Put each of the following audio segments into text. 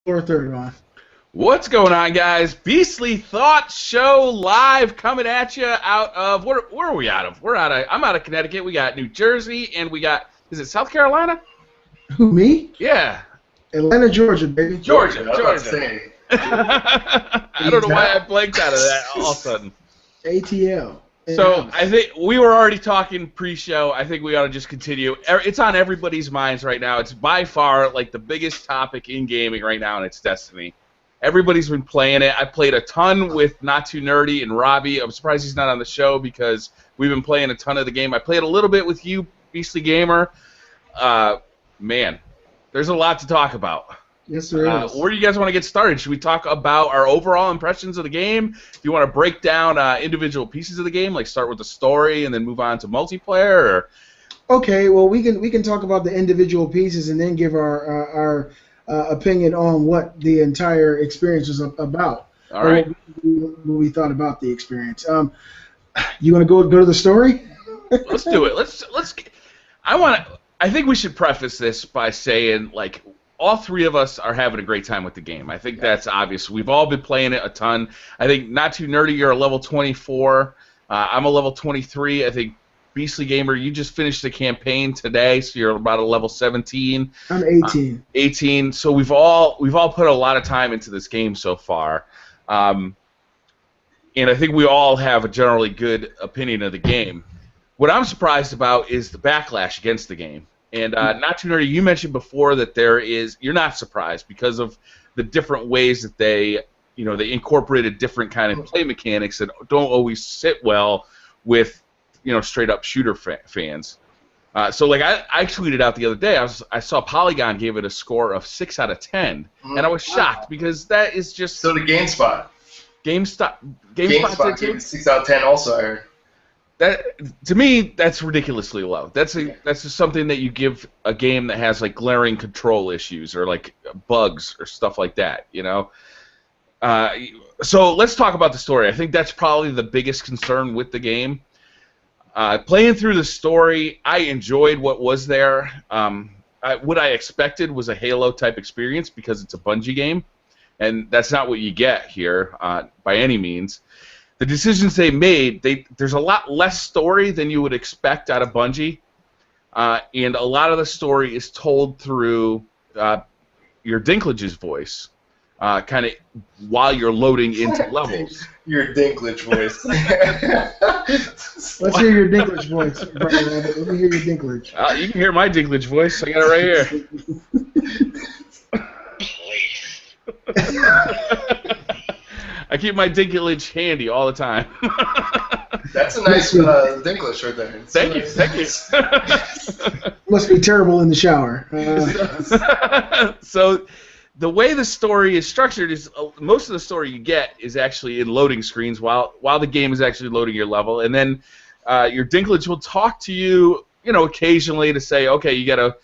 Or third on. What's going on, guys? Beastly Thought Show live coming at you out of where are we out of? I'm out of Connecticut. We got New Jersey and we got is it South Carolina? Who, me? Yeah. Atlanta, Georgia, baby. Georgia. I I don't know why I blanked out of that all of a sudden. ATL. So I think we were already talking pre-show. I think we ought to just continue. It's on everybody's minds right now. It's by far like the biggest topic in gaming right now, and it's Destiny. Everybody's been playing it. I played a ton with Not Too Nerdy and Robbie. I'm surprised he's not on the show because we've been playing a ton of the game. I played a little bit with you, Beastly Gamer. Man, there's a lot to talk about. Yes, there is. Where do you guys want to get started? Should we talk about our overall impressions of the game? Do you want to break down individual pieces of the game, like start with the story and then move on to multiplayer? Or? Okay, well we can talk about the individual pieces and then give our opinion on what the entire experience was about. All right. What we thought about the experience. You want to go to the story? Let's do it. Let's. I think we should preface this by saying like. All three of us are having a great time with the game. I think that's obvious. We've all been playing it a ton. I think Not Too Nerdy, you're a level 24. I'm a level 23. I think Beastly Gamer, you just finished the campaign today, so you're about a level 17. I'm 18. 18. So we've all put a lot of time into this game so far, and I think we all have a generally good opinion of the game. What I'm surprised about is the backlash against the game. And Not Too Nerdy, you mentioned before that you're not surprised because of the different ways that they incorporated different kind of play mechanics that don't always sit well with, straight up shooter fans. So like I tweeted out the other day, I saw Polygon gave it a score of 6 out of 10, and I was shocked because that is just. So did GameSpot. GameSpot gave it 6 out of 10 also, I heard. That to me, that's ridiculously low. That's just something that you give a game that has like glaring control issues or like bugs or stuff like that, So let's talk about the story. I think that's probably the biggest concern with the game. Playing through the story, I enjoyed what was there. What I expected was a Halo type experience because it's a Bungie game, and that's not what you get here by any means. The decisions they made, there's a lot less story than you would expect out of Bungie, and a lot of the story is told through your Dinklage's voice, kind of while you're loading into levels. Your Dinklage voice. Let's hear your Dinklage voice, BriarRabbit. Let me hear your Dinklage. You can hear my Dinklage voice. I got it right here. I keep my Dinklage handy all the time. That's a nice Dinklage right there. Thank you. Must be terrible in the shower. So the way the story is structured is most of the story you get is actually in loading screens while the game is actually loading your level, and then your Dinklage will talk to you, occasionally to say, okay, you gotta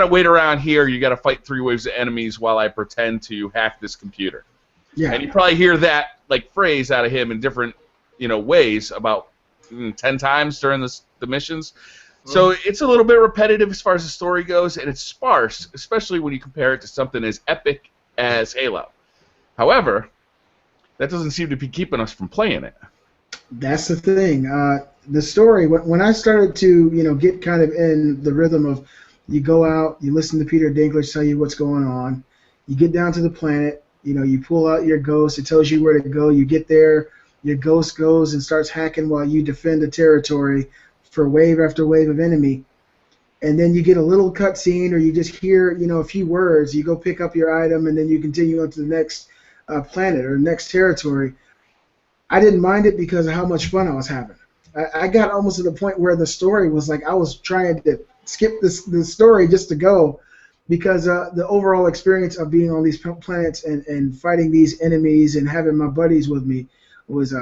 wait around here, you gotta fight 3 waves of enemies while I pretend to hack this computer. Yeah. And you probably hear that phrase out of him in different ways about 10 times during the missions. So it's a little bit repetitive as far as the story goes, and it's sparse, especially when you compare it to something as epic as Halo. However, that doesn't seem to be keeping us from playing it. That's the thing. The story, when I started to get kind of in the rhythm of you go out, you listen to Peter Dinklage tell you what's going on, you get down to the planet, you pull out your ghost, it tells you where to go, you get there, your ghost goes and starts hacking while you defend the territory for wave after wave of enemy. And then you get a little cutscene or you just hear, a few words, you go pick up your item and then you continue on to the next planet or next territory. I didn't mind it because of how much fun I was having. I got almost to the point where the story was like I was trying to skip the story just to go, because the overall experience of being on these planets and fighting these enemies and having my buddies with me was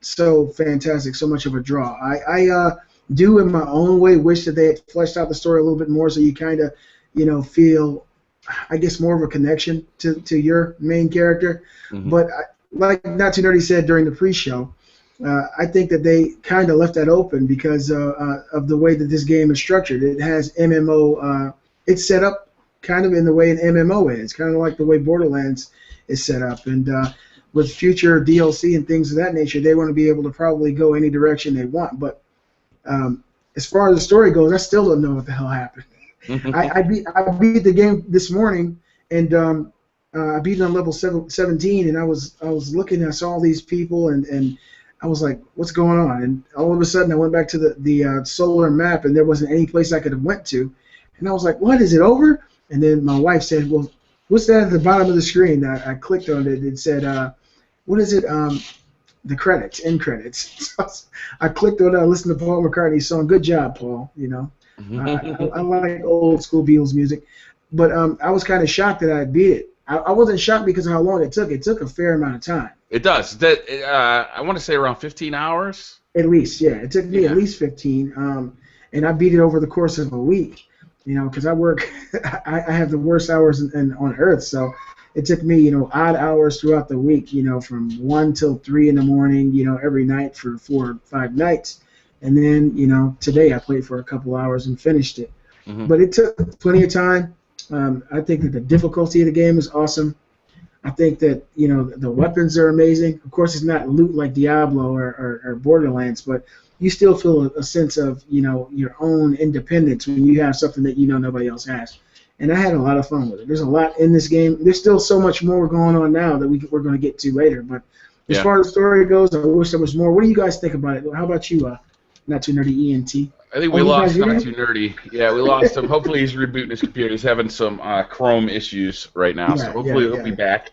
so fantastic, so much of a draw. I do in my own way wish that they had fleshed out the story a little bit more so you kind of, feel, I guess, more of a connection to your main character. Mm-hmm. But like Not Too Nerdy said during the pre-show, I think that they kind of left that open because of the way that this game is structured. It has MMO, it's set up kind of in the way an MMO is, kind of like the way Borderlands is set up. And with future DLC and things of that nature, they want to be able to probably go any direction they want. But as far as the story goes, I still don't know what the hell happened. I beat the game this morning, and I beat it on level 17, and I was looking, I saw all these people, and I was like, what's going on? And all of a sudden, I went back to the solar map, and there wasn't any place I could have went to. And I was like, what, is it over? And then my wife said, well, what's that at the bottom of the screen? I clicked on it. It said, what is it? The credits, end credits. So I clicked on it. I listened to Paul McCartney's song. Good job, Paul. You know, I like old school Beatles music. But I was kind of shocked that I beat it. I wasn't shocked because of how long it took. It took a fair amount of time. It does. I want to say around 15 hours. At least, yeah. It took me at least 15, and I beat it over the course of a week. You know, because I work, I have the worst hours on Earth, so it took me, you know, odd hours throughout the week. You know, from 1 till 3 in the morning. You know, every night for 4 or 5 nights, and then, you know, today I played for a couple hours and finished it. But it took plenty of time. I think that the difficulty of the game is awesome. I think that, you know, the weapons are amazing. Of course, it's not loot like Diablo or Borderlands, but you still feel a sense of, you know, your own independence when you have something that you know nobody else has. And I had a lot of fun with it. There's a lot in this game. There's still so much more going on now that we're going to get to later. But as far as the story goes, I wish there was more. What do you guys think about it? How about you, Not Too Nerdy ENT? I think we lost Not Too Nerdy. Yeah, we lost him. Hopefully he's rebooting his computer. He's having some Chrome issues right now, so hopefully he'll be back.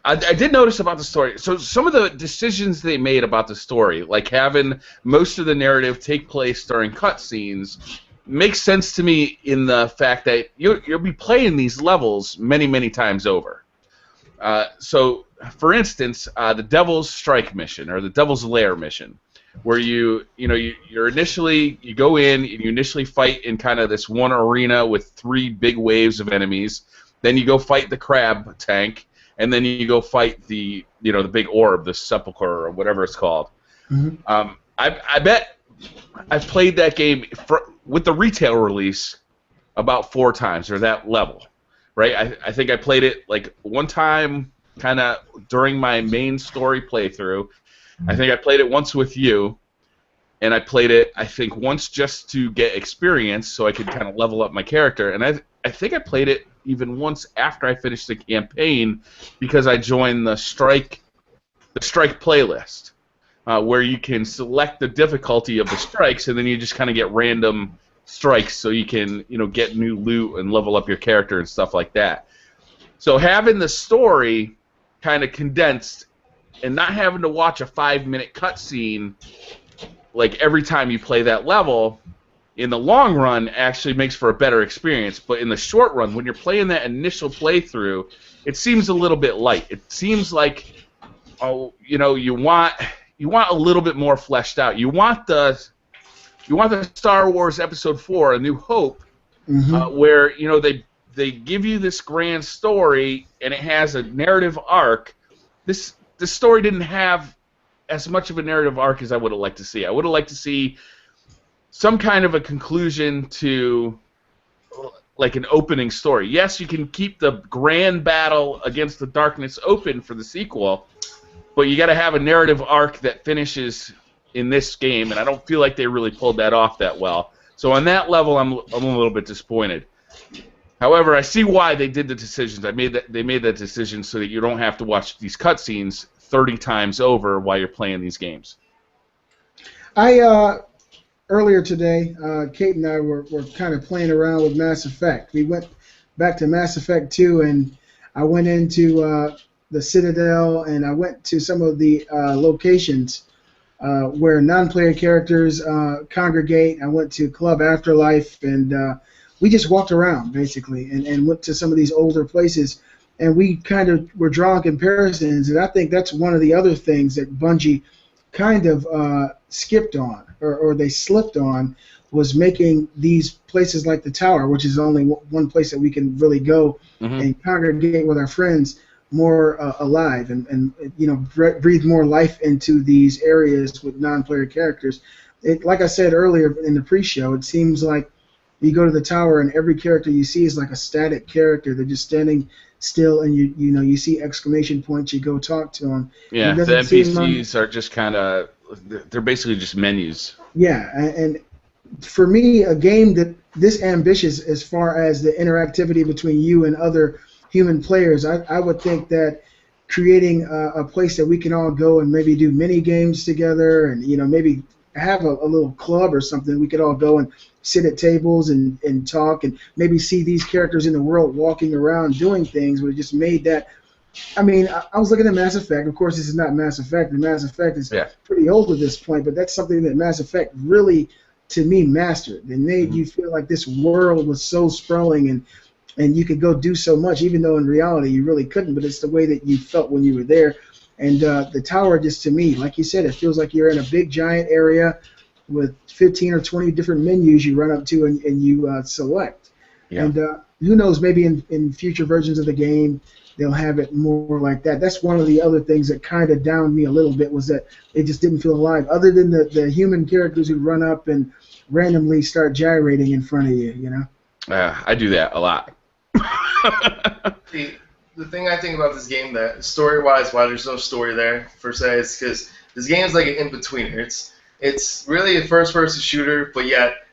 I did notice about the story. So some of the decisions they made about the story, like having most of the narrative take place during cutscenes, makes sense to me in the fact that you'll be playing these levels many, many times over. So, for instance, the Devil's Strike mission or the Devil's Lair mission, where you go in and you initially fight in kind of this one arena with 3 big waves of enemies. Then you go fight the crab tank. And then you go fight the big orb, the sepulcher, or whatever it's called. I bet I've played that game with the retail release about 4 times, or that level, right? I think I played it like one time, kind of during my main story playthrough. I think I played it once with you, and I played it, I think, once just to get experience, so I could kind of level up my character. And I think I played it even once after I finished the campaign, because I joined the strike playlist, where you can select the difficulty of the strikes, and then you just kind of get random strikes, so you can get new loot and level up your character and stuff like that. So having the story kind of condensed and not having to watch a 5-minute cutscene like every time you play that level, in the long run, actually makes for a better experience. But in the short run, when you're playing that initial playthrough, it seems a little bit light. It seems like, you want a little bit more fleshed out. You want the Star Wars Episode 4, A New Hope, where they give you this grand story and it has a narrative arc. This story didn't have as much of a narrative arc as I would have liked to see. I would have liked to see some kind of a conclusion to, like, an opening story. Yes, you can keep the grand battle against the darkness open for the sequel, but you got to have a narrative arc that finishes in this game, and I don't feel like they really pulled that off that well. So on that level, I'm a little bit disappointed. However, I see why they did the decisions. They made that decision so that you don't have to watch these cutscenes 30 times over while you're playing these games. Earlier today, Kate and I were kind of playing around with Mass Effect. We went back to Mass Effect 2, and I went into the Citadel, and I went to some of the locations where non-player characters congregate. I went to Club Afterlife, and we just walked around, basically, and went to some of these older places, and we kind of were drawing comparisons, and I think that's one of the other things that Bungie kind of skipped on, or they slipped on, was making these places like the Tower, which is only one place that we can really go and congregate with our friends, more alive, and breathe more life into these areas with non-player characters. Like I said earlier in the pre-show, it seems like You go to the tower, and every character you see is like a static character. They're just standing still, and you see exclamation points. You go talk to them. And Yeah, it the doesn't seem NPCs are just kind of, they're basically just menus. yeah, and for me, a game that this ambitious as far as the interactivity between you and other human players, I would think that creating a place that we can all go and maybe do mini games together, and maybe have a little club or something. We could all go and sit at tables and talk, and maybe see these characters in the world walking around doing things. Would have just made that. I mean, I was looking at Mass Effect. Of course, this is not Mass Effect, and Mass Effect is pretty old at this point, but that's something that Mass Effect really, to me, mastered. They made you feel like this world was so sprawling, and you could go do so much, even though in reality you really couldn't, but it's the way that you felt when you were there. And the tower, just to me, like you said, it feels like you're in a big, giant area with 15 or 20 different menus you run up to and you select. Yeah. And who knows, maybe in future versions of the game, they'll have it more like that. That's one of the other things that kind of downed me a little bit, was that it just didn't feel alive, other than the human characters who run up and randomly start gyrating in front of you, I do that a lot. The thing I think about this game, that story-wise, why there's no story there, per se, is because this game is like an in-betweener. It's really a first-person shooter, but yet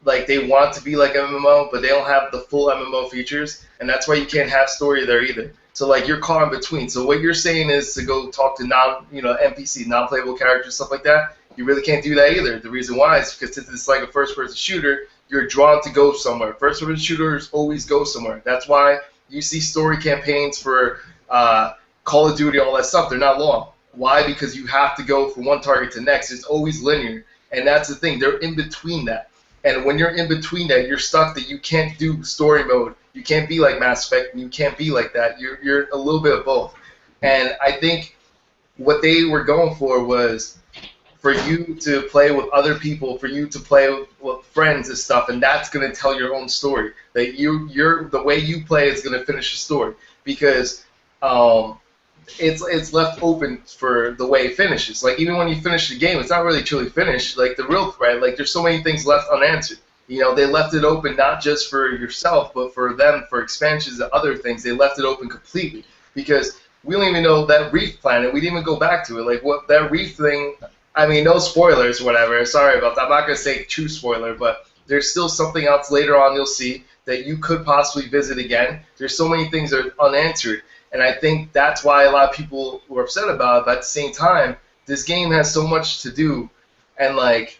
like they want to be like MMO, but they don't have the full MMO features, and that's why you can't have story there either. So like you're caught in between. So what you're saying is to go talk to NPC, non-playable characters, stuff like that. You really can't do that either. The reason why is because since it's like a first-person shooter, you're drawn to go somewhere. First-person shooters always go somewhere. That's why you see story campaigns for Call of Duty, all that stuff. They're not long. Why? Because you have to go from one target to the next. It's always linear, and that's the thing. They're in between that. And when you're in between that, you're stuck that you can't do story mode. You can't be like Mass Effect, and you can't be like that. You're a little bit of both. And I think what they were going for was for you to play with other people, for you to play with friends and stuff, and that's going to tell your own story. That the way you play is going to finish the story, because it's left open for the way it finishes. Like even when you finish the game, it's not really truly finished. Like the real thread, like there's so many things left unanswered. They left it open not just for yourself, but for them, for expansions and other things. They left it open completely, because we don't even know that reef planet. We didn't even go back to it. Like what that reef thing. I mean, no spoilers, whatever. Sorry about that. I'm not gonna say true spoiler, but there's still something else later on you'll see that you could possibly visit again. There's so many things that are unanswered. And I think that's why a lot of people were upset about it. But at the same time, this game has so much to do. And, like,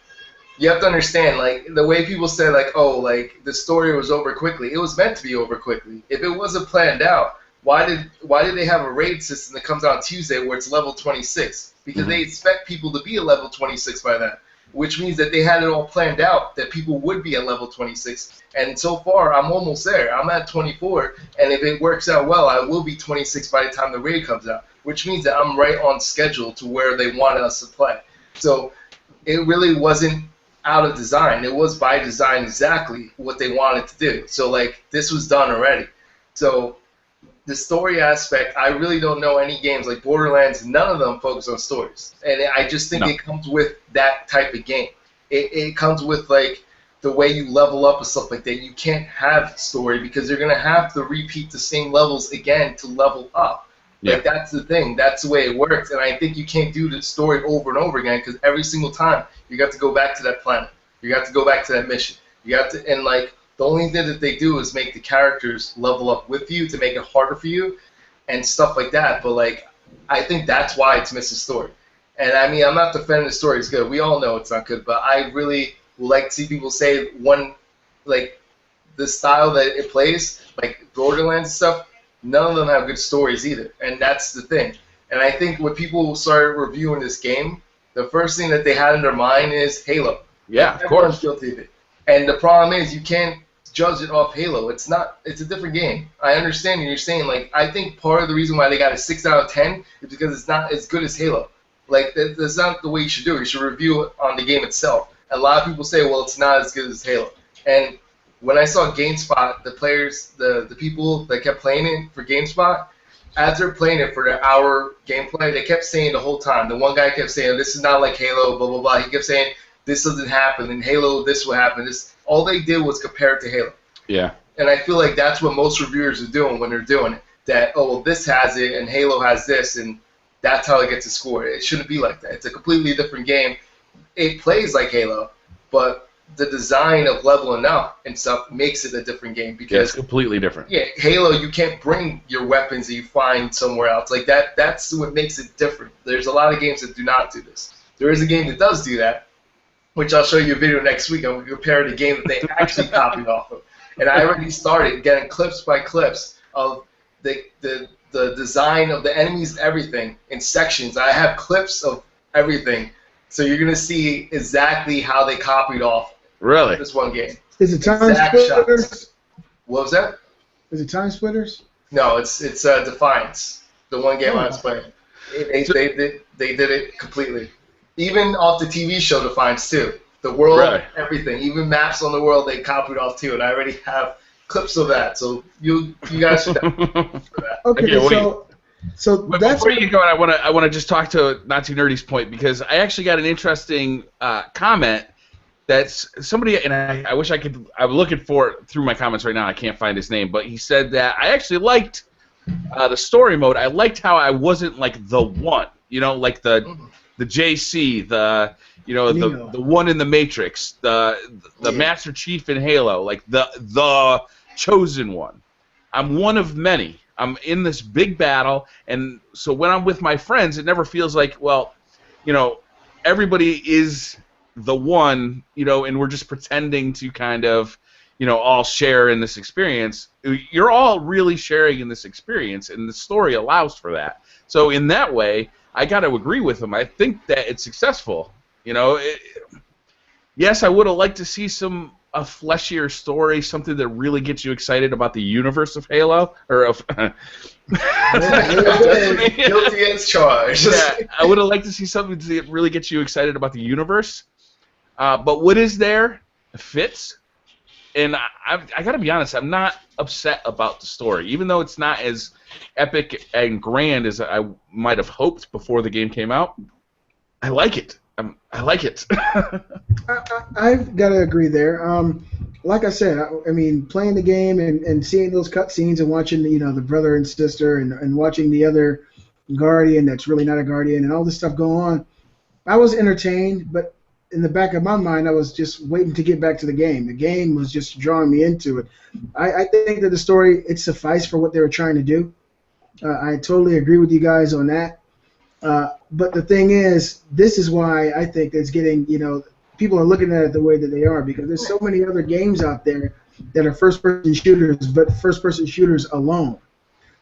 you have to understand, like, the way people say, like, oh, like, the story was over quickly. It was meant to be over quickly. If it wasn't planned out, why did they have a raid system that comes out on Tuesday where it's level 26? Because they expect people to be at level 26 by then, which means that they had it all planned out that people would be at level 26. And so far, I'm almost there. I'm at 24, and if it works out well, I will be 26 by the time the raid comes out, which means that I'm right on schedule to where they wanted us to play. So it really wasn't out of design. It was by design exactly what they wanted to do. So, like, this was done already. So the story aspect, I really don't know any games like Borderlands. None of them focus on stories, and I just think it comes with that type of game. It comes with like the way you level up and stuff like that. You can't have story because you're gonna have to repeat the same levels again to level up. Yeah. Like that's the thing. That's the way it works, and I think you can't do the story over and over again because every single time you got to go back to that planet. You got to go back to that mission. You got to, and like. The only thing that they do is make the characters level up with you to make it harder for you and stuff like that. But, like, I think that's why it's missing story. And, I mean, I'm not defending the story is good. We all know it's not good. But I really would like to see people say the style that it plays, like Borderlands and stuff, none of them have good stories either. And that's the thing. And I think when people started reviewing this game, the first thing that they had in their mind is Halo. Yeah, of course. Guilty of it. And the problem is you can't judge it off Halo. It's a different game. I understand what you're saying. Like, I think part of the reason why they got a 6 out of 10 is because it's not as good as Halo. Like, that's not the way you should do it. You should review it on the game itself. And a lot of people say, well, it's not as good as Halo. And when I saw GameSpot, the players, the people that kept playing it for GameSpot, as they're playing it for their hour gameplay, they kept saying the whole time. The one guy kept saying, this is not like Halo, blah, blah, blah. He kept saying, this doesn't happen. In Halo, this will happen. All they did was compare it to Halo. Yeah. And I feel like that's what most reviewers are doing when they're doing it. That, oh, well, this has it, and Halo has this, and that's how it gets a score. It shouldn't be like that. It's a completely different game. It plays like Halo, but the design of leveling up and stuff makes it a different game. Because it's completely different. Yeah, Halo, you can't bring your weapons that you find somewhere else. Like that's what makes it different. There's a lot of games that do not do this. There is a game that does do that, which I'll show you a video next week. I'm going to compare the game that they actually copied off of. And I already started getting clips by clips of the design of the enemies, everything, in sections. I have clips of everything. So you're going to see exactly how they copied off this one game. Is it Time Splitters? Shots. What was that? Is it Time Splitters? No, it's Defiance, the one game I was playing. They did it completely. Even off the TV show Defiance, too. The world, everything, even maps on the world, they copied off too, and I already have clips of that. So you guys should for that. Okay, so that's before you go, I want to just talk to Not Too Nerdy's point, because I actually got an interesting comment that's somebody, and I wish I could. I'm looking for it through my comments right now. I can't find his name, but he said that I actually liked the story mode. I liked how I wasn't like the one, like the JC, the one in the Matrix, the Master Chief in Halo, like the chosen one. I'm one of many. I'm in this big battle, and so when I'm with my friends, it never feels like, well, everybody is the one, and we're just pretending to kind of, all share in this experience. You're all really sharing in this experience, and the story allows for that. So in that way, I got to agree with him. I think that it's successful. Yes, I would have liked to see a fleshier story, something that really gets you excited about the universe of Halo, or of guilty as charged. Yeah, I would have liked to see something that really gets you excited about the universe. But what is there fits, and I got to be honest, I'm not upset about the story, even though it's not as epic and grand as I might have hoped before the game came out. I like it. I like it. I've got to agree there. Like I said, I mean, playing the game and seeing those cutscenes and watching the brother and sister and watching the other Guardian that's really not a Guardian and all this stuff go on, I was entertained, but in the back of my mind, I was just waiting to get back to the game. The game was just drawing me into it. I think that the story, it sufficed for what they were trying to do. I totally agree with you guys on that. But the thing is, this is why I think it's getting, people are looking at it the way that they are, because there's so many other games out there that are first-person shooters, but first-person shooters alone,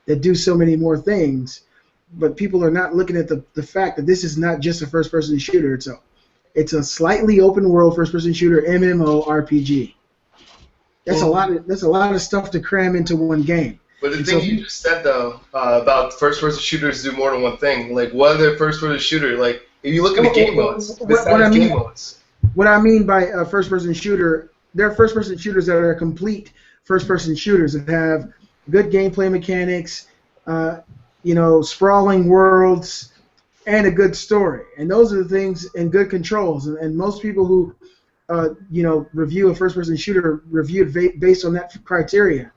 that do so many more things. But people are not looking at the fact that this is not just a first-person shooter. It's a slightly open-world first-person shooter MMO RPG. That's a lot of stuff to cram into one game. But the thing you just said, though, about first-person shooters do more than one thing. Like, what other first-person shooter? Like, if you look at the game modes, what I mean by a first-person shooter, there are first-person shooters that are complete first-person shooters that have good gameplay mechanics, sprawling worlds, and a good story. And those are the things, and good controls. And most people who, review a first-person shooter review it based on that criteria.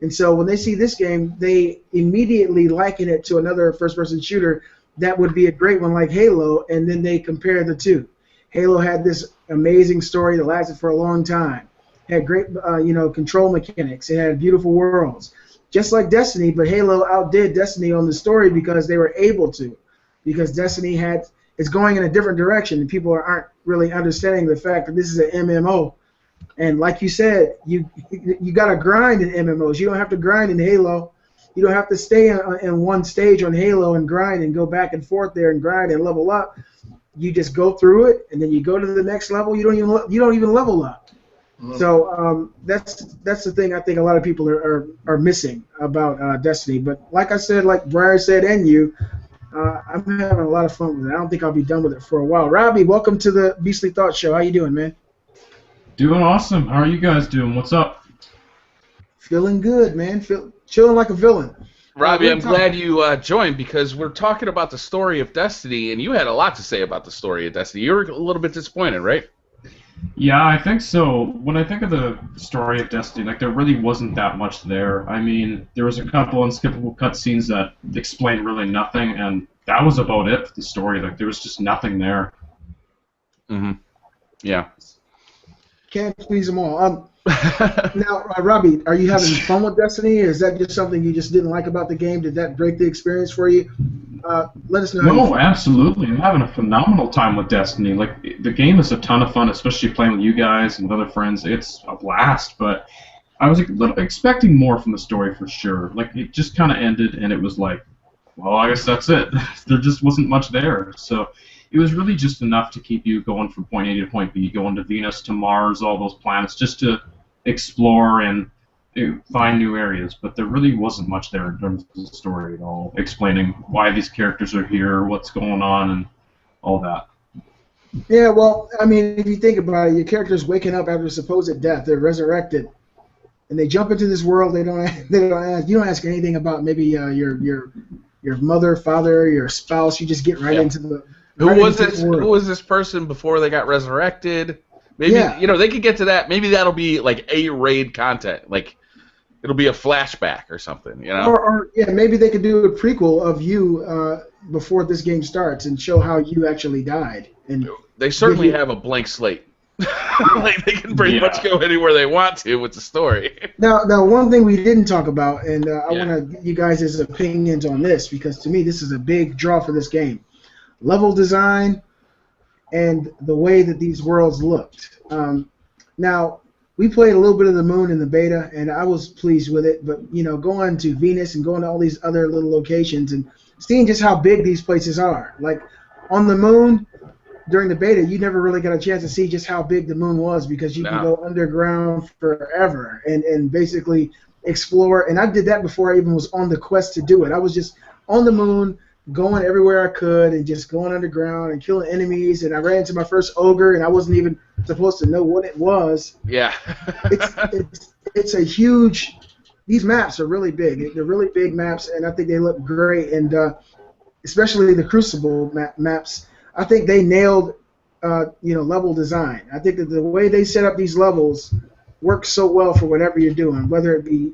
And so when they see this game, they immediately liken it to another first-person shooter that would be a great one like Halo, and then they compare the two. Halo had this amazing story that lasted for a long time. It had great, control mechanics. It had beautiful worlds. Just like Destiny, but Halo outdid Destiny on the story because they were able to. Because Destiny is going in a different direction, and people aren't really understanding the fact that this is an MMO. And like you said, you got to grind in MMOs. You don't have to grind in Halo. You don't have to stay in one stage on Halo and grind and go back and forth there and grind and level up. You just go through it, and then you go to the next level. You don't even level up. Mm-hmm. So that's the thing I think a lot of people are missing about Destiny. But like I said, like Briar said, and you, I'm having a lot of fun with it. I don't think I'll be done with it for a while. Robbie, welcome to the Beastly Thought Show. How you doing, man? Doing awesome. How are you guys doing? What's up? Feeling good, man. Chilling like a villain. Robbie, I'm glad you joined, because we're talking about the story of Destiny, and you had a lot to say about the story of Destiny. You were a little bit disappointed, right? Yeah, I think so. When I think of the story of Destiny, like there really wasn't that much there. I mean, there was a couple unskippable cutscenes that explained really nothing, and that was about it for the story. Like there was just nothing there. Mm-hmm. Yeah. Can't please them all. Now, Robbie, are you having fun with Destiny, or is that just something you just didn't like about the game? Did that break the experience for you? Let us know. How you No, feel. absolutely. I'm having a phenomenal time with Destiny. Like the game is a ton of fun, especially playing with you guys and other friends. It's a blast, but I was expecting more from the story for sure. Like it just kind of ended, and it was like, well, I guess that's it. There just wasn't much there. So it was really just enough to keep you going from point A to point B, going to Venus, to Mars, all those planets, just to explore and find new areas. But there really wasn't much there in terms of the story at all, explaining why these characters are here, what's going on, and all that. Yeah, well, I mean, if you think about it, your character's waking up after supposed death. They're resurrected, and they jump into this world. They don't. You don't ask anything about maybe your mother, father, your spouse. You just get right into the. Who right was into this? the world. Who was this person before they got resurrected? Maybe they could get to that. Maybe that'll be like a raid content. Like it'll be a flashback or something. Or maybe they could do a prequel of you before this game starts and show how you actually died. And they certainly have a blank slate. Like they can pretty much go anywhere they want to with the story. Now, one thing we didn't talk about, and I want to get you guys' opinions on this because to me this is a big draw for this game: level design and the way that these worlds looked. Now, we played a little bit of the moon in the beta, and I was pleased with it. But going to Venus and going to all these other little locations and seeing just how big these places are. Like on the moon during the beta, you never really got a chance to see just how big the moon was because you can go underground forever and basically explore. And I did that before I even was on the quest to do it. I was just on the moon, going everywhere I could and just going underground and killing enemies. And I ran into my first ogre, and I wasn't even supposed to know what it was. Yeah. It's a huge. These maps are really big. They're really big maps, and I think they look great. And especially the Crucible maps, I think they nailed level design. I think that the way they set up these levels works so well for whatever you're doing, whether it be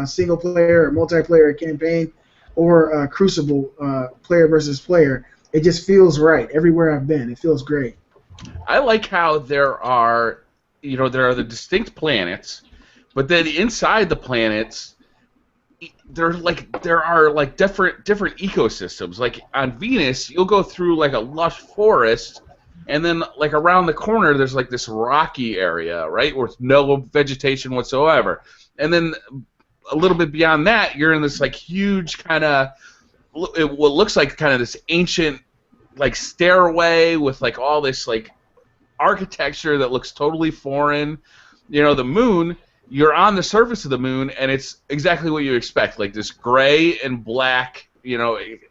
single player or multiplayer campaign or Crucible player versus player. It just feels right everywhere I've been. It feels great. I like how there are the distinct planets, but then inside the planets, there are different ecosystems. Like on Venus, you'll go through like a lush forest, and then like around the corner, there's like this rocky area, right, with no vegetation whatsoever, and then a little bit beyond that, you're in this like huge kind of what looks like kind of this ancient like stairway with like all this like architecture that looks totally foreign. The moon, you're on the surface of the moon, and it's exactly what you expect, like this gray and black, bleak.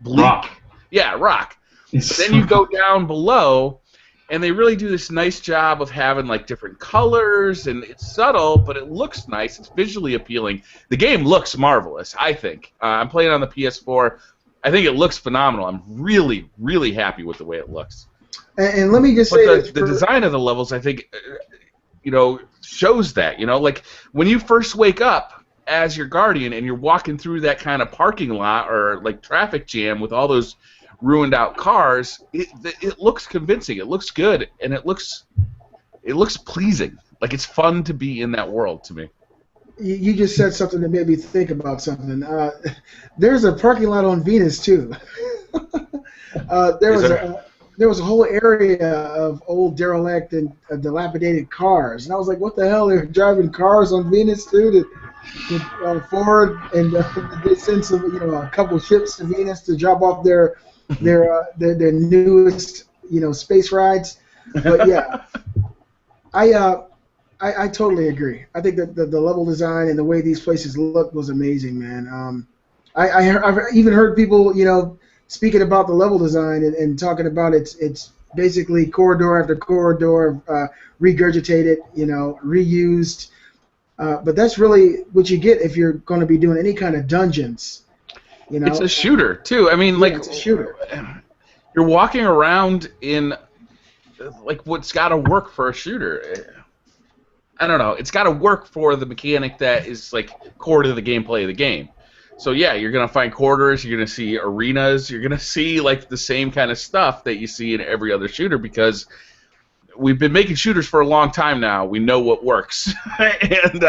Rock. Yeah, rock. Then you go down below, and they really do this nice job of having like different colors, and it's subtle, but it looks nice. It's visually appealing. The game looks marvelous, I think. I'm playing on the PS4. I think it looks phenomenal. I'm really, really happy with the way it looks. And let me just say the design of the levels, I think, shows that. Like when you first wake up as your guardian and you're walking through that kind of parking lot or like traffic jam with all those ruined out cars, it looks convincing. It looks good, and it looks pleasing. Like it's fun to be in that world to me. You just said something that made me think about something. There's a parking lot on Venus too. There was a whole area of old derelict and dilapidated cars, and I was like, "What the hell? They're driving cars on Venus too?" To Ford, and they sent some, a couple ships to Venus to drop off their newest, space rides. But yeah, I totally agree. I think that the level design and the way these places look was amazing, man. I've even heard people, speaking about the level design and talking about it's basically corridor after corridor, regurgitated, reused. But that's really what you get if you're going to be doing any kind of dungeons. It's a shooter too. I mean, like it's a shooter. You're walking around in like what's got to work for a shooter. I don't know. It's got to work for the mechanic that is like core to the gameplay of the game. So yeah, you're gonna find quarters, you're gonna see arenas, you're gonna see like the same kind of stuff that you see in every other shooter because we've been making shooters for a long time now. We know what works, and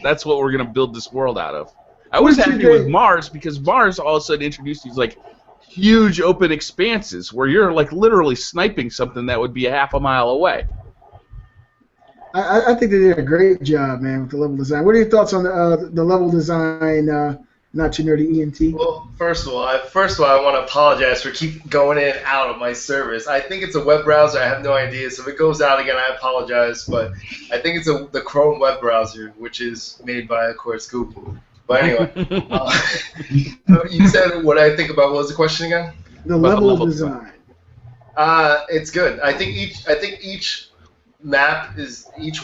that's what we're gonna build this world out of. I was happy with Mars because Mars all of a sudden introduced these like huge open expanses where you're like literally sniping something that would be a half a mile away. I think they did a great job, man, with the level design. What are your thoughts on the level design? Not too nerdy ENT. Well, first of all, I want to apologize for keep going in and out of my service. I think it's a web browser. I have no idea. So if it goes out again, I apologize. But I think it's the Chrome web browser, which is made by, of course, Google. But anyway, you said what I think about. What was the question again? The level design. It's good. I think each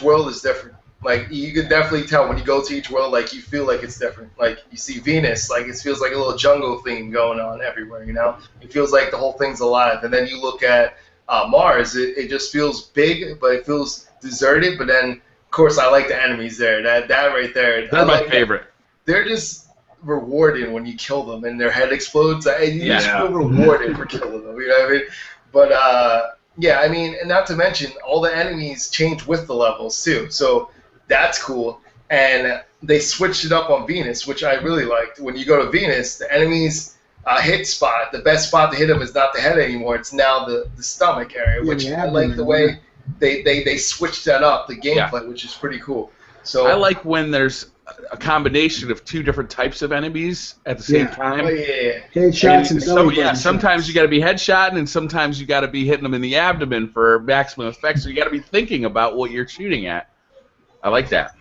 world is different. Like, you can definitely tell when you go to each world, like, you feel like it's different. Like, you see Venus, like, it feels like a little jungle thing going on everywhere, you know? It feels like the whole thing's alive. And then you look at Mars, it just feels big, but it feels deserted. But then, of course, I like the enemies there. That right there. They're my favorite. They're just rewarded when you kill them and their head explodes. You just feel rewarded for killing them, you know what I mean? But, yeah, I mean, and not to mention, all the enemies change with the levels, too. So that's cool. And they switched it up on Venus, which I really liked. When you go to Venus, the enemy's hit spot, the best spot to hit them is not the head anymore. It's now the stomach area, which I like the way they switched that up, the gameplay, which is pretty cool. So I like when there's a combination of two different types of enemies at the same time. Oh, yeah. Headshots and so sometimes you got to be headshotting, and sometimes you got to be hitting them in the abdomen for maximum effect. So you got to be thinking about what you're shooting at. I like that.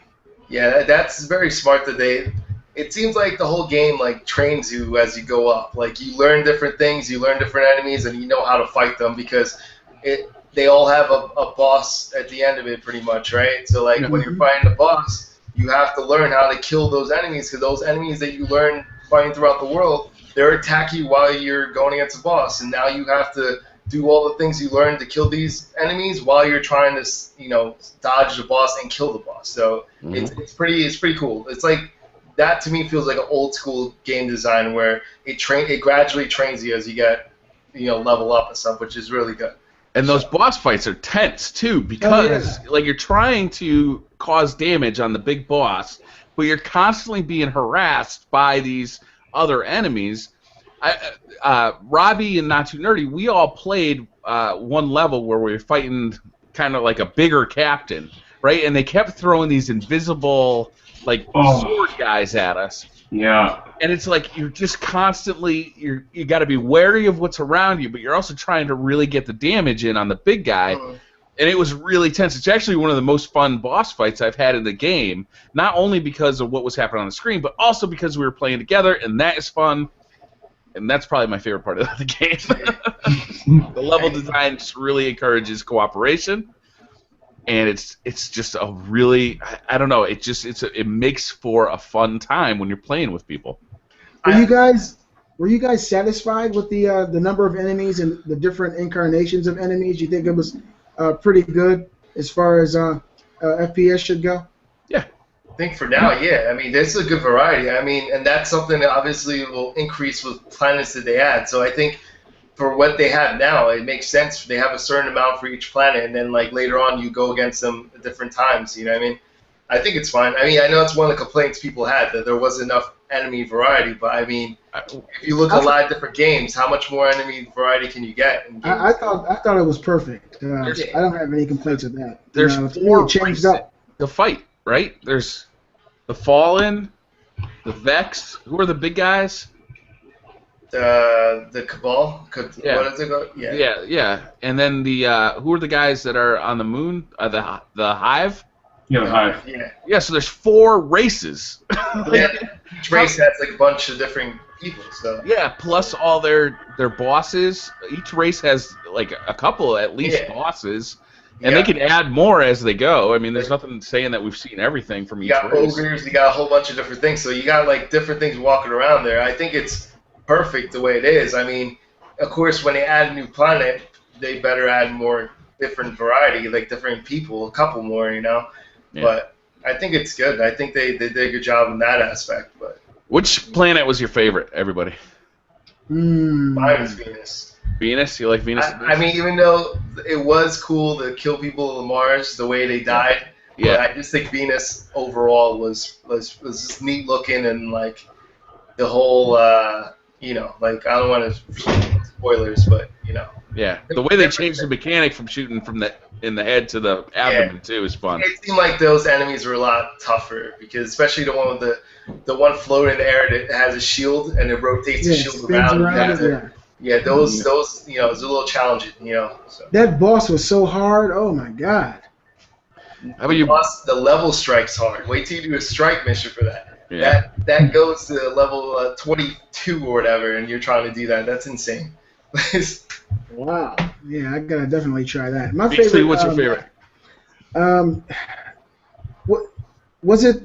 Yeah, that's very smart that it seems like the whole game like trains you as you go up. Like, you learn different things, you learn different enemies, and you know how to fight them because they all have a boss at the end of it pretty much, right? So like when you're fighting the boss, you have to learn how to kill those enemies because those enemies that you learn fighting throughout the world, they're attack you while you're going against a boss, and now you have to do all the things you learned to kill these enemies while you're trying to, you know, dodge the boss and kill the boss. So it's pretty cool. It's like that to me feels like an old school game design where it gradually trains you as you get, you know, level up and stuff, which is really good. And those boss fights are tense too because like you're trying to cause damage on the big boss, but you're constantly being harassed by these other enemies. Robbie and Not Too Nerdy, we all played one level where we were fighting kind of like a bigger captain, right? And they kept throwing these invisible, like, sword guys at us. Yeah. And it's like you're just constantly, you got to be wary of what's around you, but you're also trying to really get the damage in on the big guy. And it was really tense. It's actually one of the most fun boss fights I've had in the game, not only because of what was happening on the screen, but also because we were playing together, and that is fun. And that's probably my favorite part of the game. The level design just really encourages cooperation, and it's just a really, I don't know, it makes for a fun time when you're playing with people. Were you guys satisfied with the number of enemies and the different incarnations of enemies? You think it was pretty good as far as FPS should go? Yeah. I think for now, yeah. I mean, there's a good variety. I mean, and that's something that obviously will increase with planets that they add. So I think for what they have now, it makes sense. They have a certain amount for each planet, and then like later on, you go against them at different times. You know what I mean? I think it's fine. I mean, I know it's one of the complaints people had that there wasn't enough enemy variety, but I mean, if you look at a lot of different games, how much more enemy variety can you get? I thought it was perfect. I don't have any complaints with that. There's four races to fight, right? There's the Fallen, the Vex. Who are the big guys? The Cabal. Yeah. What is it called? Yeah. And then the who are the guys that are on the moon? The Hive. Yeah, the Hive. Yeah. So there's four races. Each race has like a bunch of different people. So. Yeah, plus all their bosses. Each race has like a couple at least bosses. And they can add more as they go. I mean, there's nothing saying that we've seen everything from each race. You got ogres, you got a whole bunch of different things. So you got like different things walking around there. I think it's perfect the way it is. I mean, of course, when they add a new planet, they better add more different variety, like different people, a couple more, you know. Yeah. But I think it's good. I think they did a good job in that aspect. But which planet was your favorite, everybody? mine was Venus. Venus? You like Venus? I mean, even though it was cool to kill people on Mars the way they died, Yeah. but I just think Venus overall was just neat looking, and like the whole, you know, like I don't want to spoilers, but you know. Yeah. The way they changed the mechanic from shooting from in the head to the abdomen too is fun. It seemed like those enemies were a lot tougher because especially the one with the one floating in the air that has a shield and it rotates the shield around. Yeah, those you know, it's a little challenging, you know. So. That boss was so hard. Oh my god. How about you? Boss, the level strike's hard. Wait till you do a strike mission for that. Yeah. That goes to level 22 or whatever, and you're trying to do that. That's insane. Wow. Yeah, I gotta definitely try that. My Beasley, favorite. what's your favorite? What was it?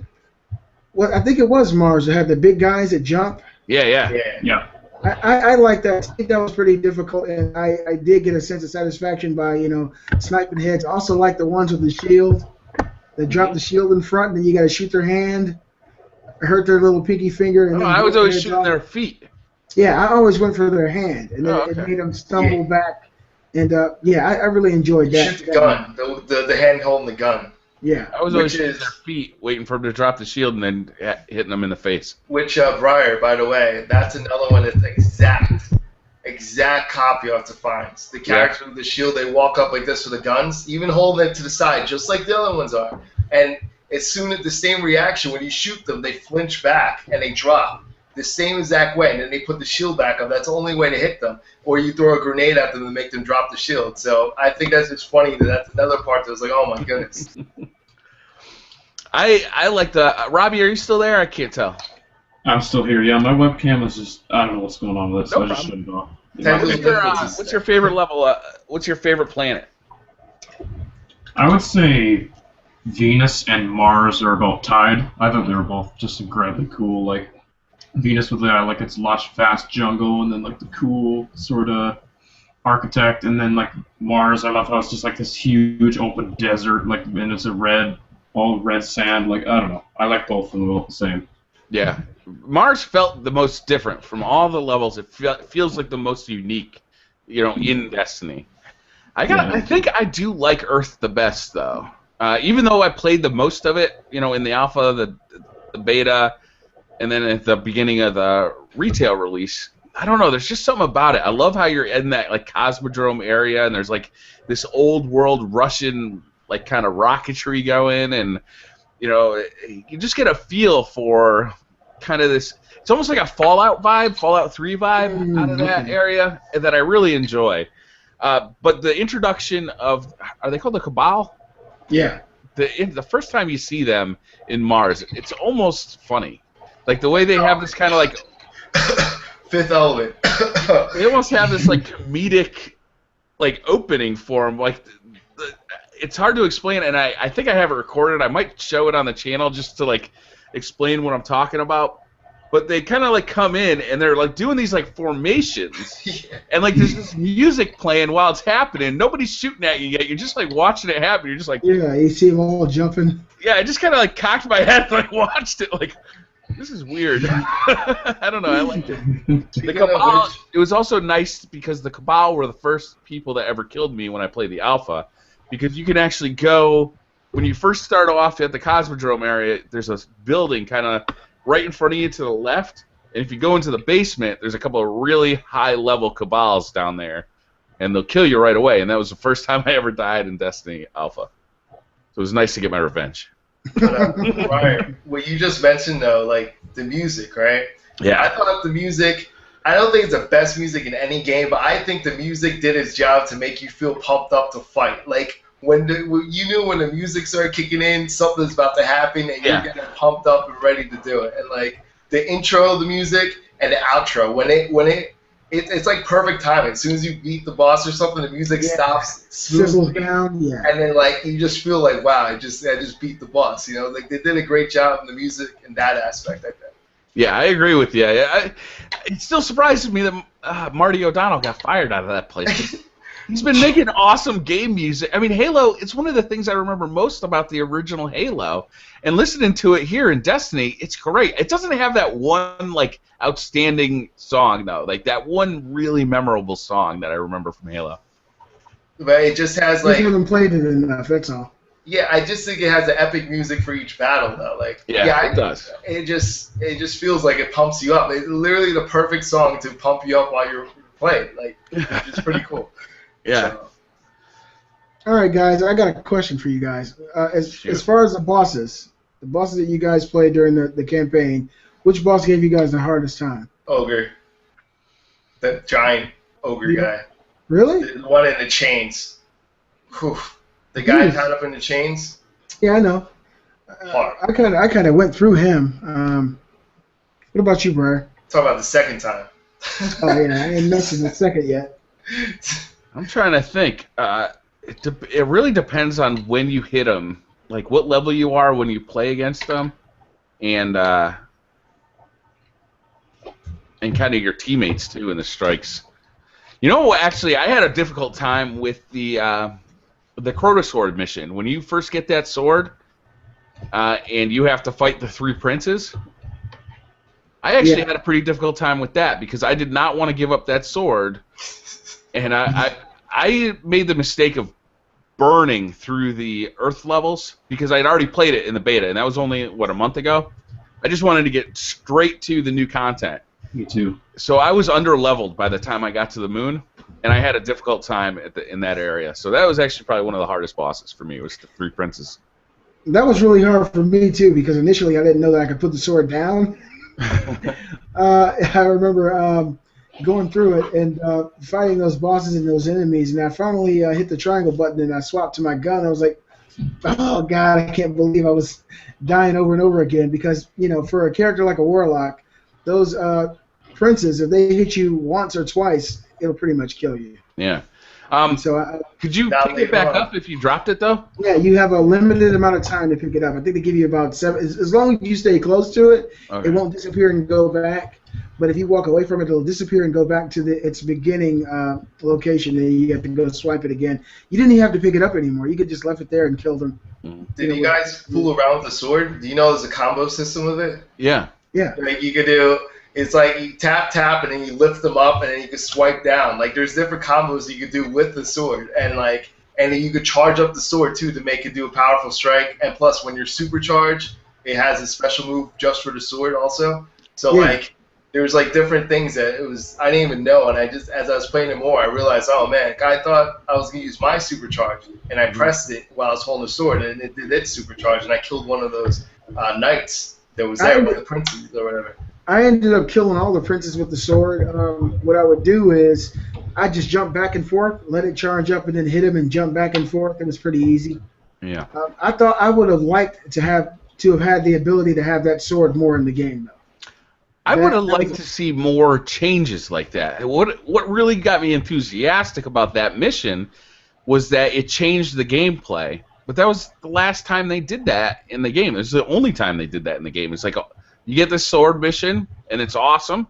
What I think it was Mars. That had the big guys that jump. Yeah. I like that. I think that was pretty difficult, and I did get a sense of satisfaction by, you know, sniping heads. I also like the ones with the shield. They drop the shield in front, and then you got to shoot their hand, hurt their little pinky finger. And I was always shooting their feet. Yeah, I always went for their hand, and then it made them stumble back. And I really enjoyed that. Shoot the gun, the hand holding the gun. Yeah. I was always shooting their feet, waiting for them to drop the shield, and then hitting them in the face. Which Briar, by the way, that's another one that's exact copy of Defiance. The character with the shield, they walk up like this with the guns, even holding it to the side, just like the other ones are. And as soon as the same reaction, when you shoot them, they flinch back and they drop. The same exact way, and then they put the shield back up. That's the only way to hit them. Or you throw a grenade at them to make them drop the shield. So I think that's just funny. That's another part that was like, oh my goodness. I like the Robbie. Are you still there? I can't tell. I'm still here. Yeah, my webcam is just, I don't know what's going on with it, so I just shut it off. What's your favorite level? What's your favorite planet? I would say Venus and Mars are about tied. I thought they were both just incredibly cool. Like Venus with like its lush, vast jungle, and then like the cool sort of architect, and then like Mars, I love how it's just like this huge open desert, like, and it's all red sand. Like, I don't know. I like both of them both the same. Yeah, Mars felt the most different from all the levels. It feels like the most unique, you know, in Destiny. I think I do like Earth the best though. Even though I played the most of it, you know, in the alpha, the beta, and then at the beginning of the retail release, I don't know. There's just something about it. I love how you're in that like Cosmodrome area, and there's like this old world Russian like kind of rocketry going, and you know, you just get a feel for kind of this. It's almost like a Fallout vibe, Fallout 3 vibe out of that area that I really enjoy. But the introduction of, are they called the Cabal? Yeah. The first time you see them in Mars, it's almost funny. Like the way they have this kind of like Fifth Element. They almost have this like comedic like opening for them. Like it's hard to explain, and I think I have it recorded. I might show it on the channel just to like explain what I'm talking about. But they kind of like come in and they're like doing these like formations, and like there's this music playing while it's happening. Nobody's shooting at you yet. You're just like watching it happen. You're just like, yeah, you see them all jumping. Yeah, I just kind of like cocked my head and like watched it like, this is weird. I don't know. I liked it. The Cabal. It was also nice because the Cabal were the first people that ever killed me when I played the alpha, because you can actually go when you first start off at the Cosmodrome area. There's a building kind of right in front of you to the left, and if you go into the basement, there's a couple of really high-level Cabals down there, and they'll kill you right away. And that was the first time I ever died in Destiny Alpha, so it was nice to get my revenge. Right. What you just mentioned, though, like the music, right? Yeah. I thought the music, I don't think it's the best music in any game, but I think the music did its job to make you feel pumped up to fight. Like, when you knew when the music started kicking in, something's about to happen, and you're getting pumped up and ready to do it. And like the intro of the music and the outro, it's like perfect timing. As soon as you beat the boss or something, the music stops, sizzles down, and then like you just feel like, wow, I just beat the boss. You know, like they did a great job in the music in that aspect, I think. Yeah, I agree with you. It still surprises me that Marty O'Donnell got fired out of that place. He's been making awesome game music. I mean, Halo, it's one of the things I remember most about the original Halo. And listening to it here in Destiny, it's great. It doesn't have that one, like, outstanding song, though. Like, that one really memorable song that I remember from Halo. But it just has, like... You haven't played it enough, that's all. Yeah, I just think it has the epic music for each battle, though. Like, it does. It just feels like it pumps you up. It's literally the perfect song to pump you up while you're playing. Like, it's pretty cool. Yeah. So. All right, guys, I got a question for you guys. As far as the bosses that you guys played during the campaign, which boss gave you guys the hardest time? Ogre. That giant ogre guy. Really? The one in the chains. Whew. The guy tied up in the chains. Yeah, I know. Hard. I kind of went through him. What about you, Briar? Talk about the second time. Oh yeah, I ain't mentioned the second yet. I'm trying to think. It really depends on when you hit them, like what level you are when you play against them, and kind of your teammates too in the strikes. You know, actually, I had a difficult time with the Crota Sword mission. When you first get that sword, and you have to fight the 3 princes, I actually had a pretty difficult time with that because I did not want to give up that sword, and I made the mistake of burning through the Earth levels because I'd already played it in the beta, and that was only, a month ago? I just wanted to get straight to the new content. Me too. So I was under-leveled by the time I got to the moon, and I had a difficult time in that area. So that was actually probably one of the hardest bosses for me, was the 3 princes. That was really hard for me, too, because initially I didn't know that I could put the sword down. I remember going through it and fighting those bosses and those enemies, and I finally hit the triangle button and I swapped to my gun. I was like, oh, God, I can't believe I was dying over and over again because, you know, for a character like a warlock, those princes, if they hit you once or twice, it'll pretty much kill you. Yeah. Could you pick it back up if you dropped it, though? Yeah, you have a limited amount of time to pick it up. I think they give you about 7. As long as you stay close to it, it won't disappear and go back. But if you walk away from it, it'll disappear and go back to its beginning location, and you have to go swipe it again. You didn't even have to pick it up anymore. You could just left it there and kill them. Did you guys fool around with the sword? Do you know there's a combo system with it? Yeah. Yeah. Like you could do, it's like you tap, and then you lift them up, and then you can swipe down. Like there's different combos you could do with the sword, and then you could charge up the sword too to make it do a powerful strike. And plus, when you're supercharged, it has a special move just for the sword also. So there's like different things that I didn't even know, and as I was playing it more, I realized, oh man, I thought I was gonna use my supercharge, and I pressed it while I was holding the sword, and it did its supercharge, and I killed one of those knights that was there with the princes or whatever. I ended up killing all the princes with the sword. What I would do is I just jump back and forth, let it charge up, and then hit him and jump back and forth, and it's pretty easy. Yeah. I thought I would have liked to have had the ability to have that sword more in the game, though. I would have liked to see more changes like that. What really got me enthusiastic about that mission was that it changed the gameplay. But that was the last time they did that in the game. It was the only time they did that in the game. It's like you get this sword mission, and it's awesome,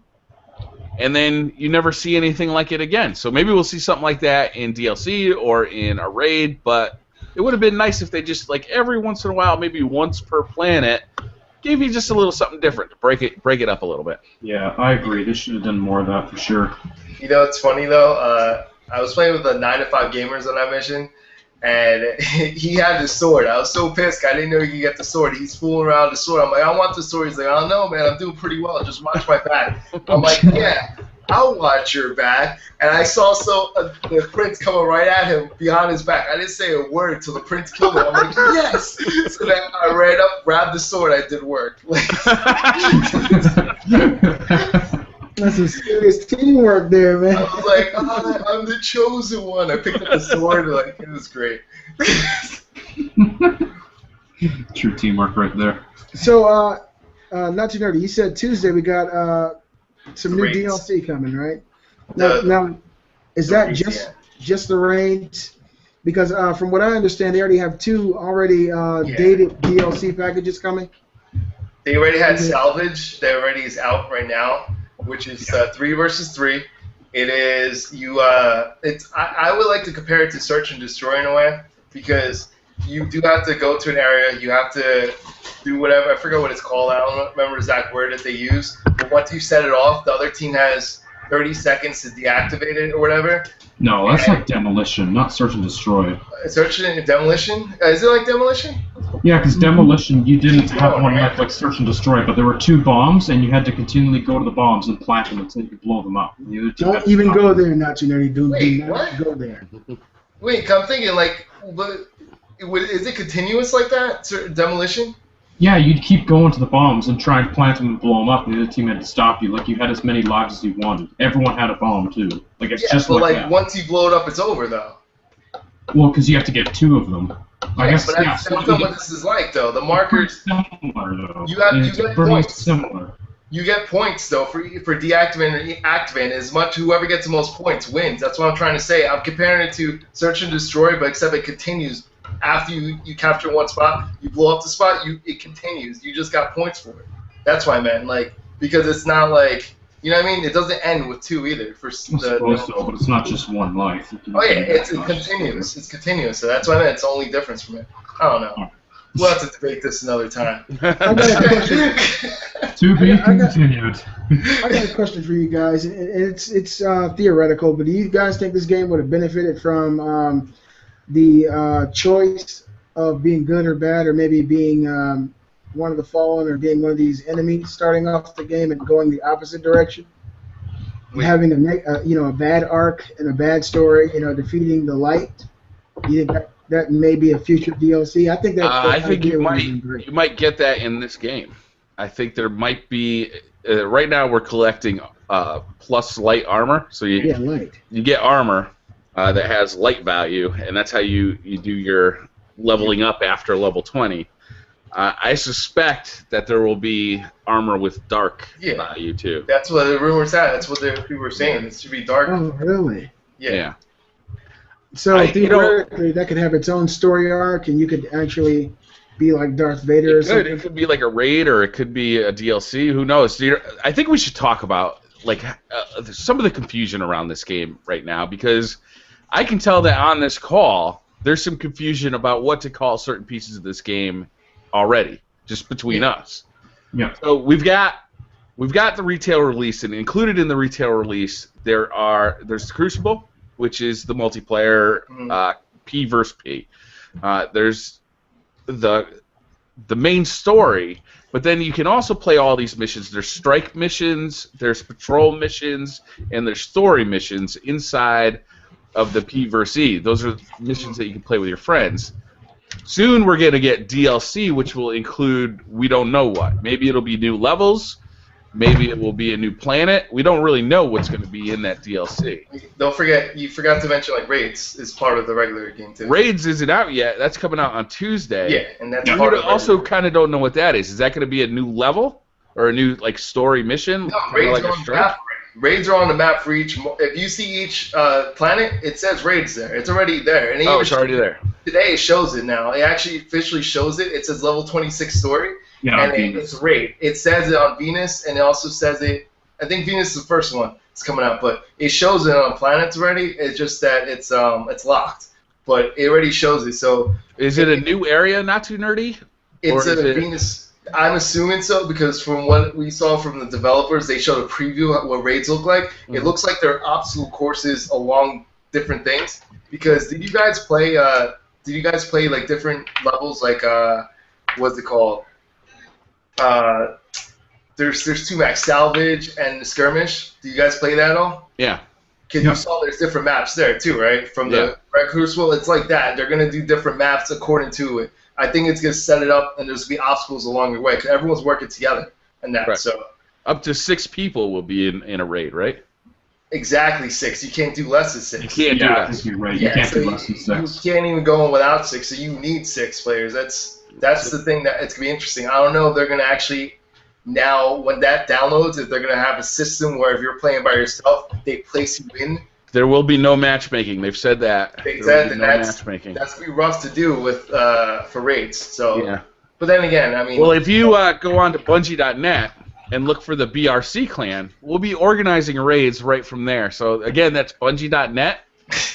and then you never see anything like it again. So maybe we'll see something like that in DLC or in a raid, but it would have been nice if they just, like, every once in a while, maybe once per planet, gave you just a little something different to break it up a little bit. Yeah, I agree. They should have done more of that for sure. You know, it's funny though. I was playing with the 9 to 5 gamers on that mission, and he had the sword. I was so pissed. I didn't know he could get the sword. He's fooling around with the sword. I'm like, I want the sword. He's like, I don't know, man. I'm doing pretty well. Just watch my back. I'm like, yeah, I'll watch your back. And I saw the prince coming right at him behind his back. I didn't say a word till the prince killed him. I'm like, yes. So then I ran up, grabbed the sword. I did work. That's some serious teamwork there, man. I was like, oh, I'm the chosen one. I picked up the sword. Like, it was great. True teamwork right there. So, not too nerdy. You said Tuesday we got some new raids. DLC coming, right? Now, is that just the raids? Because from what I understand, they already have 2 already dated DLC packages coming. They already had Salvage. That already is out right now, which is 3 versus 3. It is I would like to compare it to Search and Destroy in a way, because you do have to go to an area, you have to do whatever, I forget what it's called, I don't remember the exact word that they use, but once you set it off, the other team has 30 seconds to deactivate it or whatever. No, that's like Demolition, not Search and Destroy. Search and Demolition? Is it like Demolition? Yeah, because Demolition, you didn't have one like Search and Destroy, but there were 2 bombs, and you had to continually go to the bombs and plant them until you could blow them up. Don't even go there, not too nerdy. Do not what? go there. Wait, I'm thinking, like, is it continuous like that, Demolition? Yeah, you'd keep going to the bombs and try and plant them and blow them up, and the other team had to stop you. Like, you had as many lives as you wanted. Everyone had a bomb, too. Like, it's just but like that. Once you blow it up, it's over, though. Well, because you have to get 2 of them. I guess, but that's not what this is like, though. The markers... Similar, though. You get points. Similar. You get points, though, for deactivating or activating. As much, whoever gets the most points wins. That's what I'm trying to say. I'm comparing it to Search and Destroy, but except it continues. After you capture one spot, you blow up the spot, it continues. You just got points for it. That's what I meant, like, because it's not like, you know what I mean? It doesn't end with 2 either. I suppose so, but it's not just one life. Oh yeah, it's continuous. It's continuous, so that's what I meant. It's the only difference from it. I don't know. We'll have to debate this another time. I got a question. To be continued. I got a question for you guys. It's theoretical, but do you guys think this game would have benefited from the choice of being good or bad, or maybe being one of the fallen, or being one of these enemies starting off the game and going the opposite direction? Having a bad arc and a bad story, defeating the light. You think that may be a future DLC? I think that. I think you might get that in this game. I think there might be. Right now, we're collecting plus light armor, so you get armor that has light value, and that's how you do your leveling up after level 20. I suspect that there will be armor with dark value too. That's what the rumors had. That's what people were saying. It should be dark. Oh, really? Yeah. So theoretically, that could have its own story arc, and you could actually be like Darth Vader or something. It could be like a raid, or it could be a DLC. Who knows? I think we should talk about some of the confusion around this game right now, because I can tell that on this call there's some confusion about what to call certain pieces of this game already, just between us. Yeah. So we've got the retail release, and included in the retail release there's the Crucible, which is the multiplayer P versus P. There's the main story, but then you can also play all these missions. There's strike missions, there's patrol missions, and there's story missions inside of the P versus E. Those are missions that you can play with your friends. Soon we're going to get DLC, which will include we don't know what. Maybe it'll be new levels. Maybe it will be a new planet. We don't really know what's going to be in that DLC. Don't forget, you forgot to mention Raids is part of the regular game too. Raids isn't out yet. That's coming out on Tuesday. Yeah, and that's part of also kind of don't know what that is. Is that going to be a new level or a new story mission? No, Raids are on the map. Raids are on the map for each. If you see each planet, it says Raids there. It's already there. And it's already there. Today it shows it now. It actually officially shows it. It says level 26 story. Yeah, and it's Raid. It says it on Venus, and it also says it. I think Venus is the first one that's coming out, but it shows it on planets already. It's just that it's locked, but it already shows it. So is it a new area? Not too nerdy. It's a Venus. I'm assuming so, because from what we saw from the developers, they showed a preview of what raids look like. Mm-hmm. It looks like there are obstacle courses along different things. Because did you guys play like different levels, like what's it called? There's 2 max, salvage and the skirmish. Do you guys play that at all? Yeah. Because you saw there's different maps there too, right? From the Red Crucible, it's like that. They're gonna do different maps according to it. I think it's gonna set it up, and there's gonna be obstacles along the way because everyone's working together and that. Right. So up to 6 people will be in a raid, right? Exactly 6. You can't do less than 6. You can't do less. You're right. You can't do less than 6. You can't even go in without 6. So you need 6 players. That's the thing that it's gonna be interesting. I don't know if they're gonna actually now when that downloads, if they're gonna have a system where if you're playing by yourself, they place you in. There will be no matchmaking. They've said that. They said that matchmaking. That's gonna be rough to do with for raids. So, yeah. But then again, I mean. Well, if you go on to Bungie.net and look for the BRC clan. We'll be organizing raids right from there. So again, that's Bungie.net,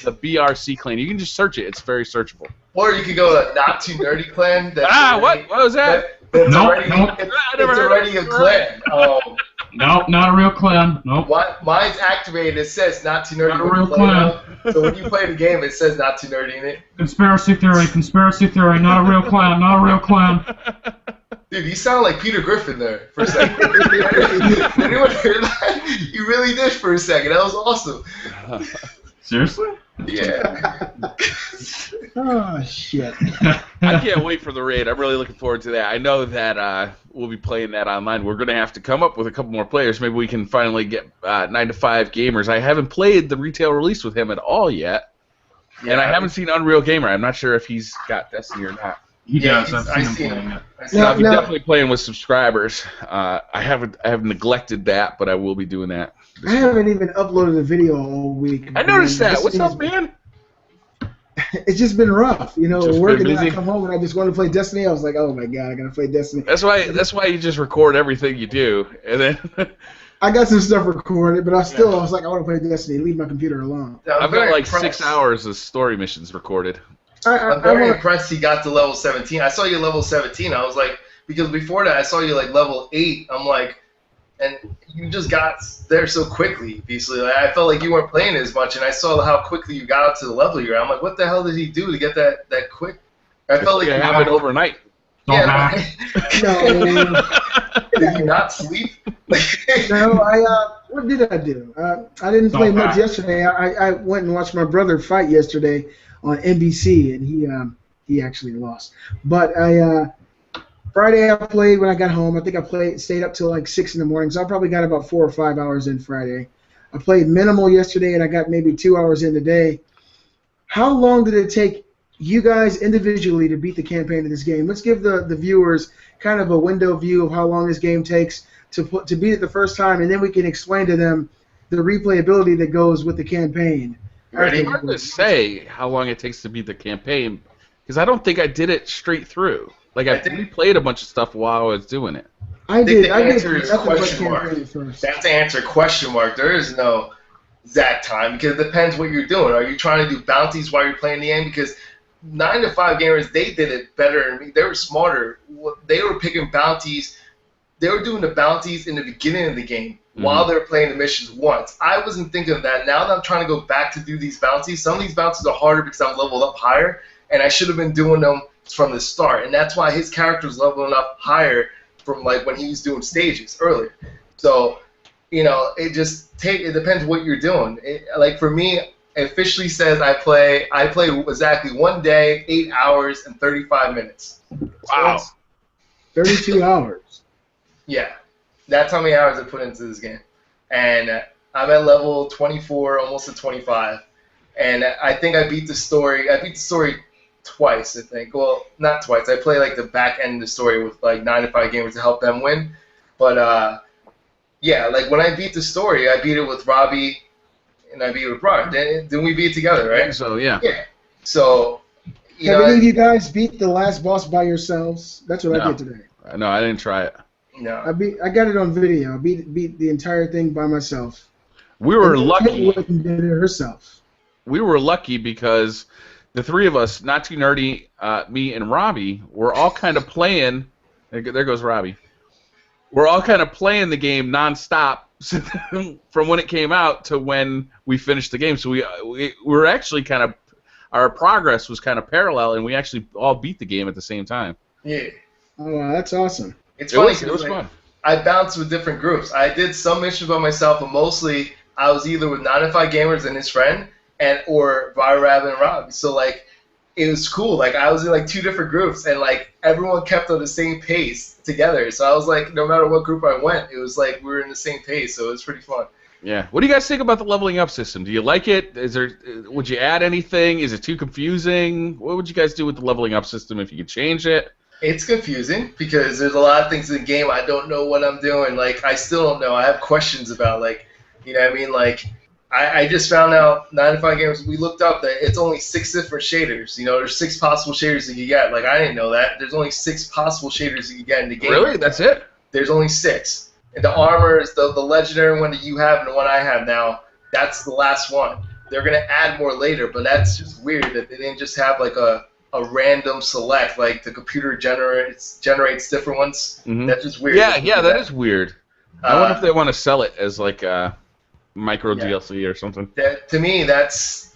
the BRC clan. You can just search it. It's very searchable. Or you could go to Not Too Nerdy Clan. What was that? It's Nope, already, nope. it's already a clan. Nope, not a real clan. Nope. Mine's activated. It says Not Too Nerdy. Not a real clan. So when you play the game, it says Not Too Nerdy in it. Conspiracy theory, not a real clan, not a real clan. Dude, you sound like Peter Griffin there for a second. Anyone hear that? You really did for a second. That was awesome. Seriously? Yeah. Oh, shit. I can't wait for the raid. I'm really looking forward to that. I know that we'll be playing that online. We're going to have to come up with a couple more players. Maybe we can finally get 9 to 5 Gamers. I haven't played the retail release with him at all yet. Yeah, and I haven't seen Unreal Gamer. I'm not sure if he's got Destiny or not. He does. I've seen him playing it. I'll be definitely playing with subscribers. I have neglected that, but I will be doing that. I haven't even uploaded a video all week. I noticed that. What's up, man? It's just been rough, you know. Just Working, been and I busy. come home and I just want to play Destiny. I was like, oh my god, I gotta play Destiny. That's why you just record everything you do, and then I got some stuff recorded, but I was like, I want to play Destiny. Leave my computer alone. I've got like 6 hours of story missions recorded. I'm very impressed he got to level 17. I saw you level 17. I was like, because before that I saw you like level 8. I'm like, and you just got there so quickly. Basically, like, I felt like you weren't playing as much, and I saw how quickly you got up to the level you're at. I'm like, what the hell did he do to get that quick? I felt like it happened overnight. Yeah, No, did you not sleep? no. What did I do? I didn't play much yesterday. I went and watched my brother fight yesterday on NBC, and he actually lost. But Friday I played when I got home. I think I stayed up till like 6 in the morning, so I probably got about 4 or 5 hours in Friday. I played minimal yesterday, and I got maybe 2 hours in today. How long did it take you guys individually to beat the campaign of this game? Let's give the viewers kind of a window view of how long this game takes to beat it the first time, and then we can explain to them the replayability that goes with the campaign. Ready? It's hard to say how long it takes to beat the campaign, because I don't think I did it straight through. Like, I replayed a bunch of stuff while I was doing it. I did. The answer is nothing but question mark. campaign first. That's the answer, question mark. There is no exact time, because it depends what you're doing. Are you trying to do bounties while you're playing the game? Because 9 to 5 Gamers, they did it better than me. They were smarter. They were picking bounties. They were doing the bounties in the beginning of the game while they were playing the missions once. I wasn't thinking of that. Now that I'm trying to go back to do these bounties, some of these bounties are harder because I'm leveled up higher, and I should have been doing them from the start. And that's why his character was leveling up higher from like when he was doing stages earlier. So, you know, it depends what you're doing. Like for me, it officially says I play exactly 1 day, 8 hours, and 35 minutes. Wow. 32 hours. Yeah, that's how many hours I put into this game. And I'm at level 24, almost at 25. And I think I beat the story. I beat the story twice, I think. Well, not twice. I play like the back end of the story with like 9 to 5 Gamers to help them win. But yeah, like when I beat the story, I beat it with Robbie and I beat it with Brian. Didn't we beat it together, right? So yeah. Yeah. So, you Have know, any of you guys beat the last boss by yourselves? That's what I did today. No, I didn't try it. no. I got it on video. I beat the entire thing by myself. We were And lucky. Kate went and did it herself. We were lucky because the three of us, Not Too Nerdy, me, and Robbie, were all kind of playing. There goes Robbie. We're all kind of playing the game nonstop from when it came out to when we finished the game. So we were actually kind of, our progress was kind of parallel, and we actually all beat the game at the same time. Yeah. Oh, wow, that's awesome. It's It funny was 'cause, like, fun. I bounced with different groups. I did some missions by myself, but mostly I was either with 9 to 5 Gamers and his friend, or BriarRabbit and Rob. So like, it was cool. Like I was in like 2 different groups, and like everyone kept on the same pace together. So I was like, no matter what group I went, it was like we were in the same pace. So it was pretty fun. Yeah. What do you guys think about the leveling up system? Do you like it? Would you add anything? Is it too confusing? What would you guys do with the leveling up system if you could change it? It's confusing because there's a lot of things in the game I don't know what I'm doing. Like I still don't know. I have questions about like, you know what I mean? Like I just found out 9 to 5 Gamers. We looked up that it's only 6 different shaders. You know, there's 6 possible shaders you can get. Like I didn't know that. There's only 6 possible shaders you can get in the game. Really? That's it? There's only 6. And the armor is the legendary one that you have and the one I have now. That's the last one. They're gonna add more later, but that's just weird that they didn't just have like a random select, like the computer generates different ones. That's just weird. Yeah, that is weird. I wonder if they want to sell it as like a micro DLC or something. To me, that's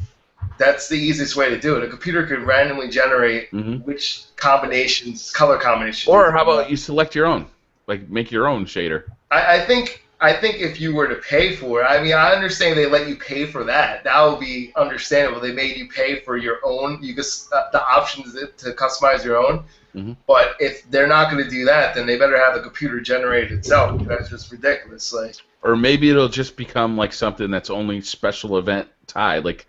the easiest way to do it. A computer could randomly generate which combinations, color combinations. Or how about you select your own, like make your own shader. I think if you were to pay for it, I mean, I understand they let you pay for that. That would be understandable. They made you pay for your own. You just the options to customize your own. But if they're not going to do that, then they better have the computer generate it itself. That's just ridiculous. Like, or maybe it'll just become like something that's only special event tied. Like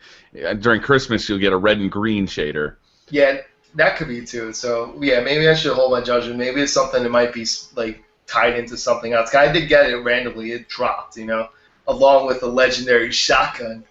during Christmas, you'll get a red and green shader. Yeah, that could be too. So yeah, maybe I should hold my judgment. Maybe it's something that might be like tied into something else. I did get it randomly. It dropped, along with a legendary shotgun.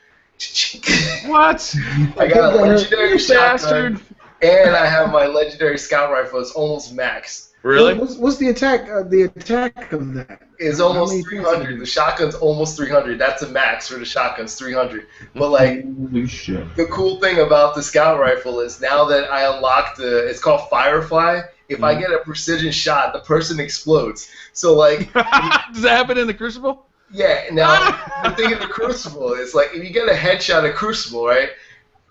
What? I got a legendary shotgun. And I have my legendary scout rifle. It's almost maxed. Really? What's the attack? The attack of that? It's almost 300. The shotgun's almost 300. That's a max for the shotgun's 300. But like, holy shit. The cool thing about the scout rifle is now that I unlocked it's called Firefly. If I get a precision shot, the person explodes. So like, does that happen in the Crucible? Yeah. Now the thing in the Crucible is like, if you get a headshot at Crucible, right?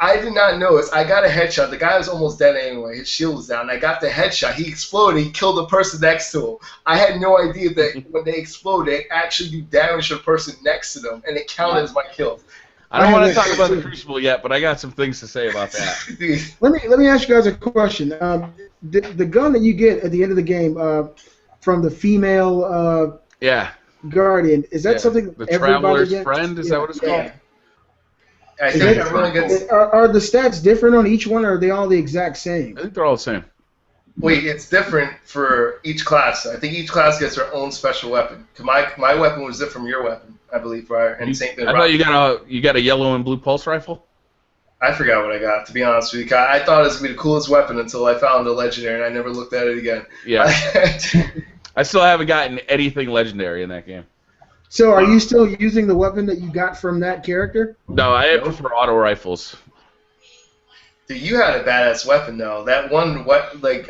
I did not notice. I got a headshot. The guy was almost dead anyway. His shield was down. I got the headshot. He exploded. He killed the person next to him. I had no idea that when they explode, they actually do damage to the person next to them, and it counted as my kill. I don't want to talk about the Crucible yet, but I got some things to say about that. Let me ask you guys a question. The gun that you get at the end of the game from the female guardian, is that something the everybody Traveler's gets? Friend? Is that what it's called? I think everyone gets. Are the stats different on each one, or are they all the exact same? I think they're all the same. Wait, it's different for each class. I think each class gets their own special weapon. My weapon was different from your weapon, I believe, Briar. And same thing. I thought you got a yellow and blue pulse rifle. I forgot what I got, to be honest with you. I thought it was gonna be the coolest weapon until I found a legendary, and I never looked at it again. Yeah. I still haven't gotten anything legendary in that game. So, are you still using the weapon that you got from that character? No, I prefer auto rifles. Dude, you had a badass weapon though. That one,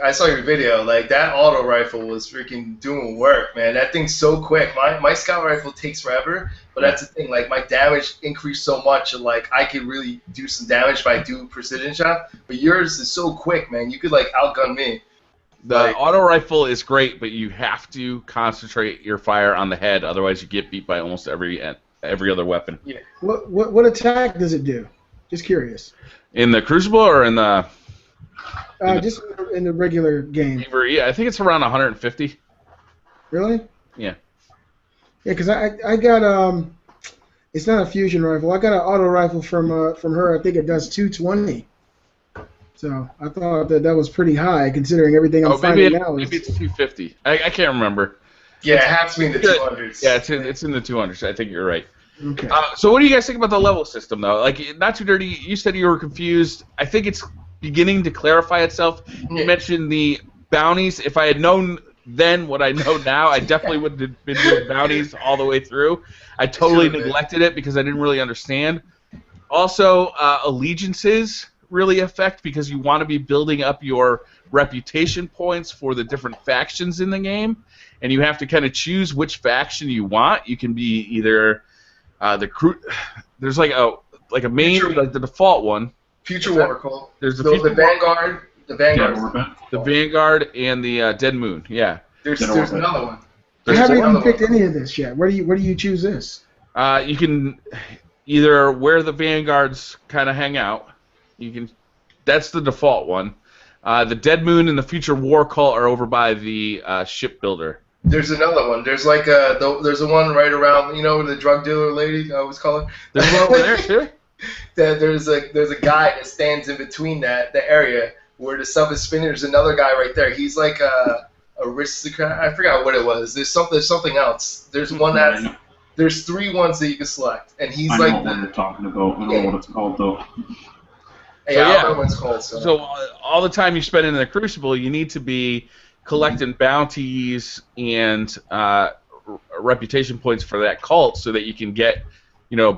I saw your video. Like that auto rifle was freaking doing work, man. That thing's so quick. My scout rifle takes forever, but that's the thing. Like my damage increased so much, and like I could really do some damage if I do precision shot. But yours is so quick, man. You could like outgun me. The auto rifle is great, but you have to concentrate your fire on the head, otherwise you get beat by almost every other weapon. Yeah. What attack does it do? Just curious. In the Crucible or in the? Just in the regular game. Yeah, I think it's around 150. Really? Yeah. Yeah, because I got it's not a fusion rifle. I got an auto rifle from her. I think it does 220. So I thought that was pretty high considering everything I'm finding now. Maybe it's 250. I can't remember. Yeah, it has to be in the 200s. Yeah, it's in the 200s. I think you're right. Okay. So what do you guys think about the level system, though? Like, Not Too Dirty, you said you were confused. I think it's beginning to clarify itself. You mentioned the bounties. If I had known then what I know now, I definitely would have been doing bounties all the way through. I totally neglected it because I didn't really understand. Also, allegiances really affect because you want to be building up your reputation points for the different factions in the game, and you have to kind of choose which faction you want. You can be either there's like a main, like the default one. Future Warcraft. There's the Vanguard. The Vanguard and the Dead Moon. Yeah. There's another one. I haven't even picked any of this yet. Where do you choose this? You can either where the Vanguards kind of hang out. That's the default one. The Dead Moon and the Future War Cult are over by the shipbuilder. There's another one. There's like there's a one right around, the drug dealer lady, I always call her. There's one over there too. There's a guy that stands in between the area where the stuff is spinning. There's another guy right there. He's like a aristocrat. I forgot what it was. There's something else. There's one there's 3 ones that you can select, and he's I like know what you're talking about. I don't know what it's called though. I don't know what it's called. So all the time you spend in the Crucible, you need to be collecting bounties and reputation points for that cult so that you can get,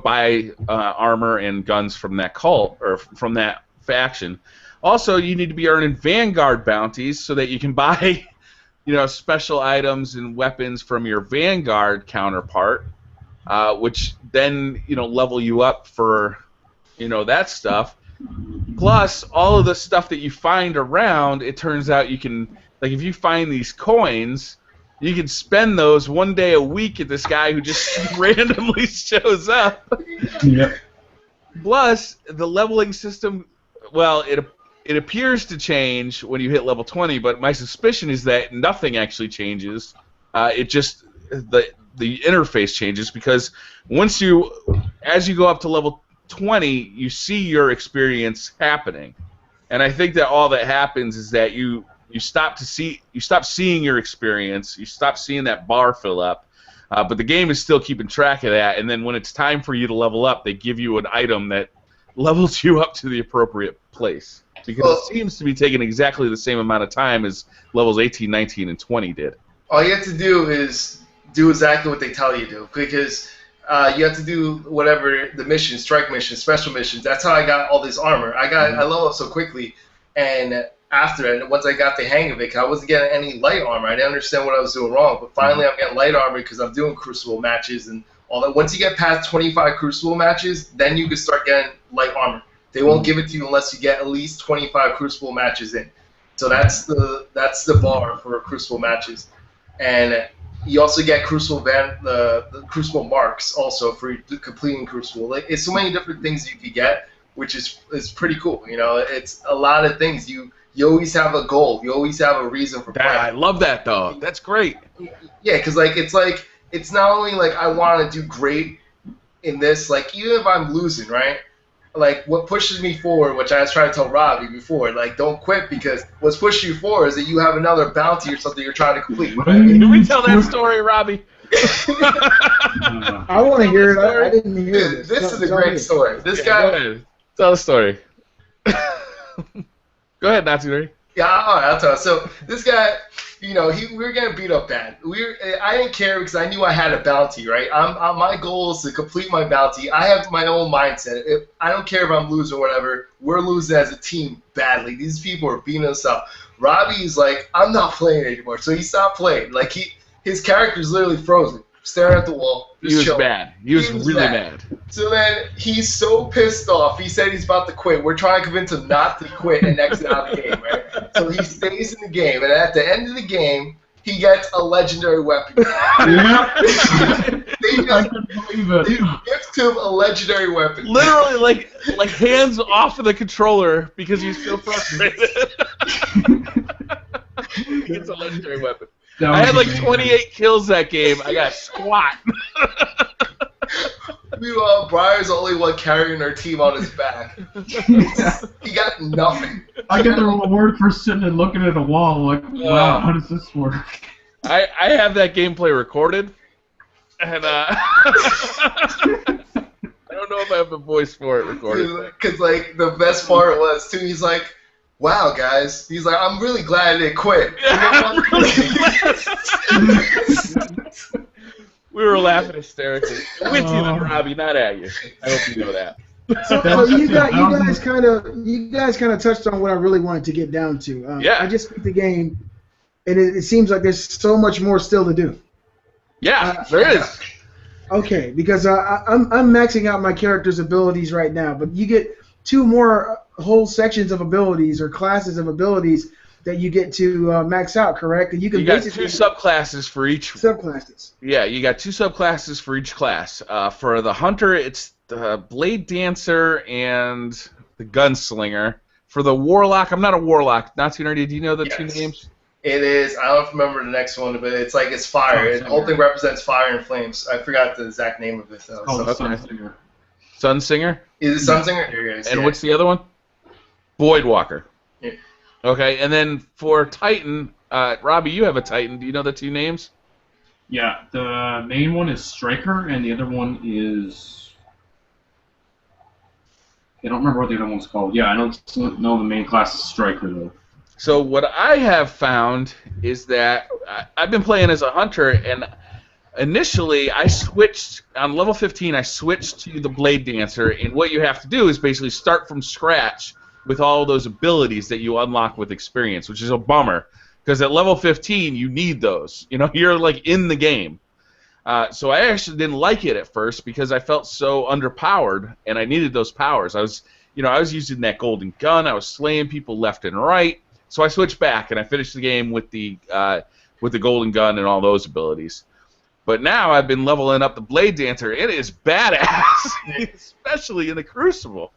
buy armor and guns from that cult or from that faction. Also, you need to be earning Vanguard bounties so that you can buy, special items and weapons from your Vanguard counterpart, which then, level you up for, that stuff. Plus, all of the stuff that you find around, it turns out you can, like, if you find these coins, you can spend those one day a week at this guy who just randomly shows up. Yep. Plus, the leveling system, well, it appears to change when you hit level 20, but my suspicion is that nothing actually changes. It just, the interface changes, because as you go up to level 20, you see your experience happening. And I think that all that happens is that you stop seeing your experience, you stop seeing that bar fill up, but the game is still keeping track of that, and then when it's time for you to level up, they give you an item that levels you up to the appropriate place. Because it seems to be taking exactly the same amount of time as levels 18, 19, and 20 did. All you have to do is do exactly what they tell you to do, because you have to do whatever the missions, strike missions, special missions. That's how I got all this armor. I leveled up so quickly, and after it, once I got the hang of it, 'cause I wasn't getting any light armor. I didn't understand what I was doing wrong, but finally I'm getting light armor because I'm doing Crucible matches and all that. Once you get past 25 Crucible matches, then you can start getting light armor. They won't give it to you unless you get at least 25 Crucible matches in. So that's the bar for Crucible matches. And you also get Crucible the Crucible marks also for completing Crucible. Like, it's so many different things you could get, which is pretty cool. It's a lot of things. You always have a goal. You always have a reason for playing. I love that, though. That's great. Yeah, because it's not only like I want to do great in this. Like, even if I'm losing, right? Like, what pushes me forward, which I was trying to tell Robbie before, like, don't quit, because what's pushing you forward is that you have another bounty or something you're trying to complete. Can we tell that story, Robbie? I want to hear it. I didn't hear this. This is a great story. This guy. Go ahead. Tell the story. Go ahead, Nazi. Yeah, all right, I'll tell you. So this guy, we were getting beat up bad. I didn't care because I knew I had a bounty, right? My goal is to complete my bounty. I have my own mindset. I don't care if I'm losing or whatever. We're losing as a team badly. These people are beating us up. Robbie's like, I'm not playing anymore, so he stopped playing. Like, his character's literally frozen, staring at the wall. He was mad. He was really mad. So then he's so pissed off. He said he's about to quit. We're trying to convince him not to quit and exit out of the game, right? So he stays in the game, and at the end of the game, he gets a legendary weapon. Yeah. They gift him a legendary weapon. Literally, like hands off of the controller because he's so frustrated. He gets a legendary weapon. I had like 28 kills that game. I got squat. Meanwhile, Briar's the only one carrying our team on his back. He got nothing. I get the reward for sitting and looking at a wall like, wow, how does this work? I have that gameplay recorded, and I don't know if I have the voice for it recorded. Because, like, the best part was, too, he's like, wow, guys. He's like, I'm really glad I didn't quit. We were laughing hysterically. With you, Robbie, not at you. I hope you know that. So you guys kind of touched on what I really wanted to get down to. Yeah. I just beat the game, and it seems like there's so much more still to do. Yeah, there is. Okay, because I'm maxing out my character's abilities right now, but you get 2 more whole sections of abilities or classes of abilities that you get to max out, correct? And you got 2 subclasses for each. Subclasses. Yeah, you got 2 subclasses for each class. For the hunter, it's the blade dancer and the gunslinger. For the warlock, I'm not a warlock. Not too nerdy. Do you know the 2 names? It is. I don't remember the next one, but it's like it's fire. The whole thing represents fire and flames. I forgot the exact name of it though. Oh, Sunsinger. Sunsinger? Is it Sunsinger? Here it is. And what's the other one? Voidwalker. Yeah. Okay, and then for Titan, Robbie, you have a Titan. Do you know the 2 names? Yeah, the main one is Striker, and the other one is... I don't remember what the other one's called. Yeah, I know the main class is Striker, though. So what I have found is that I've been playing as a hunter, and initially, I switched on level 15. I switched to the Blade Dancer, and what you have to do is basically start from scratch with all those abilities that you unlock with experience, which is a bummer because at level 15 you need those. You know, you're like in the game. So I actually didn't like it at first because I felt so underpowered, and I needed those powers. I was using that golden gun. I was slaying people left and right. So I switched back, and I finished the game with the golden gun and all those abilities. But now I've been leveling up the Blade Dancer. It is badass, especially in the Crucible.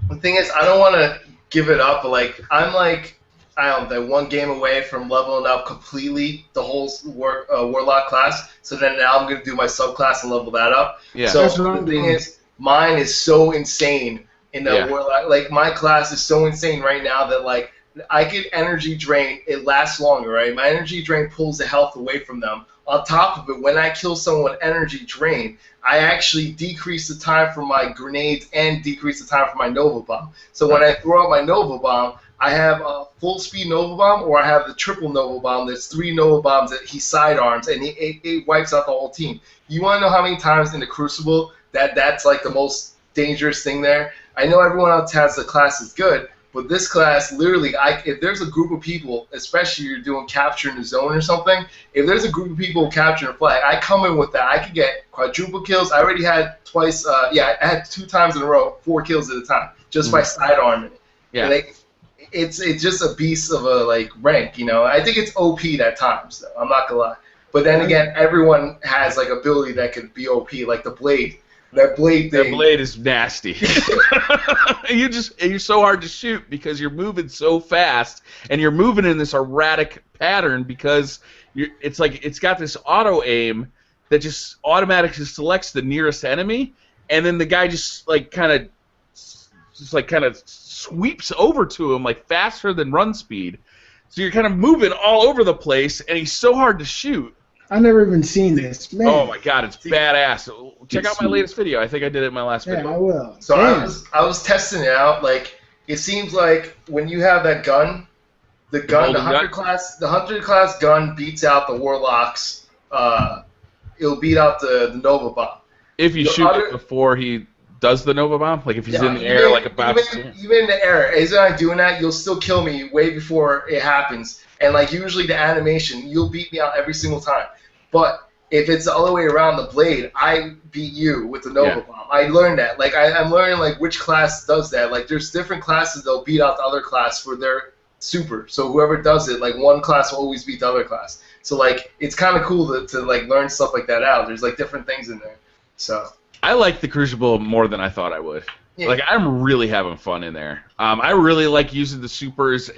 The thing is, I don't want to give it up, but like I'm like, I don't know, one game away from leveling up completely the whole Warlock class. So then now I'm going to do my subclass and level that up. Yeah. So the thing is, mine is so insane in the Warlock. Like my class is so insane right now that like I get energy drain. It lasts longer, right? My energy drain pulls the health away from them. On top of it, when I kill someone with energy drain, I actually decrease the time for my grenades and decrease the time for my Nova Bomb. So when I throw out my Nova Bomb, I have a full speed Nova Bomb, or I have the triple Nova Bomb. There's 3 Nova Bombs that he sidearms, and it wipes out the whole team. You want to know how many times in the Crucible that's like the most dangerous thing there? I know everyone else has the class is good, but this class, literally, if there's a group of people, especially if you're doing capture in the zone or something, if there's a group of people capturing a flag, I come in with that. I could get quadruple kills. I already had twice, I had 2 times in a row, 4 kills at a time, just by sidearming it. Yeah. And it's just a beast of a like rank, you know. I think it's OP at times, though. I'm not gonna lie. But then again, everyone has like ability that could be OP, like the Blade. That Blade thing. That Blade is nasty. You're so hard to shoot because you're moving so fast, and you're moving in this erratic pattern because it's like it's got this auto aim that just automatically selects the nearest enemy, and then the guy just kind of sweeps over to him like faster than run speed. So you're kind of moving all over the place, and he's so hard to shoot. I've never even seen this. Man. Oh my god, it's badass. Check out my latest video. I think I did it in my last video. Yeah, I will. So I was testing it out. Like it seems like when you have that gun, the hunter class gun beats out the Warlock's. It'll beat out the Nova Bomb. If you shoot it before he does the Nova Bomb, like if he's in the air, like about even in the air, as I'm doing that, you'll still kill me way before it happens. And like usually the animation, you'll beat me out every single time. But if it's the other way around, the Blade, I beat you with the Nova Bomb. I learned that. Like I'm learning like which class does that. Like there's different classes that'll beat out the other class for their super. So whoever does it, like one class will always beat the other class. So like it's kind of cool to like learn stuff like that out. There's like different things in there. So I like the Crucible more than I thought I would. Yeah. Like I'm really having fun in there. I really like using the supers.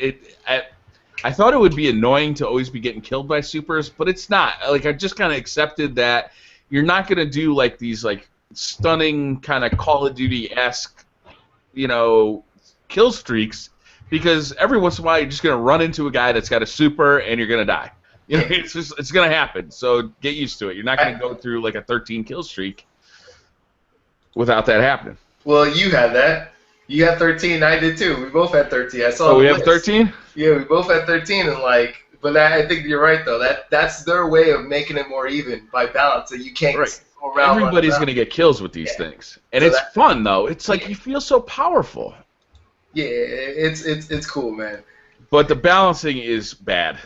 I thought it would be annoying to always be getting killed by supers, but it's not. Like I just kind of accepted that you're not gonna do like these like stunning kind of Call of Duty-esque, kill streaks, because every once in a while you're just gonna run into a guy that's got a super and you're gonna die. It's gonna happen. So get used to it. You're not gonna go through like a 13 kill streak without that happening. Well, you had that. You had 13, I did too. We both had 13. I saw. Oh, we have 13? Yeah, we both had 13, and but I think you're right though. That's their way of making it more even by balance. So you can't go around. Everybody's gonna get kills with these things, and it's fun though. It's like you feel so powerful. Yeah, it's cool, man. But the balancing is bad.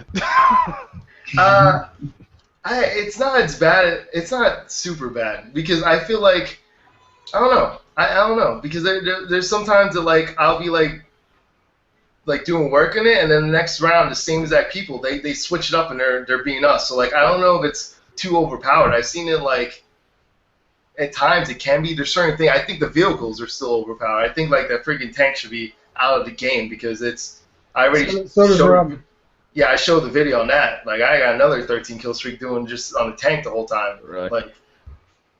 It's not as bad. It's not super bad because I feel like I don't know. I don't know because there's sometimes that like I'll be like doing work in it, and then the next round the same exact people they switch it up and they're beating us. So like I don't know if it's too overpowered. I've seen it like at times it can be. There's certain things. I think the vehicles are still overpowered. I think like that freaking tank should be out of the game because it's. I already showed. Yeah, I showed the video on that. Like I got another 13 kill streak doing just on the tank the whole time. Really? Like.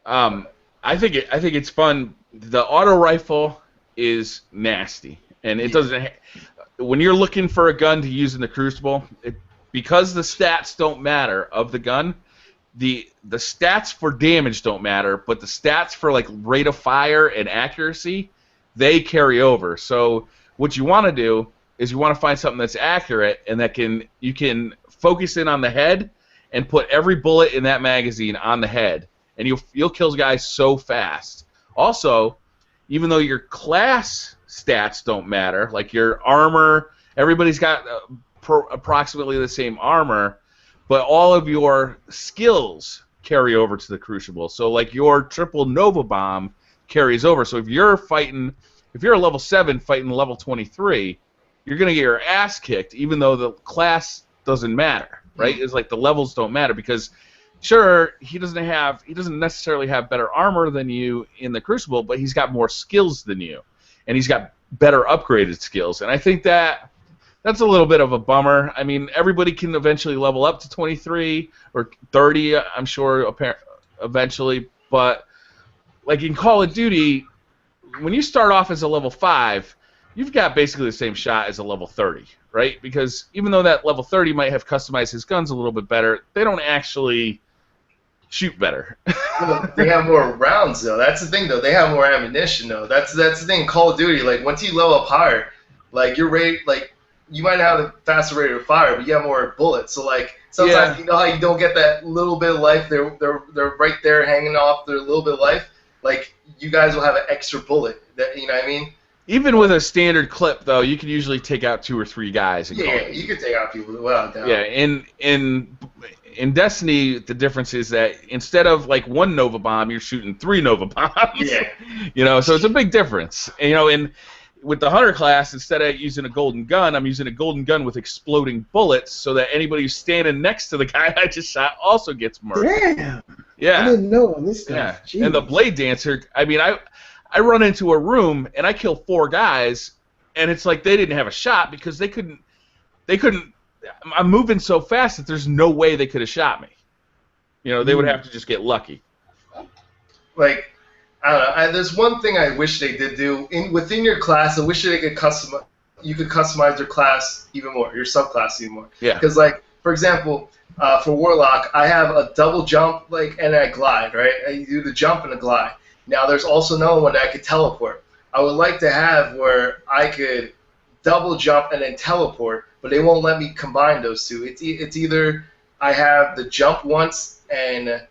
I think it's fun. The auto rifle is nasty, and it doesn't. When you're looking for a gun to use in the Crucible, because the stats don't matter of the gun, the stats for damage don't matter, but the stats for like rate of fire and accuracy, they carry over. So what you want to do is you want to find something that's accurate and you can focus in on the head, and put every bullet in that magazine on the head, and you'll kill guys so fast. Also, even though your class stats don't matter, like your armor, everybody's got approximately the same armor, but all of your skills carry over to the Crucible. So like your triple Nova Bomb carries over. So if you're a level 7 fighting level 23, you're going to get your ass kicked, even though the class doesn't matter, right? It's like the levels don't matter, because sure, he doesn't necessarily have better armor than you in the Crucible, but he's got more skills than you, and he's got better upgraded skills. And I think that's a little bit of a bummer. I mean, everybody can eventually level up to 23 or 30, I'm sure, eventually. But like in Call of Duty, when you start off as a level 5, you've got basically the same shot as a level 30, right? Because even though that level 30 might have customized his guns a little bit better, they don't actually shoot better. They have more rounds, though. That's the thing, though. They have more ammunition, though. That's the thing in Call of Duty. Like, once you level up higher, like, your rate, like, you might have a faster rate of fire, but you have more bullets. So, like, sometimes you know how you don't get that little bit of life? They're right there hanging off their little bit of life. Like, you guys will have an extra bullet. You know what I mean? Even with a standard clip, though, you can usually take out 2 or 3 guys. Yeah, you can take out people without doubt. Yeah, in Destiny, the difference is that instead of like 1 Nova Bomb, you're shooting 3 Nova Bombs. Yeah. You know, so it's a big difference. And, you know, with the Hunter class, instead of using a golden gun, I'm using a golden gun with exploding bullets, so that anybody who's standing next to the guy I just shot also gets murdered. Damn. Yeah. I didn't know this stuff. Yeah. And the Blade Dancer, I mean, I run into a room and I kill 4 guys, and it's like they didn't have a shot because they couldn't. I'm moving so fast that there's no way they could have shot me. You know, they would have to just get lucky. Like, I don't know. There's one thing I wish they did do within your class. I wish they could you could customize your class even more, your subclass even more. Yeah. Because, like, for example, for Warlock, I have a double jump, like, and I glide, right? I do the jump and the glide. Now, there's also another one that I could teleport. I would like to have where I could double jump and then teleport, but they won't let me combine those two. It's either I have the jump once and,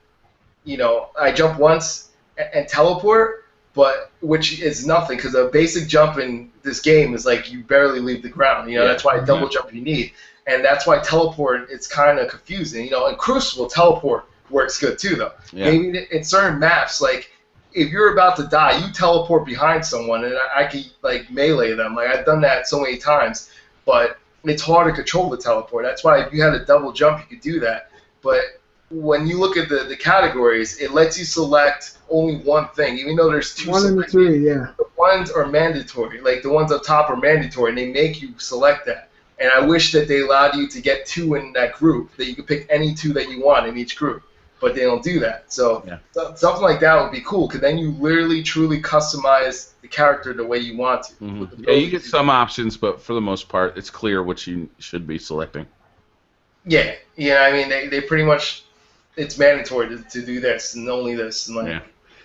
you know, I jump once and teleport, but which is nothing, because a basic jump in this game is like you barely leave the ground. You know, that's why double jump you need. And that's why teleport, it's kind of confusing. You know, in Crucible, teleport works good too, though. Yeah. Maybe in certain maps, like, if you're about to die, you teleport behind someone, and I can, like, melee them. Like, I've done that so many times, but it's hard to control the teleport. That's why if you had a double jump, you could do that. But when you look at the categories, it lets you select only one thing, even though there's 2 1 and 3, yeah. The ones are mandatory. Like, the ones up top are mandatory, and they make you select that. And I wish that they allowed you to get 2 in that group, that you could pick any 2 that you want in each group. But they don't do that. So something like that would be cool, because then you literally, truly customize the character the way you want to. Mm-hmm. Yeah, you get some options, but for the most part, it's clear what you should be selecting. Yeah, I mean, they pretty much, it's mandatory to do this and only this. And, like,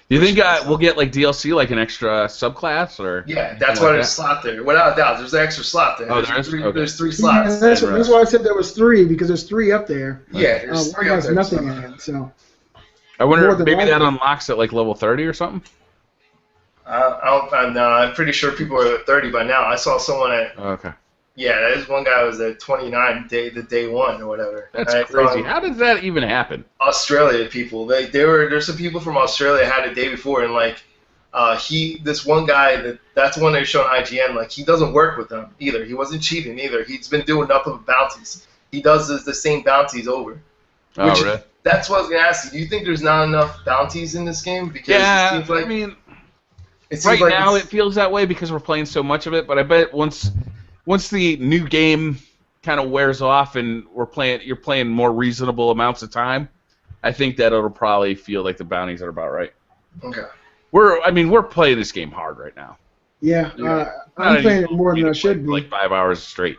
Do you think we'll get like DLC, like an extra subclass, or? Yeah, that's why there's a slot there. Without a doubt, there's an extra slot there. Oh, There's 3 slots. Yeah, that's why I said there was 3, because there's 3 up there. Yeah, there's 3 up there. Nothing in it, so. I wonder if maybe that unlocks at like level 30 or something. I'm pretty sure people are at 30 by now. I saw someone at. Oh, okay. Yeah, there's one guy who was at 29 day 1 or whatever. That's crazy. How does that even happen? Australia people. There's some people from Australia that had it day before, and like this one guy that's the one they showed on IGN. Like, he doesn't work with them either. He wasn't cheating either. He's been doing nothing but bounties. He does the same bounties over. Oh, really? That's what I was gonna ask you. Do you think there's not enough bounties in this game? Because it seems like, I mean, right now it feels that way because we're playing so much of it. But I bet once the new game kind of wears off and you're playing more reasonable amounts of time, I think that it'll probably feel like the bounties are about right. Okay. We're playing this game hard right now. Yeah, I'm playing it more than I should be. Like 5 hours straight.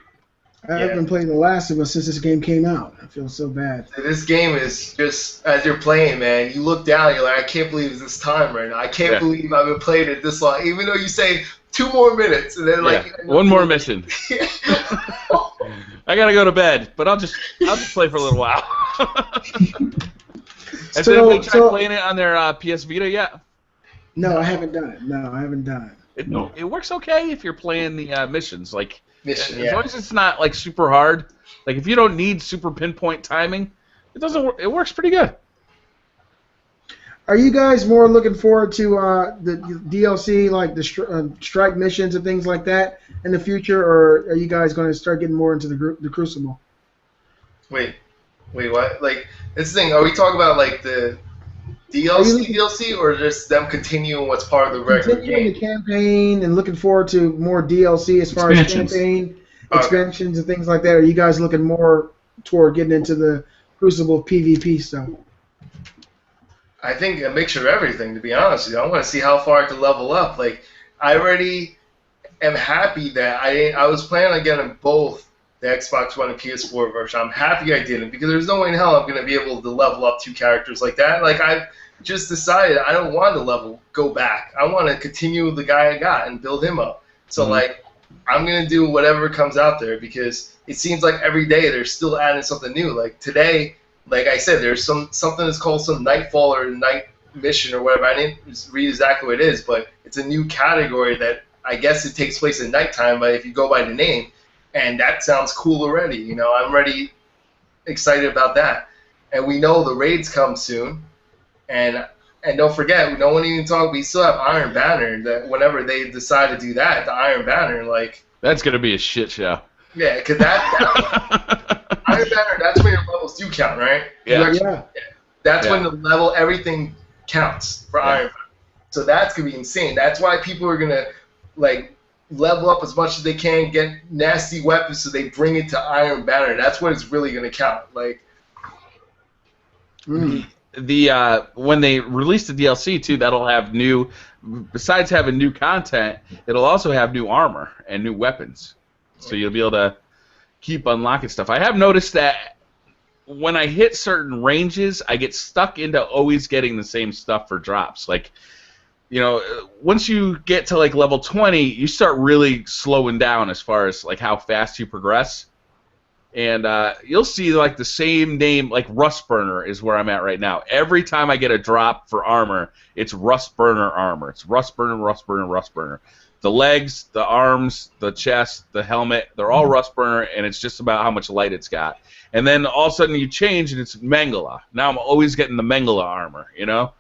I've been playing The Last of Us since this game came out. I feel so bad. This game is just, as you're playing, man, you look down, you're like, I can't believe it's this time right now. I can't believe I've been playing it this long. Even though you say 2 more minutes, and then like 1 more mission. I gotta go to bed, but I'll just play for a little while. Has anybody tried playing it on their PS Vita yet? No, I haven't done it. No, I haven't done it. It works okay if you're playing the missions. Like, as long as it's not like super hard. Like, if you don't need super pinpoint timing, it doesn't. It works pretty good. Are you guys more looking forward to the DLC, like the strike missions and things like that, in the future, or are you guys going to start getting more into the Crucible? Wait, what? Like, this thing, are we talking about like the DLC, or just them continuing what's part of the regular game? The campaign and looking forward to more DLC as far as campaign expansions and things like that. Are you guys looking more toward getting into the Crucible PvP stuff? I think a mixture of everything, to be honest with you. I want to see how far I can level up. Like, I already am happy that I was planning on getting both the Xbox One and PS4 version. I'm happy I didn't, because there's no way in hell I'm going to be able to level up 2 characters like that. Like, I've just decided I don't want to go back. I want to continue with the guy I got and build him up. So, like, I'm going to do whatever comes out there, because it seems like every day they're still adding something new. Like, today, like I said, there's something that's called some Nightfall or Night Mission or whatever. I didn't read exactly what it is, but it's a new category that I guess it takes place at nighttime, but if you go by the name, and that sounds cool already. You know, I'm already excited about that. And we know the raids come soon, and don't forget, no one even talked. We still have Iron Banner. That whenever they decide to do that, the Iron Banner, like, that's gonna be a shit show. Yeah, because that Iron Banner, that's when your levels do count, right? Yeah. That's when the level, everything counts for Iron Banner. So that's going to be insane. That's why people are going to, like, level up as much as they can, get nasty weapons so they bring it to Iron Banner. That's when it's really going to count. Like, when they release the DLC, too, that'll have new, besides having new content, it'll also have new armor and new weapons. So you'll be able to keep unlocking stuff. I have noticed that when I hit certain ranges, I get stuck into always getting the same stuff for drops. Like, you know, once you get to like level 20, you start really slowing down as far as like how fast you progress. And you'll see like the same name, like Rust Burner is where I'm at right now. Every time I get a drop for armor, it's Rust Burner armor. It's Rust Burner, Rust Burner, Rust Burner. The legs, the arms, the chest, the helmet, they're all Rust Burner, and it's just about how much light it's got. And then all of a sudden you change, and it's Mangala. Now I'm always getting the Mangala armor, you know?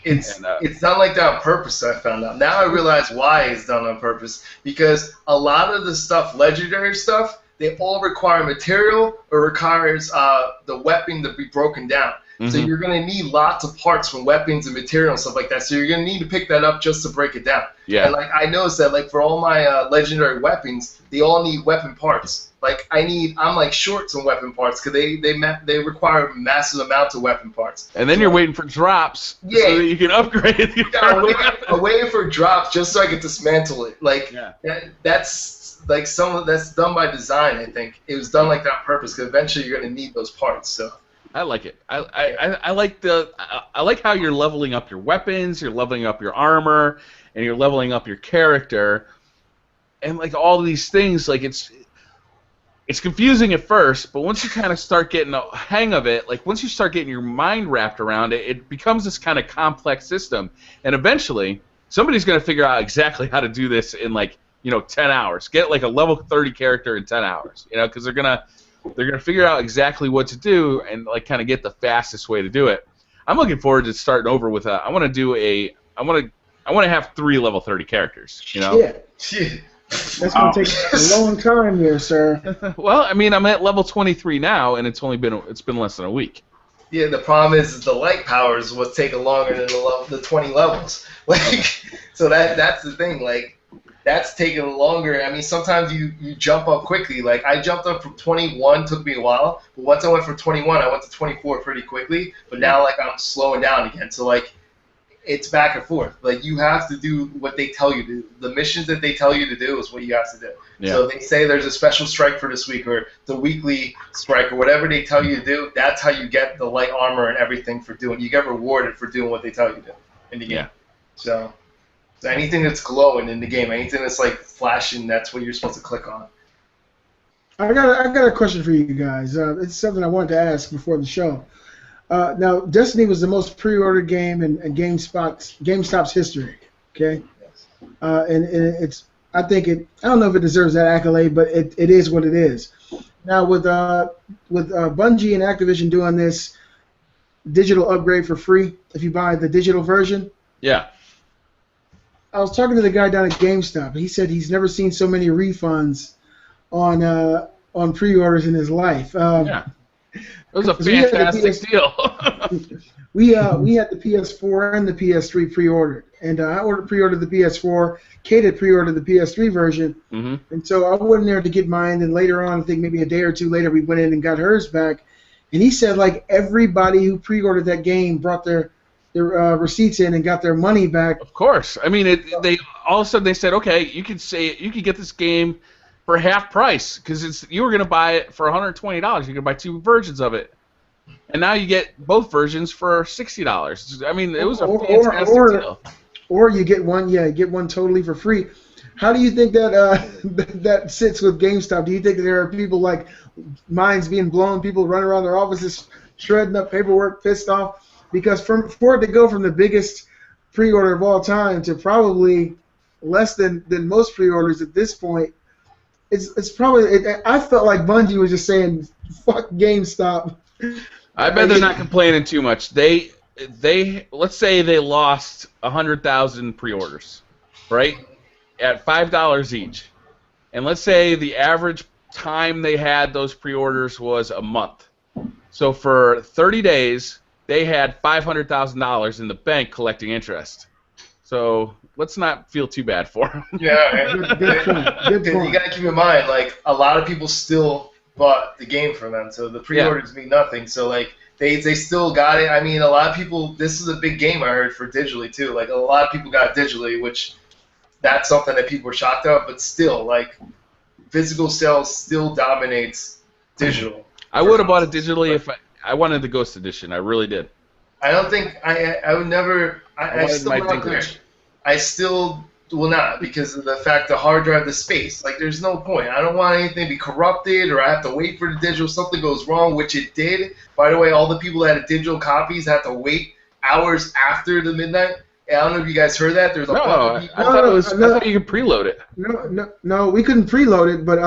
It's done like that on purpose, I found out. Now I realize why it's done on purpose. Because a lot of the stuff, legendary stuff, they all require material or requires the weapon to be broken down. So you're going to need lots of parts from weapons and material and stuff like that. So you're going to need to pick that up just to break it down. Yeah. And like I noticed that like for all my legendary weapons, they all need weapon parts. Like I'm like short some weapon parts because they require massive amounts of weapon parts. And then you're waiting for drops so that you can upgrade your I'm waiting for drops just so I can dismantle it. Like that's like that's done by design. I think it was done like that on purpose because eventually you're going to need those parts. So. I like it. I like how you're leveling up your weapons, you're leveling up your armor, and you're leveling up your character, and like all these things. Like it's confusing at first, but once you kind of start getting a hang of it, like once you start getting your mind wrapped around it, it becomes this kind of complex system, and eventually somebody's going to figure out exactly how to do this in 10 hours. Get like a level 30 character in 10 hours, because they're gonna figure out exactly what to do and like kind of get the fastest way to do it. I'm looking forward to starting over with I want to have 3 level 30 characters. Yeah. That's gonna take a long time here, sir. Well, I mean, I'm at level 23 now, and it's been less than a week. Yeah, the problem is the light powers was taking longer than the 20 levels. Like, so that's the thing. Like, that's taking longer. I mean, sometimes you jump up quickly. Like, I jumped up from 21, took me a while. But once I went from 21, I went to 24 pretty quickly. But now, like, I'm slowing down again. So, like, it's back and forth. Like, you have to do what they tell you to do. The missions that they tell you to do is what you have to do. Yeah. So they say there's a special strike for this week or the weekly strike or whatever they tell you to do. That's how you get the light armor and everything for doing. You get rewarded for doing what they tell you to do in the game. Yeah. So anything that's glowing in the game, anything that's like flashing, that's what you're supposed to click on. I got a question for you guys. It's something I wanted to ask before the show. Now, Destiny was the most pre-ordered game in GameStop's history. Okay, and it's I don't know if it deserves that accolade, but it is what it is. Now with Bungie and Activision doing this digital upgrade for free if you buy the digital version. Yeah. I was talking to the guy down at GameStop. He said he's never seen so many refunds on pre-orders in his life. Yeah. It was a fantastic deal. we had the PS4 and the PS3 pre-ordered, and I pre-ordered the PS4. Kate had pre-ordered the PS3 version, and so I went in there to get mine. And later on, I think maybe a day or two later, we went in and got hers back. And he said like everybody who pre-ordered that game brought their receipts in and got their money back. Of course. I mean, they all of a sudden they said, okay, you could get this game for half price because you were going to buy it for $120. You're going to buy 2 versions of it, and now you get both versions for $60. I mean, it was a fantastic deal. Or you get one, get one totally for free. How do you think that that sits with GameStop? Do you think there are people like minds being blown, people running around their offices shredding up paperwork, pissed off? Because for it to go from the biggest pre-order of all time to probably less than most pre-orders at this point, it's probably. I felt like Bungie was just saying, "Fuck GameStop." I bet they're not complaining too much. They let's say they lost 100,000 pre-orders, right? At $5 each, and let's say the average time they had those pre-orders was a month. So for 30 days, they had $500,000 in the bank collecting interest. So let's not feel too bad for them. Yeah, good point. You gotta keep in mind, like a lot of people still bought the game for them, so the pre-orders mean nothing. So like they still got it. I mean, a lot of people. This is a big game I heard for digitally too. Like a lot of people got it digitally, which that's something that people were shocked about. But still, like physical sales still dominates digital. I would have bought it digitally if I wanted the Ghost Edition. I really did. I don't think I would never. I still will not because of the fact the hard drive, the space. Like, there's no point. I don't want anything to be corrupted or I have to wait for the digital. Something goes wrong, which it did. By the way, all the people that had digital copies had to wait hours after the midnight. I don't know if you guys heard that. There's a I thought you could preload it. No, we couldn't preload it, but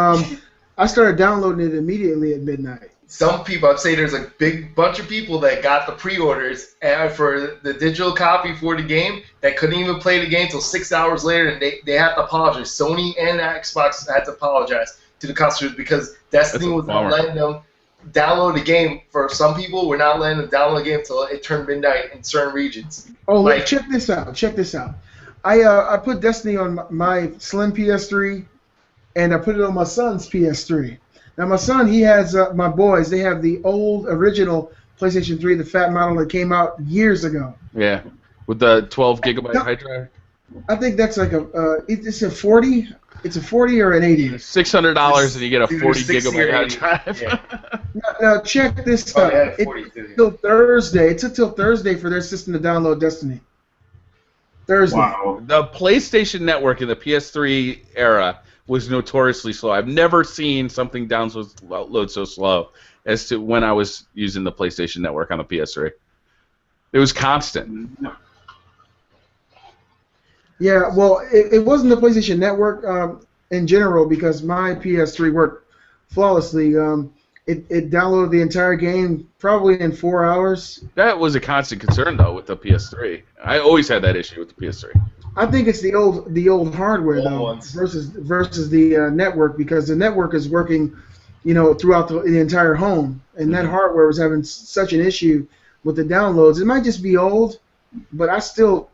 I started downloading it immediately at midnight. Some people, I'd say there's a big bunch of people that got the pre-orders for the digital copy for the game that couldn't even play the game until 6 hours later, and they had to apologize. Sony and Xbox had to apologize to the customers because Destiny was not letting them download the game. For some people, we're not letting them download the game until it turned midnight in certain regions. Oh, like, check this out. I put Destiny on my slim PS3, and I put it on my son's PS3. Now, my son, he has, my boys, they have the old original PlayStation 3, the fat model that came out years ago. Yeah, with the 12 gigabyte hard drive. I think that's like it's a 40? It's a 40 or an 80? $600 and you get a 40 gigabyte hard drive. Yeah. now, check this out. It took till Thursday for their system to download Destiny. Thursday. Wow. The PlayStation Network in the PS3 era was notoriously slow. I've never seen something download so slow as to when I was using the PlayStation Network on the PS3. It was constant. Yeah, well, it wasn't the PlayStation Network in general because my PS3 worked flawlessly. It downloaded the entire game probably in 4 hours. That was a constant concern, though, with the PS3. I always had that issue with the PS3. I think it's the old hardware though versus the network because the network is working, throughout the entire home, and that hardware was having such an issue with the downloads. It might just be old, but I'm still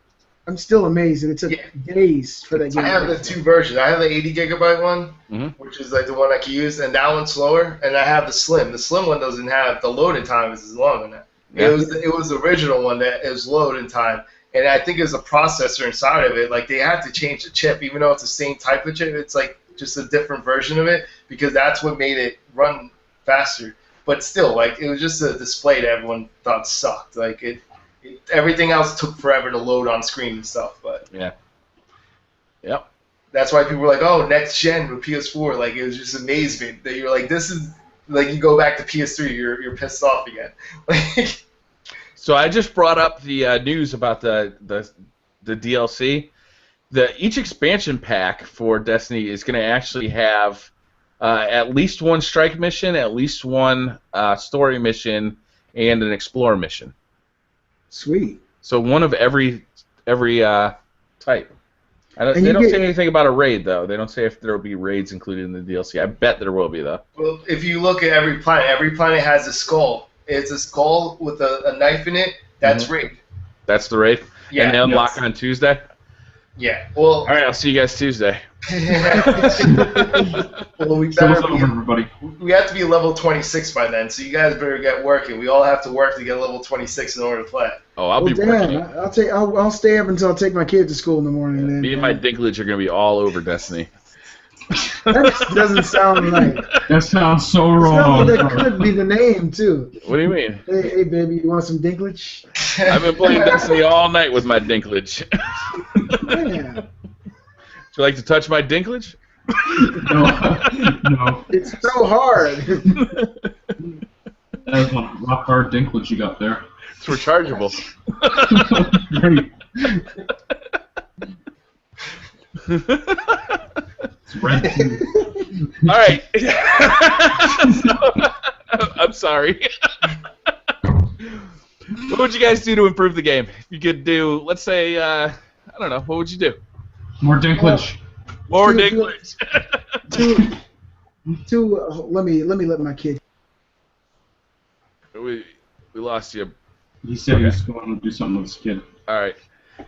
amazed that it took days for that game. I have the 2 versions. I have the 80 gigabyte one, which is like the one I can use, and that one's slower. And I have the slim. The slim one doesn't have the loading time is as long on that. Yeah. It was the original one that is loading time. And I think there's a processor inside of it. Like, they had to change the chip, even though it's the same type of chip. It's like just a different version of it because that's what made it run faster. But still, like, it was just a display that everyone thought sucked. Like, everything else took forever to load on screen and stuff. But yeah. Yep. That's why people were like, oh, next gen with PS4. Like, it was just amazement that you're like, this is, like, you go back to PS3, you're pissed off again. Like, So I just brought up the news about the DLC. Each expansion pack for Destiny is going to actually have at least one strike mission, at least one story mission, and an explore mission. Sweet. So one of every type. They don't say anything about a raid, though. They don't say if there will be raids included in the DLC. I bet there will be, though. well, if you look at every planet has a skull. It's a skull with a knife in it. That's raid. That's the raid? Yeah. And they unlock on Tuesday? Yeah. Well, All right, I'll see you guys Tuesday. well, we Show's better over, everybody. we have to be level 26 by then, so you guys better get working. We all have to work to get level 26 in order to play. Oh, I'll be damn, working. I'll stay up until I take my kid to school in the morning. Then Me and my dinklage are going to be all over Destiny. that doesn't sound right. That sounds so wrong. That could be the name too. What do you mean? Hey, baby, you want some dinklage? I've been playing Destiny all night with my dinklage. Yeah. Would you like to touch my dinklage? No. It's so hard. That's one rock hard dinklage you got there. It's rechargeable. Great. It's red too. All right. I'm sorry. What would you guys do to improve the game? If you could do, let's say, I don't know, what would you do? More dinklage. More Two- dinklage. Let me let my kid. we lost you. He said he was going to do something with his kid. All right.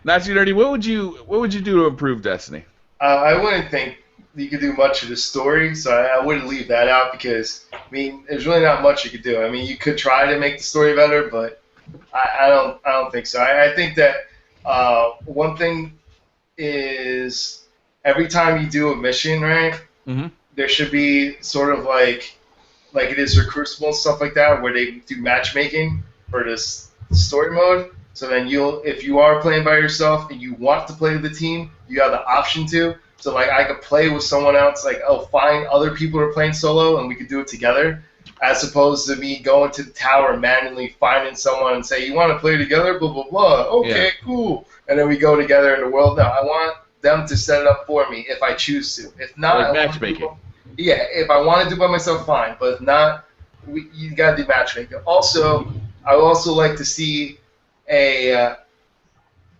Nazi Nerdy, what would you do to improve Destiny? I wouldn't think you could do much of the story, so I wouldn't leave that out because, I mean, there's really not much you could do. I mean, you could try to make the story better, but I don't think so. I think that one thing is every time you do a mission, right, there should be sort of like it is for Crucible and stuff like that, where they do matchmaking for this story mode. So then if you are playing by yourself and you want to play with the team, you have the option to. So like I could play with someone else, like find other people who are playing solo and we could do it together, as opposed to me going to the tower and manually finding someone and say, you want to play together, blah, blah, blah. Okay, Yeah. cool. And then we go together in the world. No, I want them to set it up for me if I choose to. If not, Like I want to matchmaking. yeah, if I want to do it by myself, fine. But if not, you got to do matchmaking. Also, I would also like to see a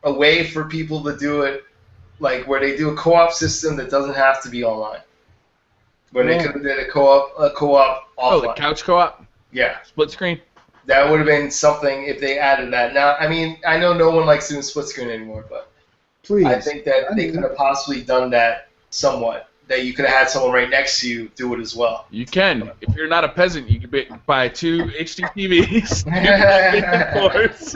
way for people to do it, like where they do a co-op system that doesn't have to be online. Where they could have did a co-op offline. Oh, the couch co-op? Yeah, Split screen? that would have been something if they added that. Now, I mean, I know no one likes doing split screen anymore, but Please. I think that they could have possibly done that somewhat. That you could have had someone right next to you do it as well. You can. If you're not a peasant, you can buy 2 HD TVs. Of course.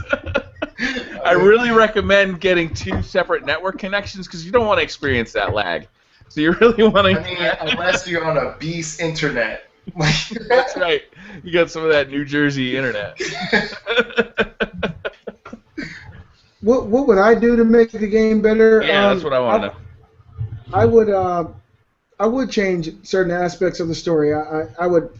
I really recommend getting 2 separate network connections because you don't want to experience that lag. So you really want to. I mean, unless you're on a beast internet. That's right. You got some of that New Jersey internet. What would I do to make the game better? Yeah, that's what I want to know. I would change certain aspects of the story. I would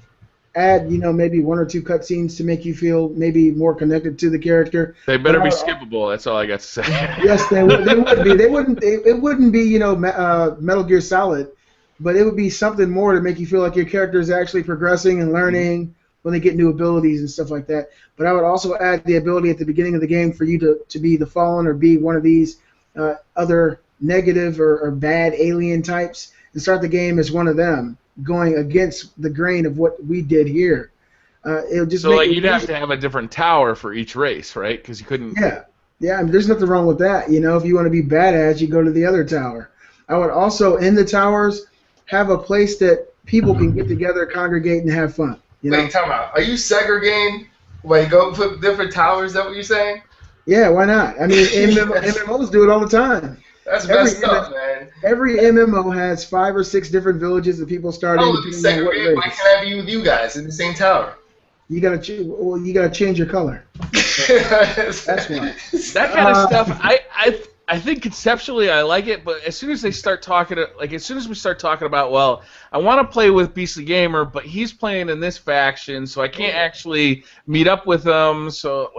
add, maybe 1 or 2 cutscenes to make you feel maybe more connected to the character. They better be skippable. That's all I got to say. Yes, they would be. It wouldn't be, Metal Gear Solid, but it would be something more to make you feel like your character is actually progressing and learning when they get new abilities and stuff like that. But I would also add the ability at the beginning of the game for you to be the Fallen or be one of these other negative or bad alien types and start the game as one of them, going against the grain of what we did here. It'll just So make like it you'd have easier. to have a different tower for each race, right? Because you couldn't. Yeah. I mean, there's nothing wrong with that. If you want to be badass, you go to the other tower. I would also, in the towers, have a place that people can get together, congregate, and have fun. Wait, time out. Are you segregating? Like, go put different towers? Is that what you're saying? Yeah, why not? I mean, MMOs do it all the time. That's messed up, man. Every MMO has 5 or 6 different villages that people start in. Oh, you segregate. Why can't I be with you guys in the same tower? You gotta change your color. That's why. That kind of stuff. I think conceptually I like it, but as soon as they start talking, as soon as we start talking about, well, I want to play with Beastly Gamer, but he's playing in this faction, so I can't actually meet up with him. So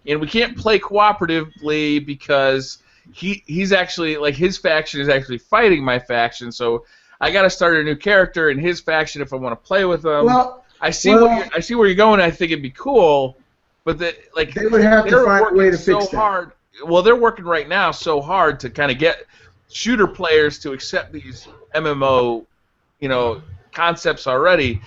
and we can't play cooperatively because he's actually his faction is actually fighting my faction, so I got to start a new character in his faction if I want to play with him. Well, I see where you're going. I think it'd be cool, but they would have to find a way to so fix that. Hard. Well, they're working right now so hard to kind of get shooter players to accept these MMO, concepts already.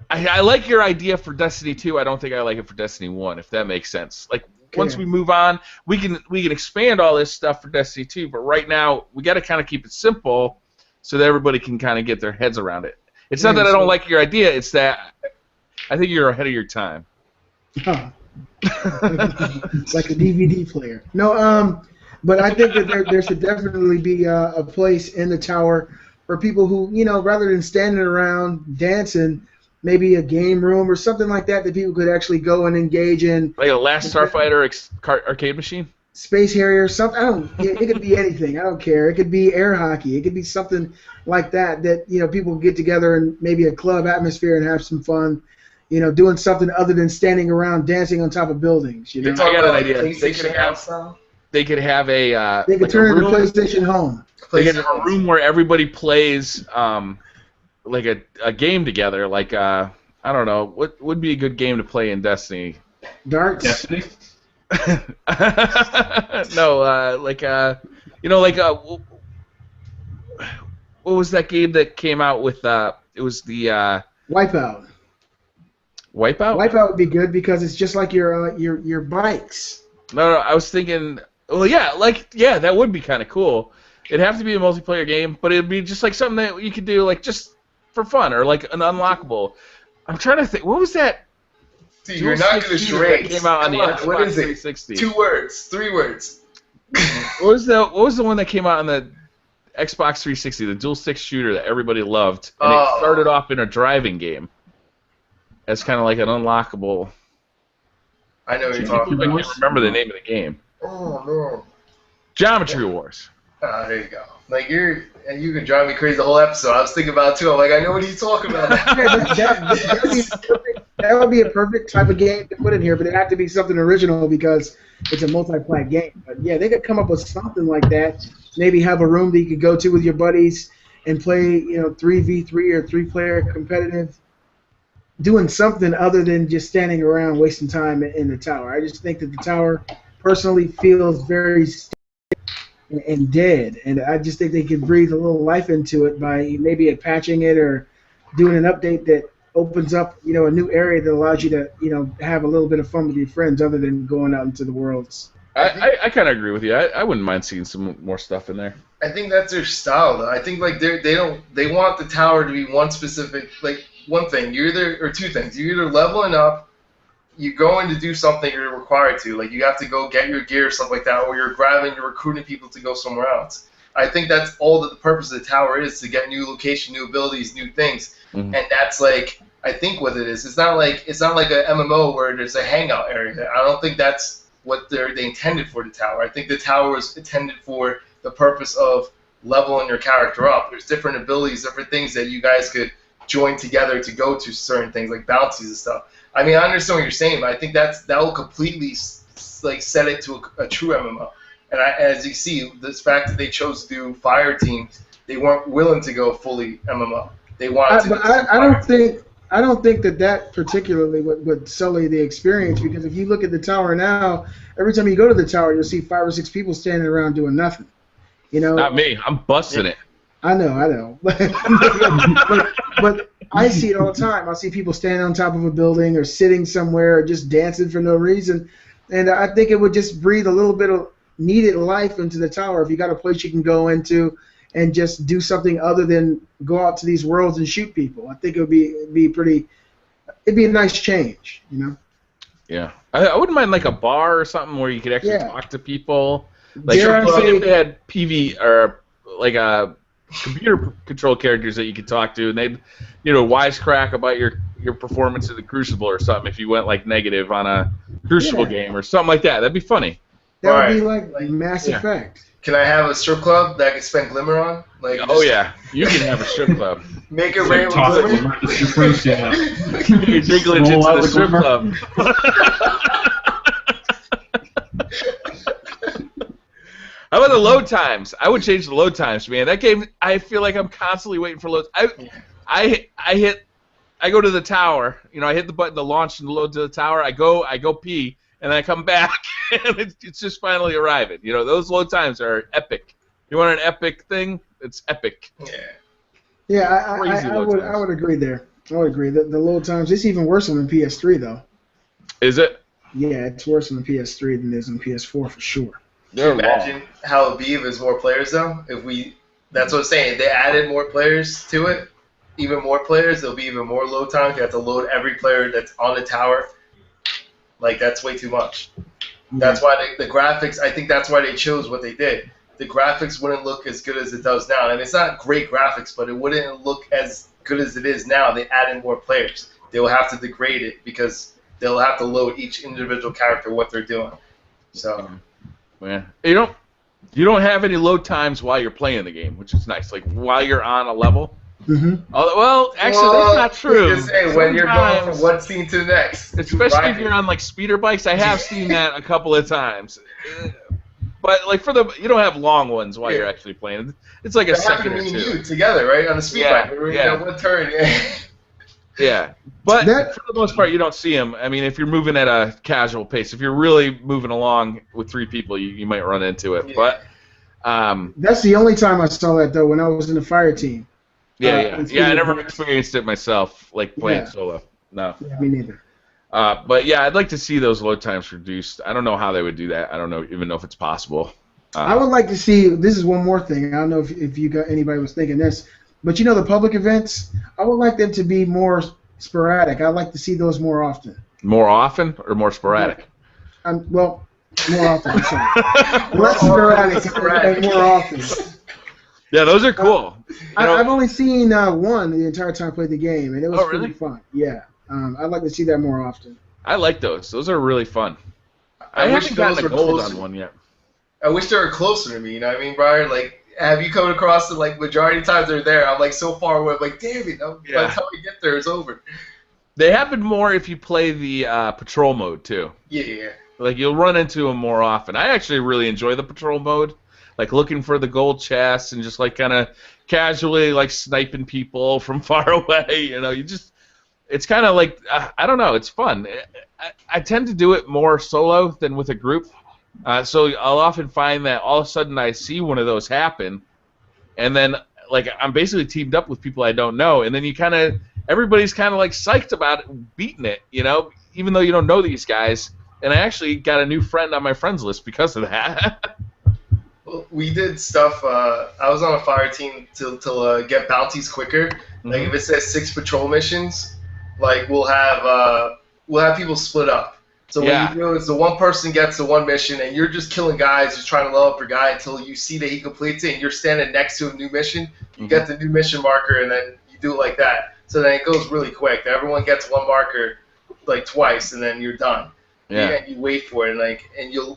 I like your idea for Destiny 2. I don't think I like it for Destiny 1, if that makes sense. Once we move on, we can expand all this stuff for Destiny 2, but right now we got to kind of keep it simple so that everybody can kind of get their heads around it. It's not that I don't like your idea, it's that I think you're ahead of your time. Huh. Like a DVD player. No, but I think that there should definitely be a place in the tower for people who, rather than standing around dancing, maybe a game room or something like that people could actually go and engage in. Like a Last Starfighter arcade machine? Space Harrier, something. It could be anything. I don't care. It could be air hockey. It could be something like that people get together in maybe a club atmosphere and have some fun. Doing something other than standing around dancing on top of buildings. I got an idea. They could have a. They could turn it into PlayStation Home. They could have a room where everybody plays a game together. I don't know, what would be a good game to play in Destiny? Darts. Destiny. No, what was that game that came out with? It was the Wipeout. Wipeout? Wipeout would be good because it's just like your bikes. No, I was thinking. Well, yeah, that would be kind of cool. It'd have to be a multiplayer game, but it'd be just like something that you could do just for fun or an unlockable. I'm trying to think. What was that? See, you're not going to stray. Came out on the Xbox what is it? 360. 2 words, 3 words. What was the one that came out on the Xbox 360? The dual stick shooter that everybody loved, and it started off in a driving game. As kind of like an unlockable. I know what you're talking about. I can't remember the name of the game. Oh no. Geometry Wars. There you go. You could drive me crazy the whole episode. I was thinking about it too. I'm like, I know what he's talking about. That would be a perfect type of game to put in here, but it had to be something original because it's a multi-player game. But yeah, they could come up with something like that. Maybe have a room that you could go to with your buddies and play, 3v3 or 3-player competitive. Doing something other than just standing around wasting time in the tower. I just think that the tower personally feels very and dead, and I just think they could breathe a little life into it by maybe patching it or doing an update that opens up, a new area that allows you to, have a little bit of fun with your friends other than going out into the worlds. I kind of agree with you. I wouldn't mind seeing some more stuff in there. I think that's their style, though. I think they want the tower to be one specific one thing. Or 2 things. You're either leveling up, you're going to do something you're required to. You have to go get your gear or stuff like that, or you're recruiting people to go somewhere else. I think that's all that the purpose of the tower is, to get new location, new abilities, new things. Mm-hmm. And that's I think what it is. It's not like a MMO where there's a hangout area. I don't think that's what they intended for the tower. I think the tower was intended for the purpose of leveling your character up. There's different abilities, different things that you guys could join together to go to certain things like bounties and stuff. I mean, I understand what you're saying, but I think that will completely set it to a true MMO. And as you see, this fact that they chose to do fire teams, they weren't willing to go fully MMO. They wanted to. I don't think that particularly would sully the experience, because if you look at the tower now, every time you go to the tower, you'll see 5 or 6 people standing around doing nothing. Not me. I'm busting it. I know. but I see it all the time. I see people standing on top of a building or sitting somewhere or just dancing for no reason. And I think it would just breathe a little bit of needed life into the tower if you got a place you can go into and just do something other than go out to these worlds and shoot people. I think it would be pretty. It'd be a nice change, Yeah, I wouldn't mind a bar or something where you could actually talk to people. If they had PV or computer control characters that you could talk to, and they'd wisecrack about your performance in the Crucible or something if you went negative on a Crucible game or something like that. That'd be funny. That would be Right. like Mass Effect. Can I have a strip club that I can spend glimmer on? Like, Oh yeah, you can have a strip club. Make it It's rain like with toss glimmer. glimmer to strippers, yeah. You Dinklage Roll out into the the strip glimmer. club. How about the load times? I would change the load times, man. That game, I feel like I'm constantly waiting for loads. I go to the tower. You know, I hit the button to launch and load to the tower. I go pee, and then I come back, and it's just finally arriving. You know, those load times are epic. You want an epic thing? It's epic. Yeah. Yeah, Crazy I load would times. I would agree there. I would agree. The load times, it's even worse on the PS3 though. Is it? Yeah, it's worse on the PS3 than it is on the PS4 for sure. They're Imagine how it'd be if there's more players though. That's what I'm saying. If they added more players to it, even more players, there'll be even more load time. You have to load every player that's on the tower. Like that's way too much. That's why the graphics. I think that's why they chose what they did. The graphics wouldn't look as good as it does now, and it's not great graphics, but it wouldn't look as good as it is now. They added more players. They will have to degrade it because they'll have to load each individual character what they're doing. So. Yeah. You don't have any load times while you're playing the game, which is nice. Like while you're on a level. Mm-hmm. Well, actually, that's not true. Just say when you're going from one scene to the next. Especially if you're on like speeder bikes, I have seen that a couple of times. But like you don't have long ones while you're actually playing. It's like a That second happened or to me and two. you together, right? On the speed bike. We were in one turn. Yeah, but for the most part, you don't see them. I mean, if you're moving at a casual pace, if you're really moving along with three people, you might run into it. Yeah. But that's the only time I saw that though, when I was in the fire team. I never experienced it myself, like playing solo. No. Yeah, me neither. But yeah, I'd like to see those load times reduced. I don't know how they would do that. I don't even know if it's possible. I would like to see. This is one more thing. I don't know if you got anybody was thinking this, but you know the public events. I would like them to be more sporadic. I'd like to see those more often. More often or more sporadic? Well, more often. I'm sorry. Less sporadic and more often. Yeah, those are cool. I've only seen one the entire time I played the game, and it was really pretty fun. Yeah, I'd like to see that more often. I like those. Those are really fun. I haven't wish gotten those a were gold closer. on one yet. I wish they were closer to me. You know what I mean, Brian? Like, have you come across it? Like, majority of times they're there. I'm like so far away. I'm like, damn it! By the time we get there, it's over. They happen more if you play the patrol mode too. Yeah. Like you'll run into them more often. I actually really enjoy the patrol mode, like looking for the gold chests and just like kind of casually like sniping people from far away. You know, it's kind of like I don't know. It's fun. I tend to do it more solo than with a group. So I'll often find that all of a sudden I see one of those happen, and then like I'm basically teamed up with people I don't know, and then everybody's kind of like psyched about it, beating it, you know, even though you don't know these guys. And I actually got a new friend on my friends list because of that. Well, we did stuff. I was on a fire team to get bounties quicker. Like if it says 6 patrol missions, like we'll have people split up. So what you do is the one person gets the one mission, and you're just killing guys, just trying to level up your guy until you see that he completes it, and you're standing next to a new mission. You get the new mission marker, and then you do it like that. So then it goes really quick. Everyone gets one marker like twice, and then you're done. Yeah. And you wait for it, and you'll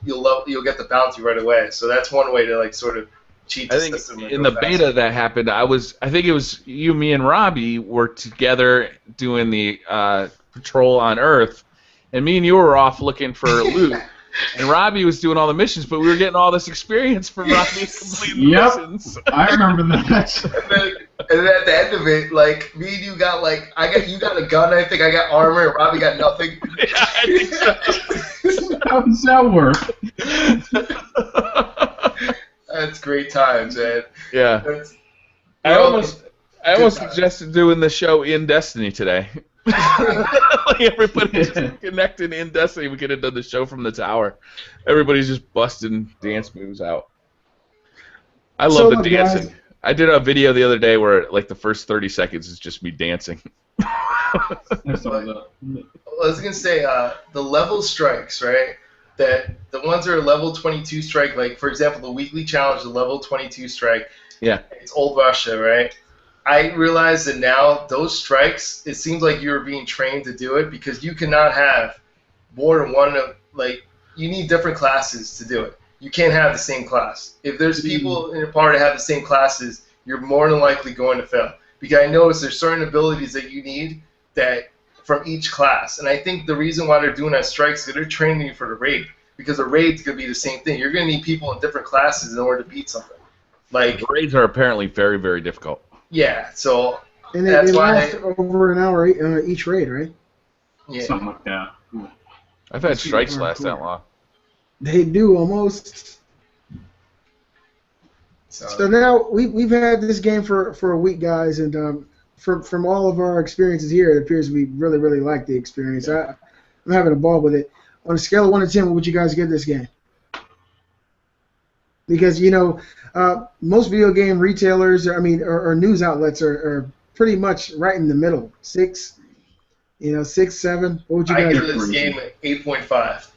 get the bounty right away. So that's one way to like sort of cheat the I think system. in the beta that happened, I think it was you, me, and Robbie were together doing the patrol on Earth, and me and you were off looking for loot. And Robbie was doing all the missions, but we were getting all this experience from Robbie completing the missions. I remember that. And then at the end of it, like me and you got you got a gun, I think I got armor, and Robbie got nothing. Yeah, I think so. How does that work? That's great times, man. Yeah. I almost suggested doing the show in Destiny today. Like everybody just connected in Destiny. We could have done the show from the tower. Everybody's just busting dance moves out. I love the dancing. Guys, I did a video the other day where like the first 30 seconds is just me dancing. I saw that. I was gonna say the level strikes, right? That the ones that are level 22 strike, like for example the weekly challenge, the level 22 strike. Yeah. It's old Russia, right? I realize that now those strikes, it seems like you're being trained to do it because you cannot have more than one you need different classes to do it. You can't have the same class. If there's people in a party that have the same classes, you're more than likely going to fail. Because I noticed there's certain abilities that you need that from each class. And I think the reason why they're doing that strikes is because they're training you for the raid. Because the raid's going to be the same thing. You're going to need people in different classes in order to beat something. Like, the raids are apparently very, very difficult. Yeah, so and that's they why last over an hour each raid, right? Yeah. Something like that. I've had strikes last that long. They do almost. So now we've had this game for a week, guys, and from all of our experiences here, it appears we really, really like the experience. I'm having a ball with it. On a scale of 1 to 10, what would you guys give this game? Because, you know, most video game retailers, or news outlets are pretty much right in the middle. 6, 6, 7. What would you guys give this game an 8.5.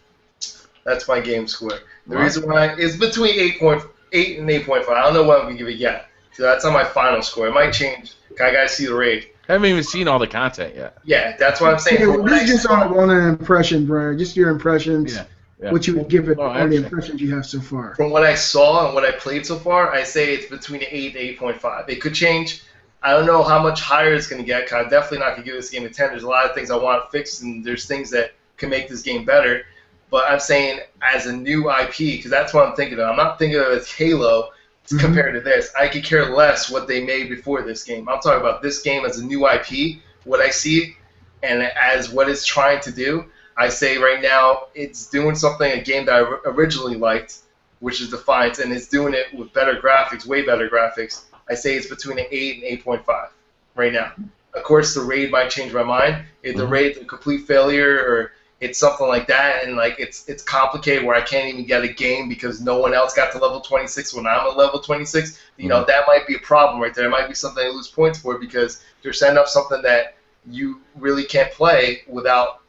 That's my game score. The reason why is between 8.8 and 8.5. I don't know what I'm going to give it yet. So that's not my final score. It might change. I got to see the raid. I haven't even seen all the content yet. Yeah, that's what I'm saying. This is just on an impression, Brian. Just your impressions. Yeah. What you would give it on the impressions you have so far. From what I saw and what I played so far, I say it's between 8 and 8.5. It could change. I don't know how much higher it's going to get. Cause I'm definitely not going to give this game a 10. There's a lot of things I want to fix, and there's things that can make this game better. But I'm saying as a new IP, because that's what I'm thinking of. I'm not thinking of it as Halo compared to this. I could care less what they made before this game. I'm talking about this game as a new IP, what I see, and as what it's trying to do. I say right now it's doing something, a game that I originally liked, which is Defiance, and it's doing it with better graphics, way better graphics. I say it's between an 8 and 8.5 right now. Of course, the raid might change my mind. If the raid's a complete failure or it's something like that, and like it's complicated where I can't even get a game because no one else got to level 26 when I'm at level 26, you know, that might be a problem right there. It might be something I lose points for because they're setting up something that you really can't play without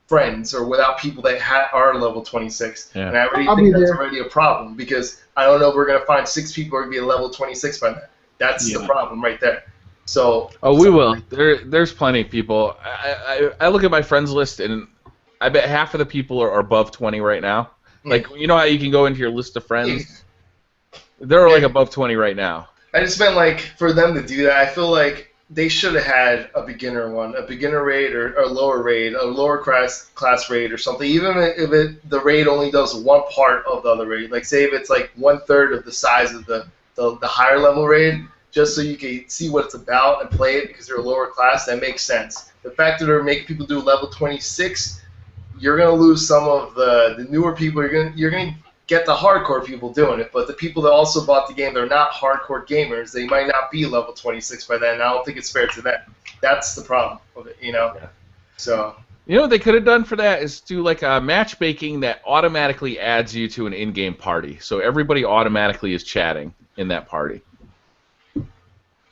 friends or without people that are level 26. Yeah. And I already think that's already a problem because I don't know if we're going to find 6 people who are going to be at level 26 by then. That's the problem right there. So. Oh, we will. There's plenty of people. I look at my friends list and I bet half of the people are above 20 right now. Like, you know how you can go into your list of friends? They're like above 20 right now. I just meant like for them to do that, I feel like they should have had a beginner one, a beginner raid or a lower class raid or something. Even if the raid only does one part of the other raid, like say if it's like 1/3 of the size of the higher level raid, just so you can see what it's about and play it because they're a lower class, that makes sense. The fact that they're making people do level 26, you're gonna lose some of the newer people. You're gonna get the hardcore people doing it, but the people that also bought the game, they're not hardcore gamers. They might not be level 26 by then, and I don't think it's fair to them. That's the problem of it, you know? Yeah. So. You know what they could have done for that is do like a matchmaking that automatically adds you to an in-game party. So everybody automatically is chatting in that party. You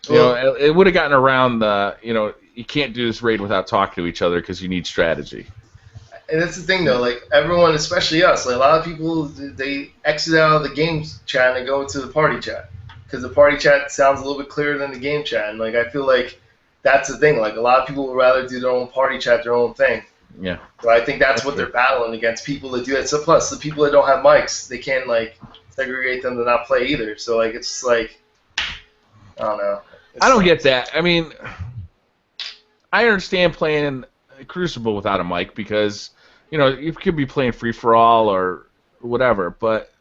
know, it would have gotten around the, you know, you can't do this raid without talking to each other because you need strategy. And that's the thing, though. Like everyone, especially us, like a lot of people, they exit out of the game chat and go into the party chat because the party chat sounds a little bit clearer than the game chat. And like I feel like that's the thing. Like a lot of people would rather do their own party chat, their own thing. Yeah. So I think that's what they're battling against, people that do that. So plus the people that don't have mics, they can't like segregate them to not play either. So like it's just like I don't know. I don't get that. I mean, I understand playing Crucible without a mic because, you know, you could be playing free-for-all or whatever, but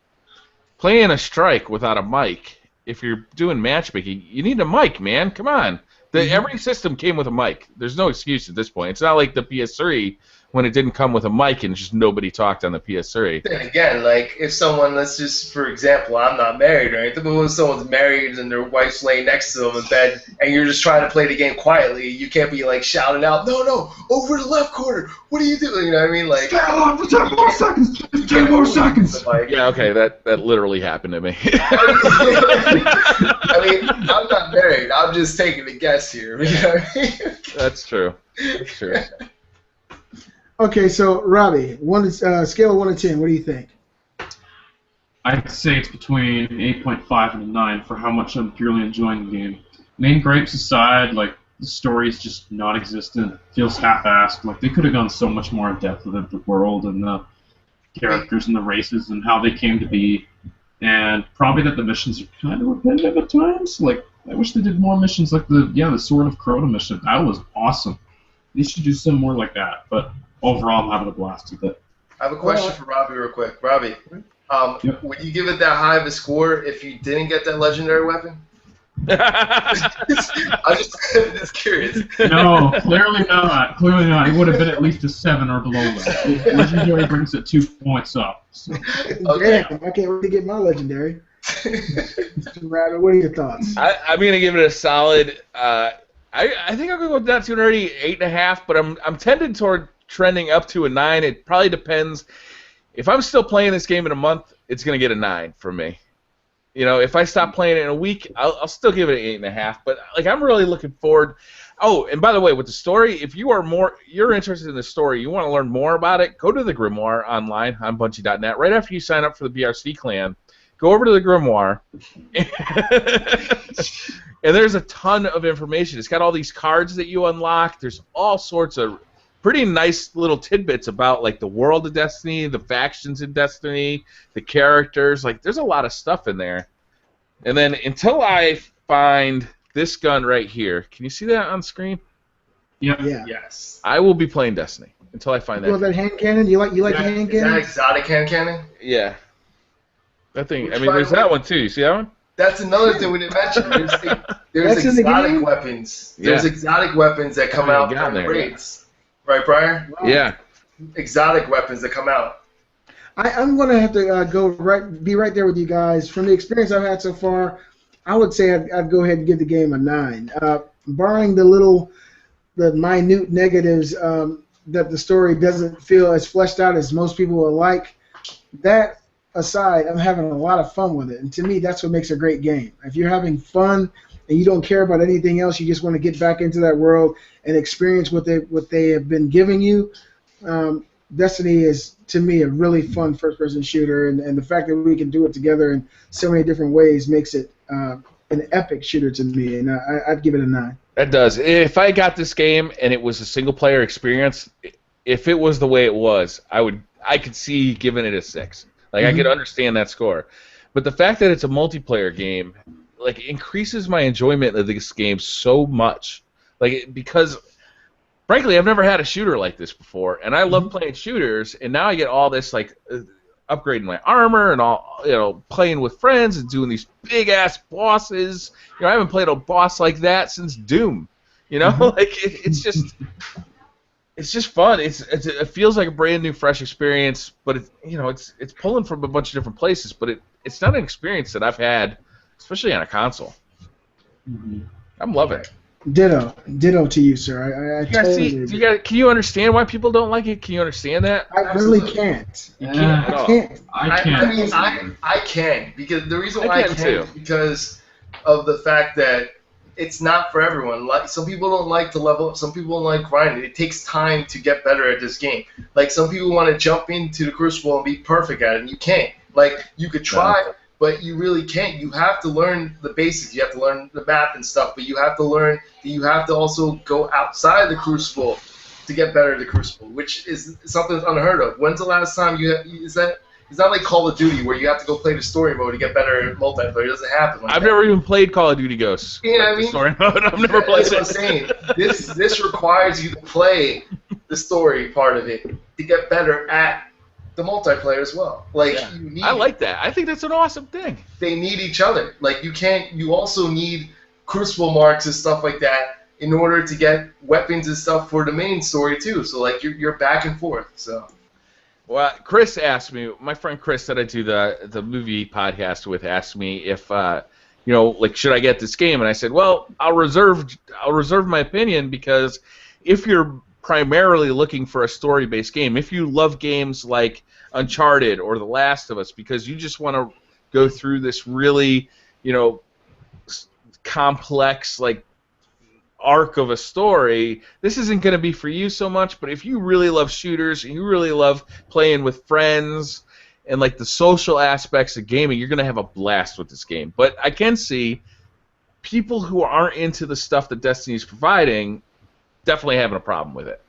playing a strike without a mic, if you're doing matchmaking, you need a mic, man. Come on. Every system came with a mic. There's no excuse at this point. It's not like the PS3 when it didn't come with a mic and just nobody talked on the PS3. Then again, like if someone, let's just, for example, I'm not married or anything, but when someone's married and their wife's laying next to them in bed and you're just trying to play the game quietly, you can't be like shouting out, no, over the left corner, what are you doing? You know what I mean? Like, stay alive for 10 more seconds! 10 more seconds! Yeah, okay, that literally happened to me. I mean, I'm not married. I'm just taking a guess here. You know what I mean? That's true. That's true. Okay, so Robbie, scale of 1 to 10, what do you think? I'd say it's between 8.5 and a 9 for how much I'm purely enjoying the game. Main gripes aside, like the story is just non-existent. Feels half-assed. Like they could have gone so much more in depth with the world and characters and the races and how they came to be, and probably that the missions are kind of repetitive at times. Like, I wish they did more missions like the Sword of Crota mission. That was awesome. They should do some more like that. But overall, I'm having a blast with it. I have a question for Robbie real quick. Robbie, would you give it that high of a score if you didn't get that legendary weapon? I'm just curious. No, clearly not. Clearly not. It would have been at least a 7 or below that. Legendary brings it 2 points up. So. Okay. Damn, I can't wait to get my legendary. Mr. Rabbit, what are your thoughts? I'm going to give it a solid. I think I'll go with not too nerdy 8.5, but I'm tending toward trending up to a 9. It probably depends. If I'm still playing this game in a month, it's going to get a 9 from me. You know, if I stop playing it in a week, I'll still give it an 8.5. But like, I'm really looking forward. Oh, and by the way, with the story, if you're interested in the story, you want to learn more about it, go to the Grimoire online on Bungie.net. Right after you sign up for the BRC clan, go over to the Grimoire, and there's a ton of information. It's got all these cards that you unlock. There's all sorts of pretty nice little tidbits about like the world of Destiny, the factions in Destiny, the characters. Like, there's a lot of stuff in there. And then until I find this gun right here, can you see that on screen? Yeah. Yes. I will be playing Destiny until I find You want that hand cannon? You like hand Is that cannon? exotic hand cannon? Yeah. That thing. Which, I mean, by there's the way- that one too. You see that one? That's another thing we didn't mention. There's That's in the exotic game? weapons. There's Yeah. exotic weapons that come Haven't out gotten from there yet. raids. Right, Briar? Yeah. Exotic weapons that come out. I'm going to have to be right there with you guys. From the experience I've had so far, I would say I'd go ahead and give the game a 9. Barring the minute negatives that the story doesn't feel as fleshed out as most people would like, that aside, I'm having a lot of fun with it. And to me, that's what makes a great game. If you're having fun and you don't care about anything else, you just want to get back into that world and experience what they have been giving you, Destiny is, to me, a really fun first-person shooter, and the fact that we can do it together in so many different ways makes it an epic shooter to me, and I'd give it a 9. That does. If I got this game and it was a single-player experience, if it was the way it was, I could see giving it a 6. Like, I could understand that score. But the fact that it's a multiplayer game, like, increases my enjoyment of this game so much. Like, because, frankly, I've never had a shooter like this before, and I love playing shooters, and now I get all this, like, upgrading my armor and all, you know, playing with friends and doing these big-ass bosses. You know, I haven't played a boss like that since Doom. You know, like, it's just fun. It feels like a brand new, fresh experience, but it's pulling from a bunch of different places. But it's not an experience that I've had, especially on a console. I'm loving it. Ditto to you, sir. I totally agree. Can you understand why people don't like it? Can you understand that? I really can't. You can't at all. I can't. I mean, I can, because the reason why I I can can too. is because of the fact that it's not for everyone. Like, some people don't like to level up. Some people don't like grinding. It takes time to get better at this game. Like, some people want to jump into the Crucible and be perfect at it, and you can't. Like, you could try, but you really can't. You have to learn the basics. You have to learn the map and stuff, but you have to learn that you have to also go outside the Crucible to get better at the Crucible, which is something that's unheard of. When's the last time it's not like Call of Duty where you have to go play the story mode to get better at multiplayer. It doesn't happen like I've that. never even played Call of Duty Ghosts. You know what I the mean? Story mode. I've never played That's what I'm saying. This requires you to play the story part of it to get better at the multiplayer as well. Like, you need, I like that. I think that's an awesome thing. they need each other. Like, you also need Crucible marks and stuff like that in order to get weapons and stuff for the main story too. So like you're back and forth. So. Well, Chris asked me. My friend Chris that I do the movie podcast with asked me if like, should I get this game? And I said, well, I'll reserve my opinion, because if you're primarily looking for a story-based game, if you love games like Uncharted or The Last of Us, because you just want to go through this really, complex, like, arc of a story, this isn't going to be for you so much. But if you really love shooters and you really love playing with friends and like the social aspects of gaming, you're going to have a blast with this game. But I can see people who aren't into the stuff that Destiny's providing definitely having a problem with it.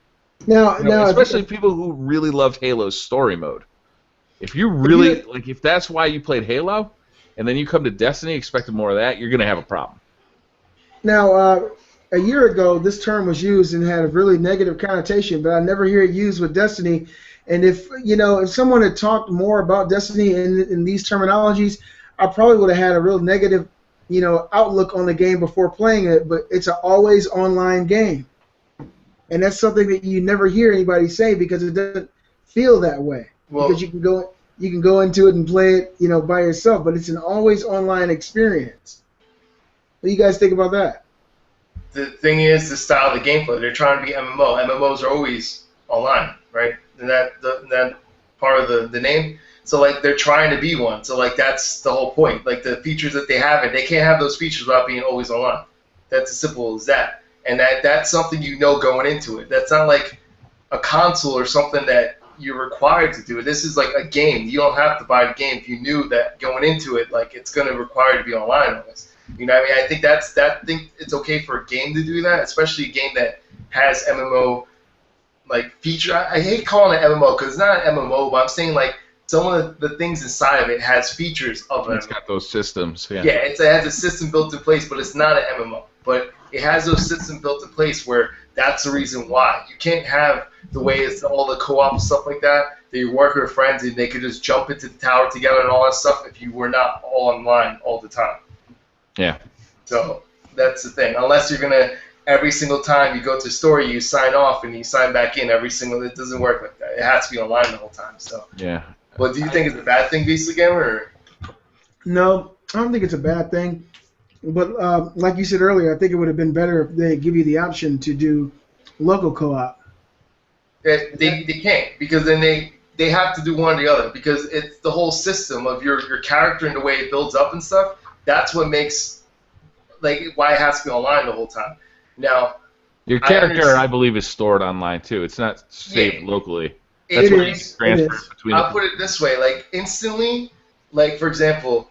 Now, especially people who really loved Halo's story mode. If you really like, if that's why you played Halo, and then you come to Destiny expecting more of that, you're gonna have a problem. Now, a year ago, this term was used and had a really negative connotation, but I never hear it used with Destiny. And if someone had talked more about Destiny in these terminologies, I probably would have had a real negative, outlook on the game before playing it. But it's an always online game, and that's something that you never hear anybody say because it doesn't feel that way. Well, because you can go into it and play it, by yourself, but it's an always online experience. What do you guys think about that? The thing is the style of the gameplay. They're trying to be MMO. MMOs are always online, right? And that part of the name. So like they're trying to be one. So like that's the whole point. Like the features that they have, and they can't have those features without being always online. That's as simple as that. And that's something going into it. That's not like a console or something that you're required to do it. This is like a game. You don't have to buy the game if you knew that going into it, like it's going to require you to be online on this. You know what I mean? I think it's okay for a game to do that, especially a game that has MMO like feature. I hate calling it MMO because it's not an MMO, but I'm saying like some of the things inside of it has features of it. It's got those systems. Yeah. Yeah, it has a system built in place, but it's not an MMO. But it has those systems built in place where that's the reason why. You can't have the way it's all the co-op and stuff like that you work with friends and they could just jump into the tower together and all that stuff if you were not all online all the time. Yeah. So that's the thing. Unless you're going to, every single time you go to the story, you sign off and you sign back in it doesn't work like that. It has to be online the whole time. So. Yeah. But do you think it's a bad thing, Beastly Gamer? Or? No, I don't think it's a bad thing. But like you said earlier, I think it would have been better if they give you the option to do local co-op. They can't, because then they have to do one or the other, because it's the whole system of your character and the way it builds up and stuff. That's what makes like why it has to be online the whole time. Now, your character, I believe, is stored online too. It's not saved locally. That's what you transfer between. I'll put it this way: like instantly, like for example,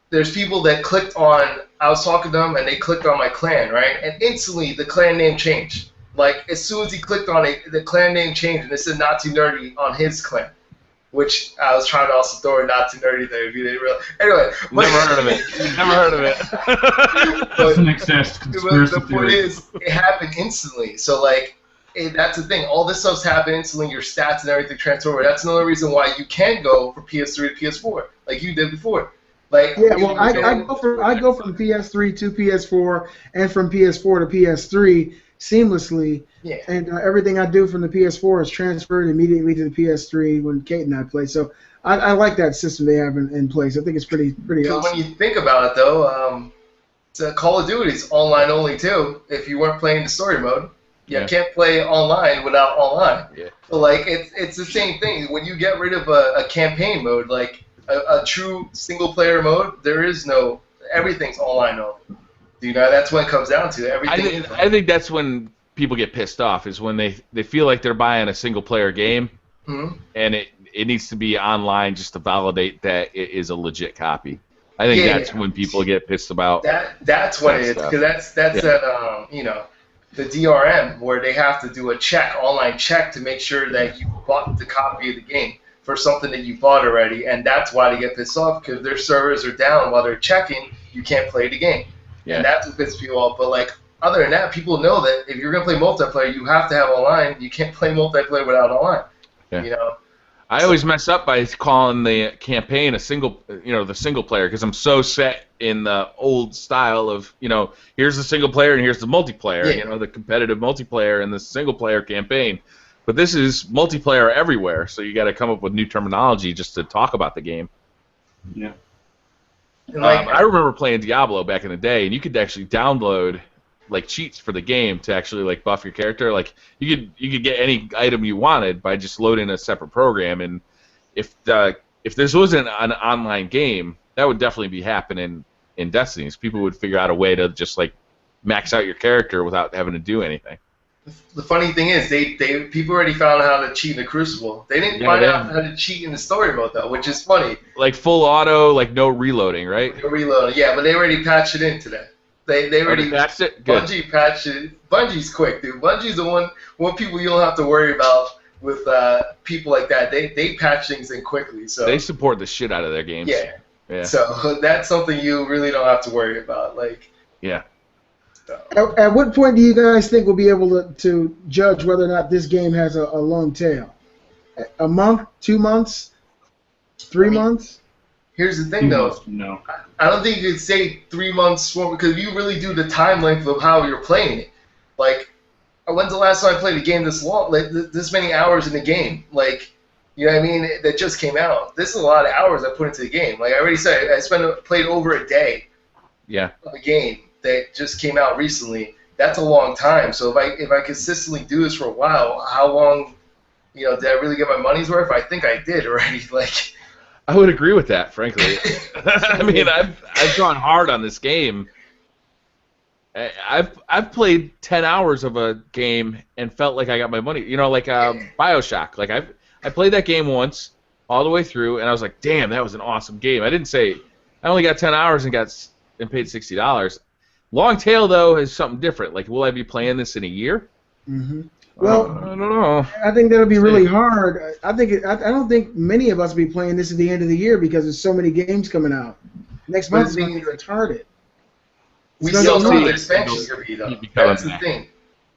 there's people that clicked on. I was talking to them and they clicked on my clan, right? And instantly the clan name changed. Like as soon as he clicked on it, the clan name changed and it said "Not Too Nerdy" on his clan. Which I was trying to also throw a Not Too Nerdy there if you didn't realize. Anyway. Never heard of it. Never heard of it. Doesn't exist. Conspiracy the point is, it happened instantly. So, like, that's the thing. All this stuff's happened instantly. Your stats and everything transfer over. That's another reason why you can't go from PS3 to PS4 like you did before. Like, yeah, well, I go from PS3 to PS4 and from PS4 to PS3 seamlessly. Yeah. And everything I do from the PS4 is transferred immediately to the PS3 when Kate and I play. So I like that system they have in place. I think it's pretty awesome. When you think about it, though, Call of Duty is online only too. If you weren't playing the story mode, you can't play online without online. Yeah. So like it's the same thing. When you get rid of a campaign mode, like a true single player mode, there is no everything's online only. You know, that's when it comes down to everything. I think that's when people get pissed off is when they feel like they're buying a single player game, and it needs to be online just to validate that it is a legit copy. I think that's when people get pissed about that's when it is, because that's that the DRM where they have to do a online check to make sure that you bought the copy of the game for something that you bought already, and that's why they get pissed off, because their servers are down while they're checking. You can't play the game. Yeah. And that's what pisses people off. But like other than that, people know that if you're gonna play multiplayer, you have to have online. You can't play multiplayer without online. Yeah. You know. I always mess up by calling the campaign the single player, because I'm so set in the old style of here's the single player and here's the multiplayer. The competitive multiplayer and the single player campaign. But this is multiplayer everywhere, so you got to come up with new terminology just to talk about the game. Yeah. I remember playing Diablo back in the day, and you could actually download like cheats for the game to actually like buff your character. Like you could get any item you wanted by just loading a separate program. And if this wasn't an online game, that would definitely be happening in Destiny. People would figure out a way to just like max out your character without having to do anything. The funny thing is, people already found out how to cheat in the Crucible. They didn't find out how to cheat in the story mode though, which is funny. Like full auto, like no reloading, right? No reloading, yeah, but they already patched it in today. They already patched it. Good. Bungie patched it. Bungie's quick, dude. Bungie's the one people you don't have to worry about with people like that. They patch things in quickly. So they support the shit out of their games. Yeah. So that's something you really don't have to worry about. Like. Yeah. So. At what point do you guys think we'll be able to judge whether or not this game has a long tail? A month, 2 months, 3 months? Here's the thing, though. No. I don't think you could say 3 months because you really do the time length of how you're playing it. Like, when's the last time I played a game this long, like this many hours in the game? Like, you know what I mean? That just came out. This is a lot of hours I put into the game. Like I already said, I played over a day. Yeah. Of a game that just came out recently. That's a long time. So if I consistently do this for a while, how long? You know, did I really get my money's worth? I think I did already. Like. I would agree with that, frankly. I mean, I've gone hard on this game. I've played 10 hours of a game and felt like I got my money. You know, like BioShock. Like I played that game once, all the way through, and I was like, damn, that was an awesome game. I didn't say I only got 10 hours and paid $60. Long tail though is something different. Like, will I be playing this in a year? Mm-hmm. Well, I don't know. I think that'll be really hard. I don't think many of us will be playing this at the end of the year because there's so many games coming out. Next month is going to be retarded. We still know the expansions are going to be, though. That's the thing.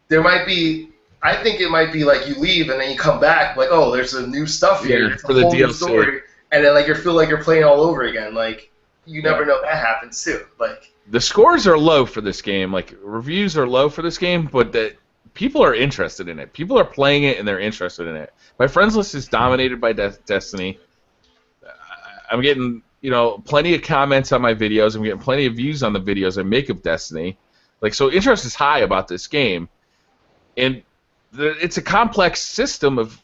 There might be. I think it might be like you leave and then you come back like, oh, there's a new stuff here. It's for a the whole new DLC. story, and then like you feel like you're playing all over again. Like you never know that happens too. Like the scores are low for this game. Like reviews are low for this game, but people are interested in it. People are playing it and they're interested in it. My friends list is dominated by Destiny. I'm getting, plenty of comments on my videos. I'm getting plenty of views on the videos I make of Destiny. Like, so interest is high about this game. And it's a complex system of,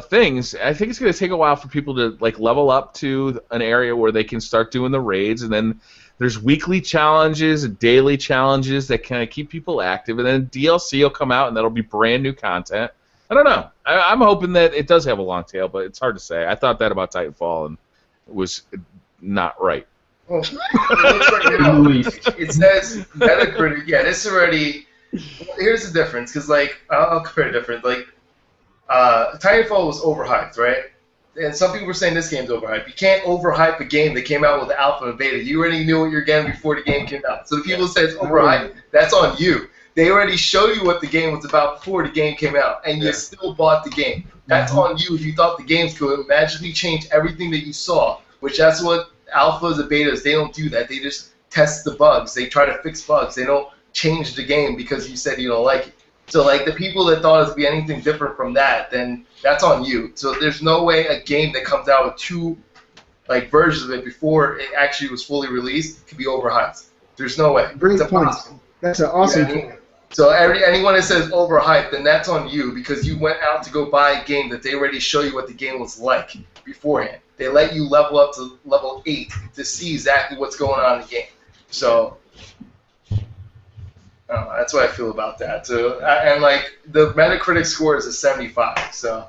things. I think it's going to take a while for people to, level up to an area where they can start doing the raids, and then there's weekly challenges and daily challenges that kind of keep people active, and then DLC will come out, and that'll be brand new content. I don't know. I'm hoping that it does have a long tail, but it's hard to say. I thought that about Titanfall, and it was not right. Well, it says Metacritic. Yeah, this already. Here's the difference, because I'll compare it different. Titanfall was overhyped, right? And some people were saying this game's overhyped. You can't overhype a game that came out with the alpha and beta. You already knew what you're getting before the game came out. So the people say it's overhyped, that's on you. They already showed you what the game was about before the game came out, and you still bought the game. That's on you if you thought the games could magically change everything that you saw, which that's what alphas and betas, they don't do that. They just test the bugs. They try to fix bugs. They don't change the game because you said you don't like it. So, the people that thought it would be anything different from that, then that's on you. So there's no way a game that comes out with two, versions of it before it actually was fully released could be overhyped. There's no way. Great point. That's an awesome point. So anyone that says overhyped, then that's on you because you went out to go buy a game that they already show you what the game was like beforehand. They let you level up to level 8 to see exactly what's going on in the game. So... that's what I feel about that. So, and the Metacritic score is a 75. So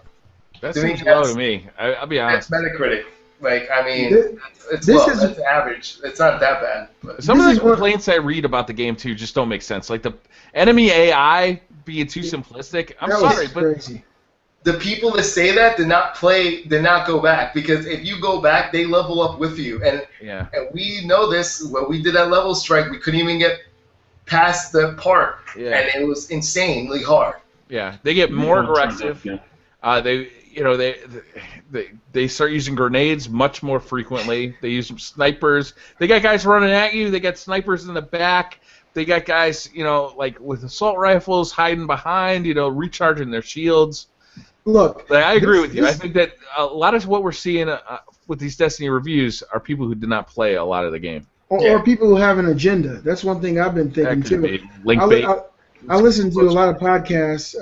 that seems low to me. I'll be honest. That's Metacritic. It's low. That's average. It's not that bad. But. Some of the complaints I read about the game too just don't make sense. Like the enemy AI being too simplistic. I'm sorry, but crazy. The people that say that did not go back, because if you go back, they level up with you. And we know this. When we did that level strike, we couldn't even get past the part, and it was insanely hard. Yeah, they get more aggressive. They start using grenades much more frequently. They use snipers. They got guys running at you. They got snipers in the back. They got guys, with assault rifles hiding behind, recharging their shields. Look, I agree with you. I think that a lot of what we're seeing with these Destiny reviews are people who did not play a lot of the game. Or people who have an agenda. That's one thing I've been thinking too. I listen to a lot of podcasts,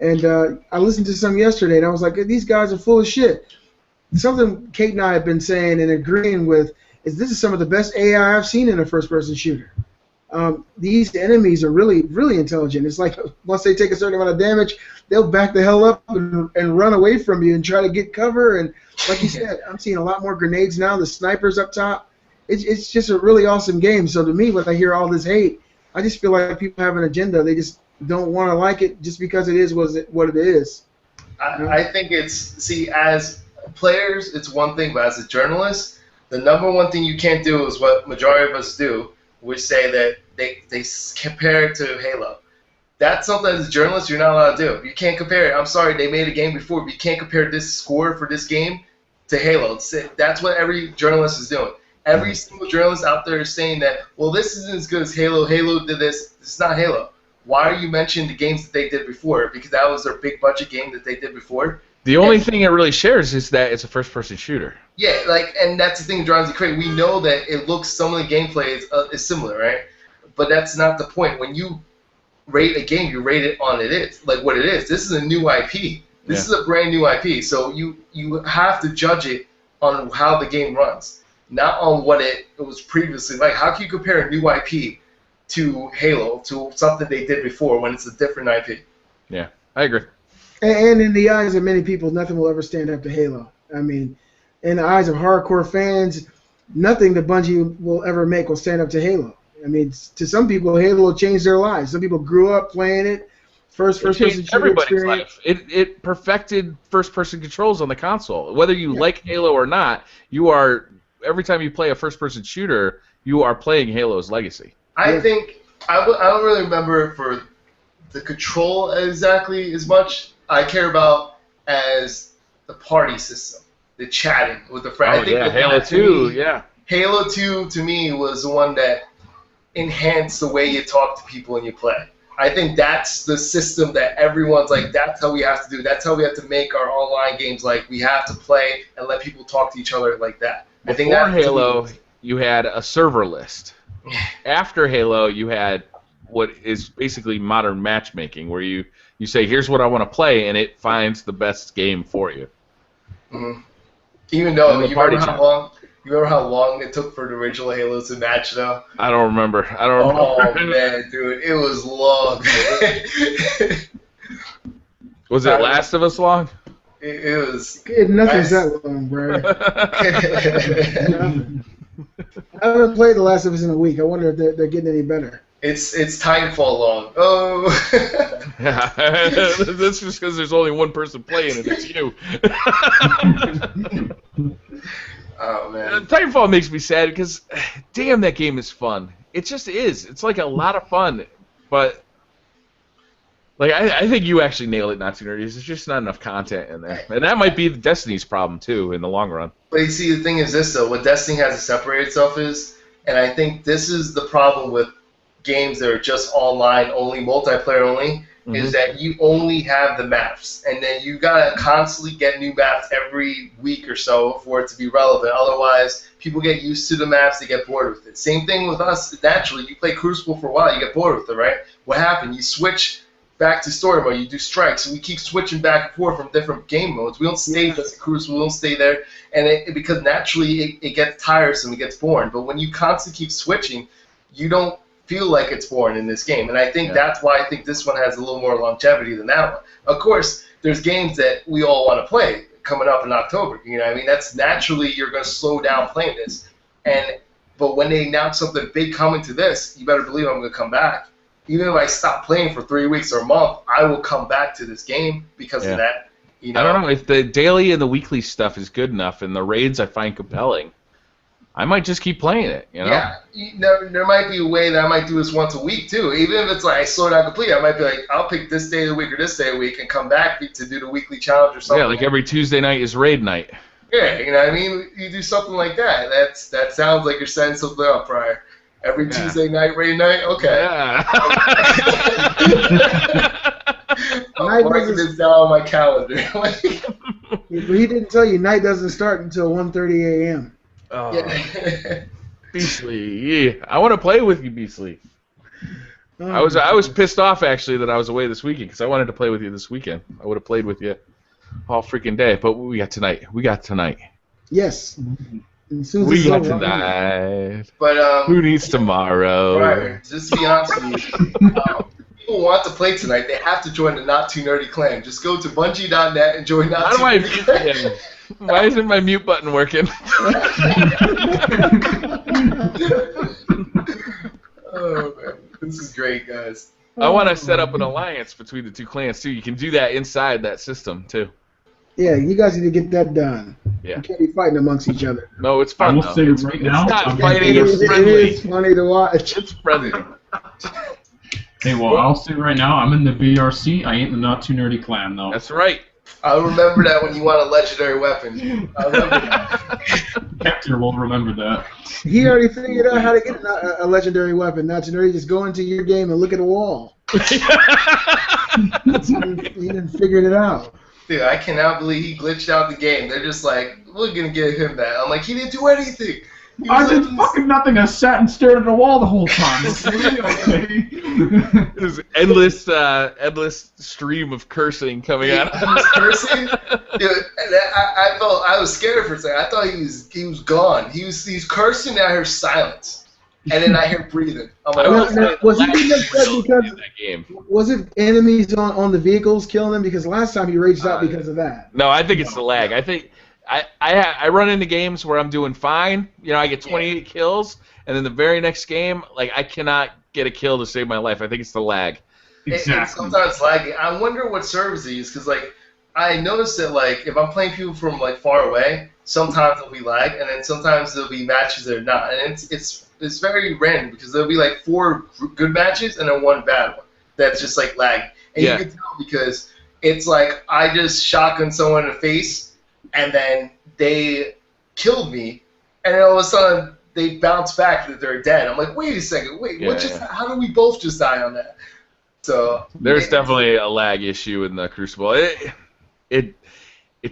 and I listened to some yesterday, and I was like, these guys are full of shit. Something Kate and I have been saying and agreeing with is this is some of the best AI I've seen in a first-person shooter. These enemies are really, really intelligent. It's like once they take a certain amount of damage, they'll back the hell up and run away from you and try to get cover. And like you said, I'm seeing a lot more grenades now. The snipers up top. It's just a really awesome game. So to me, when I hear all this hate, I just feel like people have an agenda. They just don't want to like it just because it is what it is. I think as players, it's one thing, but as a journalist, the number one thing you can't do is what majority of us do, which say that they compare it to Halo. That's something as a journalist you're not allowed to do. You can't compare it. I'm sorry, they made a game before, but you can't compare this score for this game to Halo. That's what every journalist is doing. Every single journalist out there is saying that, well, this isn't as good as Halo. Halo did this. This is not Halo. Why are you mentioning the games that they did before? Because that was their big budget game that they did before. The only thing it really shares is that it's a first-person shooter. Yeah, and that's the thing that drives me crazy. We know that it looks, some of the gameplay is similar, right? But that's not the point. When you rate a game, you rate it on what it is. This is a new IP. This is a brand new IP. So you have to judge it on how the game runs, not on what it was previously like. How can you compare a new IP to Halo, to something they did before when it's a different IP? Yeah, I agree. And in the eyes of many people, nothing will ever stand up to Halo. I mean, in the eyes of hardcore fans, nothing that Bungie will ever make will stand up to Halo. I mean, to some people, Halo changed their lives. Some people grew up playing it. First-person shooter everybody's experience. life. It perfected first-person controls on the console. Whether you like Halo or not, you are, every time you play a first-person shooter, you are playing Halo's legacy. I think I don't really remember for the control exactly as much. I care about as the party system, the chatting with the friends. Halo 2, Halo 2 to me was the one that enhanced the way you talk to people when you play. I think that's the system that everyone's like, that's how we have to do. That's how we have to make our online games. Like, we have to play and let people talk to each other like that. Before Halo, you had a server list. After Halo, you had what is basically modern matchmaking, where you say, here's what I want to play, and it finds the best game for you. Mm-hmm. Even though, you remember how long it took for the original Halo to match, though? I don't remember. Oh, man, dude, it was long. Was it Last of Us long? It was... Nothing's that long, bro. I haven't played The Last of Us in a week. I wonder if they're getting any better. It's Titanfall long. Oh. That's just because there's only one person playing it. It's you. Oh, man. Titanfall makes me sad because, damn, that game is fun. It just is. It's like a lot of fun. But, like, I think you actually nailed it, Not Too Nerdy. There's just not enough content in there. And that might be Destiny's problem, too, in the long run. But you see, the thing is this, though. What Destiny has to separate itself is, and I think this is the problem with games that are just online only, multiplayer only, is that you only have the maps, and then you gotta constantly get new maps every week or so for it to be relevant. Otherwise, people get used to the maps, they get bored with it. Same thing with us. Naturally, you play Crucible for a while, you get bored with it, right? What happened? You switch back to story mode, you do strikes, and we keep switching back and forth from different game modes. We don't stay just in Crucible, we don't stay there, and because naturally it gets tiresome, it gets boring. But when you constantly keep switching, you don't feel like it's boring in this game, and I think that's why I think this one has a little more longevity than that one. Of course, there's games that we all want to play coming up in October. You know what I mean? That's naturally you're going to slow down playing this, but when they announce something big coming to this, you better believe I'm going to come back. Even if I stop playing for 3 weeks or a month, I will come back to this game because of that. You know? I don't know if the daily and the weekly stuff is good enough, and the raids I find compelling. I might just keep playing it, you know? Yeah, there might be a way that I might do this once a week, too. Even if it's like I slow down completely, I might be like, I'll pick this day of the week or this day of the week and come back to do the weekly challenge or something. Yeah, like every Tuesday night is raid night. Yeah, you know what I mean? You do something like that. That sounds like you're setting something up, Briar. Every Tuesday night, raid night? Okay. Yeah. I'm marking this down on my calendar. He didn't tell you night doesn't start until 1:30 a.m. Oh, yeah. Beastly. Yeah. I want to play with you, Beastly. I was pissed off, actually, that I was away this weekend, because I wanted to play with you this weekend. I would have played with you all freaking day, but we got tonight. Yes. We got tonight. But who needs tomorrow? Right. Just to be honest with you, people want to play tonight. They have to join the Not Too Nerdy clan. Just go to Bungie.net and join Not Too Nerdy clan. Why isn't my mute button working? Oh man, this is great, guys. I want to set up an alliance between the two clans too. You can do that inside that system too. Yeah, you guys need to get that done. Yeah. You can't be fighting amongst each other. No, it's I fun. will though. say It's, right it's now, not fighting. It It's friendly. is funny to watch. It's friendly. Hey, well, I'll say right now, I'm in the VRC. I ain't the Not Too Nerdy clan, though. That's right. I remember that when you want a legendary weapon. I remember that. Hector will remember that. He already figured out how to get a legendary weapon. Not to know, you just go into your game and look at a wall. He didn't figure it out. Dude, I cannot believe he glitched out the game. They're just like, we're gonna give him that. I'm like, he didn't do anything. I did fucking nothing. I sat and stared at the wall the whole time. There's endless stream of cursing coming out. He was cursing. Dude, I was scared for a second. I thought he was gone. He's cursing. I heard silence, and then I hear breathing. I'm like, was he getting upset because in that game? Was it enemies on the vehicles killing him? Because last time he raged out because of that. No, I think it's the lag. I think I run into games where I'm doing fine. You know, I get 28 kills, and then the very next game, like I cannot get a kill to save my life. I think it's the lag. Exactly. It's sometimes lagging. I wonder what servers they use, because like I noticed that like if I'm playing people from like far away, sometimes there'll be lag, and then sometimes there'll be matches that are not, and it's very random because there'll be like 4 good matches and then 1 bad one that's just like lag, and you can tell because it's like I just shotgun someone in the face. And then they killed me, and then all of a sudden they bounce back that they're dead. I'm like, wait a second, how did we both just die on that? So there's definitely a lag issue in the Crucible. It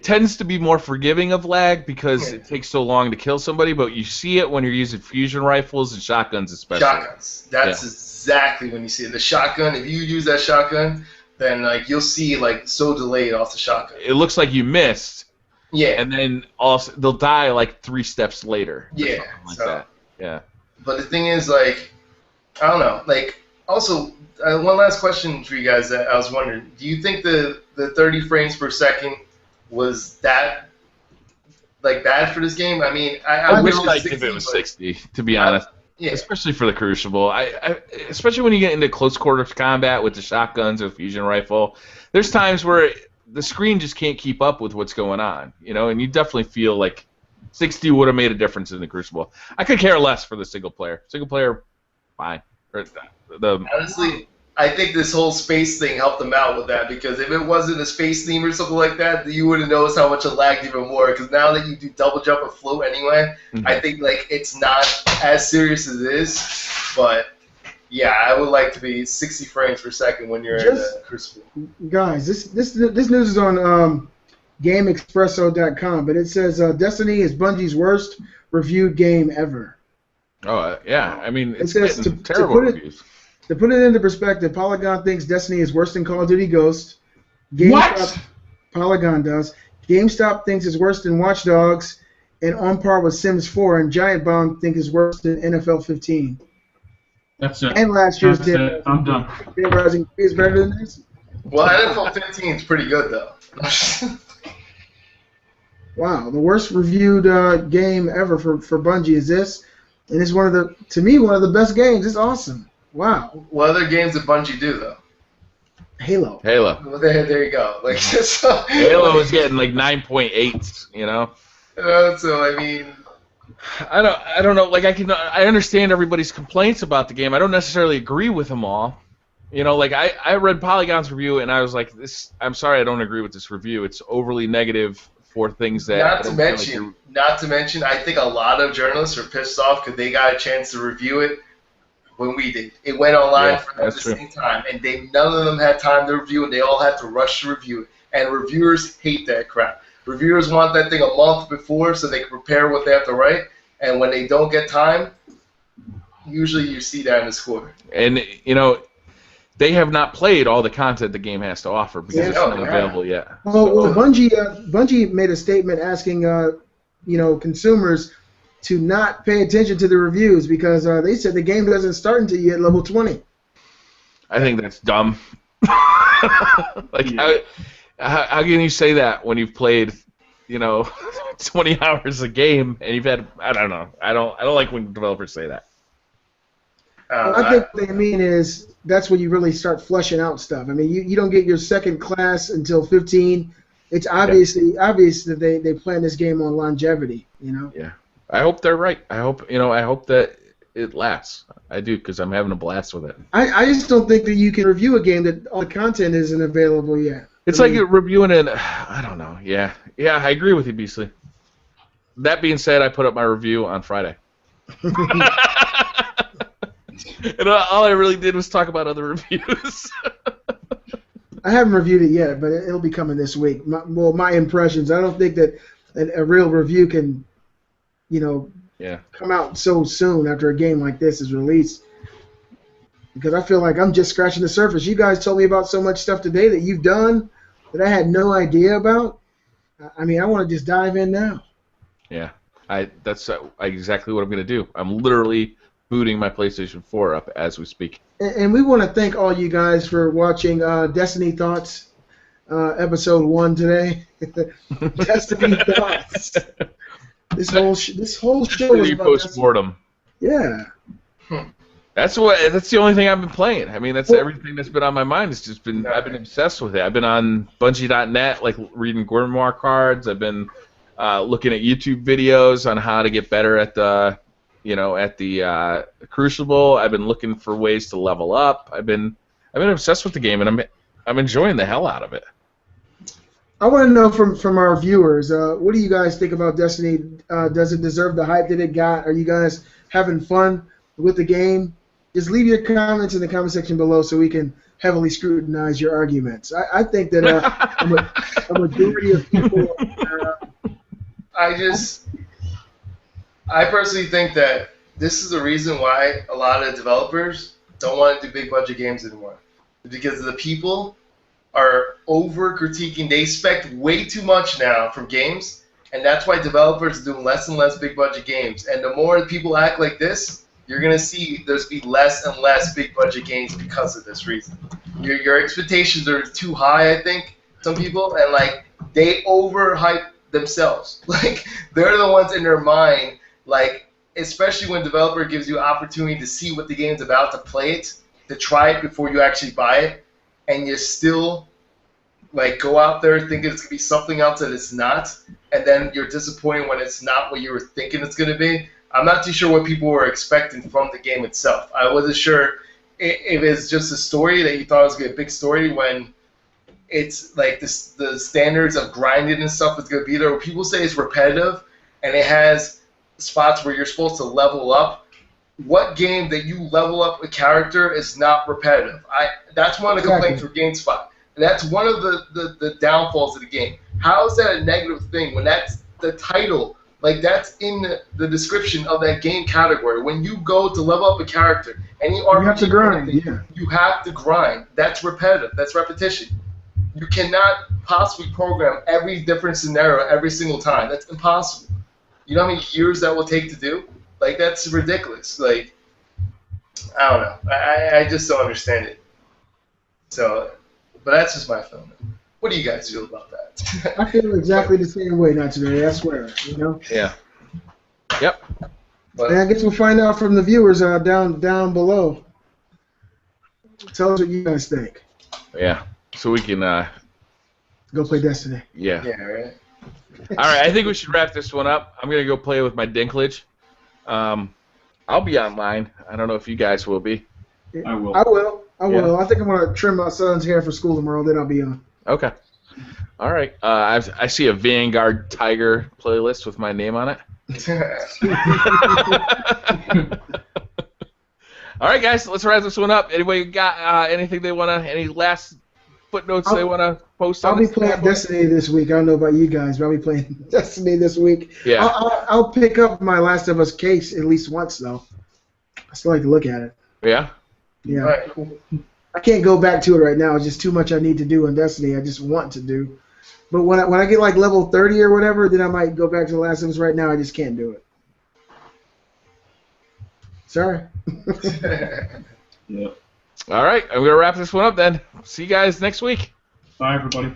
tends to be more forgiving of lag because it takes so long to kill somebody, but you see it when you're using fusion rifles and shotguns especially. Shotguns. That's exactly when you see it. The shotgun, if you use that shotgun, then like you'll see like so delayed off the shotgun. It looks like you missed. Yeah. And then also they'll die like 3 steps later. Yeah. Like that. Yeah. But the thing is, like, I don't know. Like, also, one last question for you guys that I was wondering. Do you think the 30 frames per second was that, like, bad for this game? I mean, I wish know I could if it was 60, to be honest. Yeah. Especially for the Crucible. Especially when you get into close quarters combat with the shotguns or fusion rifle. There's times where the screen just can't keep up with what's going on, you know, and you definitely feel like 60 would have made a difference in the Crucible. I could care less for the single player. Single player, fine. Honestly, I think this whole space thing helped them out with that, because if it wasn't a space theme or something like that, you would have noticed how much it lagged even more, because now that you do double jump and float anyway, I think like it's not as serious as it is, but yeah, I would like to be 60 frames per second when you're in the Crucible. Guys, this news is on GameExpresso.com, but it says Destiny is Bungie's worst reviewed game ever. Oh, yeah. I mean, it's says getting terrible reviews. To put it into perspective, Polygon thinks Destiny is worse than Call of Duty Ghost. What? Polygon does. GameStop thinks it's worse than Watch Dogs, and on par with Sims 4, and Giant Bomb think it's worse than NFL 15. That's it. And last year's Dead Rising is better than this. Well, NFL 15 is pretty good though. Wow, the worst reviewed game ever for Bungie is this, and it's one of the best games. It's awesome. Wow. What other games did Bungie do though? Halo. Well, there you go. Like so, Halo is getting like 9.8, you know. So I mean, I don't know. Like I understand everybody's complaints about the game. I don't necessarily agree with them all. You know, like I read Polygon's review and I was like, I'm sorry, I don't agree with this review. It's overly negative for things that. Not to mention, I think a lot of journalists are pissed off because they got a chance to review it when we did. It went online for them at the same time, and none of them had time to review it. They all had to rush to review it, and reviewers hate that crap. Reviewers want that thing a month before so they can prepare what they have to write, and when they don't get time, usually you see that in the score. And, you know, they have not played all the content the game has to offer because it's not available yet. Well, Bungie made a statement asking, consumers to not pay attention to the reviews because they said the game doesn't start until you hit level 20. I think that's dumb. How can you say that when you've played, 20 hours a game and you've had, I don't know. I don't like when developers say that. I think what they mean is that's when you really start fleshing out stuff. I mean, you don't get your second class until 15. It's obvious that they plan this game on longevity, you know? Yeah. I hope they're right. I hope that it lasts. I do, because I'm having a blast with it. I just don't think that you can review a game that all the content isn't available yet. It's like reviewing it. I don't know. Yeah, I agree with you, Beasley. That being said, I put up my review on Friday. And all I really did was talk about other reviews. I haven't reviewed it yet, but it'll be coming this week. My impressions. I don't think that a real review can, come out so soon after a game like this is released. Because I feel like I'm just scratching the surface. You guys told me about so much stuff today that you've done that I had no idea about. I mean, I want to just dive in now. Yeah, that's exactly what I'm going to do. I'm literally booting my PlayStation 4 up as we speak. And we want to thank all you guys for watching Destiny Thoughts episode 1 today. Destiny Thoughts. This whole show was about post-mortem. Yeah. That's the only thing I've been playing. I mean, that's everything that's been on my mind. It's just been I've been obsessed with it. I've been on Bungie.net, like reading Grimoire cards. I've been looking at YouTube videos on how to get better at the Crucible. I've been looking for ways to level up. I've been obsessed with the game, and I'm enjoying the hell out of it. I want to know from our viewers, what do you guys think about Destiny? Does it deserve the hype that it got? Are you guys having fun with the game? Just leave your comments in the comment section below so we can heavily scrutinize your arguments. I think that a majority of people. I personally think that this is the reason why a lot of developers don't want to do big budget games anymore. Because the people are over critiquing. They expect way too much now from games, and that's why developers are doing less and less big budget games. And the more people act like this, you're going to see there's be less and less big budget games because of this reason. Your expectations are too high, I think, some people, and like they overhype themselves. Like they're the ones in their mind, like especially when developer gives you opportunity to see what the game's about, to play it, to try it before you actually buy it, and you still like go out there thinking it's gonna be something else that it's not, and then you're disappointed when it's not what you were thinking it's gonna be. I'm not too sure what people were expecting from the game itself. I wasn't sure if it's just a story that you thought was gonna be a big story when it's like this, the standards of grinding and stuff is gonna be there. When people say it's repetitive and it has spots where you're supposed to level up, what game that you level up a character is not repetitive? That's one of the complaints for GameSpot. And that's one of the downfalls of the game. How is that a negative thing when that's the title? Like that's in the description of that game category. When you go to level up a character, any RPG, you have to grind. You have to grind. That's repetitive. That's repetition. You cannot possibly program every different scenario every single time. That's impossible. You know how many years that will take to do? Like, that's ridiculous. Like, I don't know. I just don't understand it. So, but that's just my feeling. What do you guys feel about that? I feel exactly the same way, not today, I swear. You know? Yeah. Yep. But, and I guess we'll find out from the viewers down below. Tell us what you guys think. Yeah. So we can go play Destiny. Yeah. Yeah, right. All right, I think we should wrap this one up. I'm gonna go play with my dinklage. I'll be online. I don't know if you guys will be. I will. I will. I think I'm gonna trim my son's hair for school tomorrow. Then I'll be on. Okay. All right. I see a Vanguard Tiger playlist with my name on it. All right, guys. Let's wrap this one up. Anybody got anything they wanna? Any last footnotes they wanna post on? I'll be playing Destiny this week. I don't know about you guys, but I'll be playing Destiny this week. Yeah. I'll pick up my Last of Us case at least once though. I still like to look at it. Yeah. Yeah. Right. I can't go back to it right now. It's just too much I need to do in Destiny. I just want to do. But when I get like level 30 or whatever, then I might go back to the Last of Us. Right now, I just can't do it. Sorry. Yep. All right. I'm gonna wrap this one up then. See you guys next week. Bye, everybody.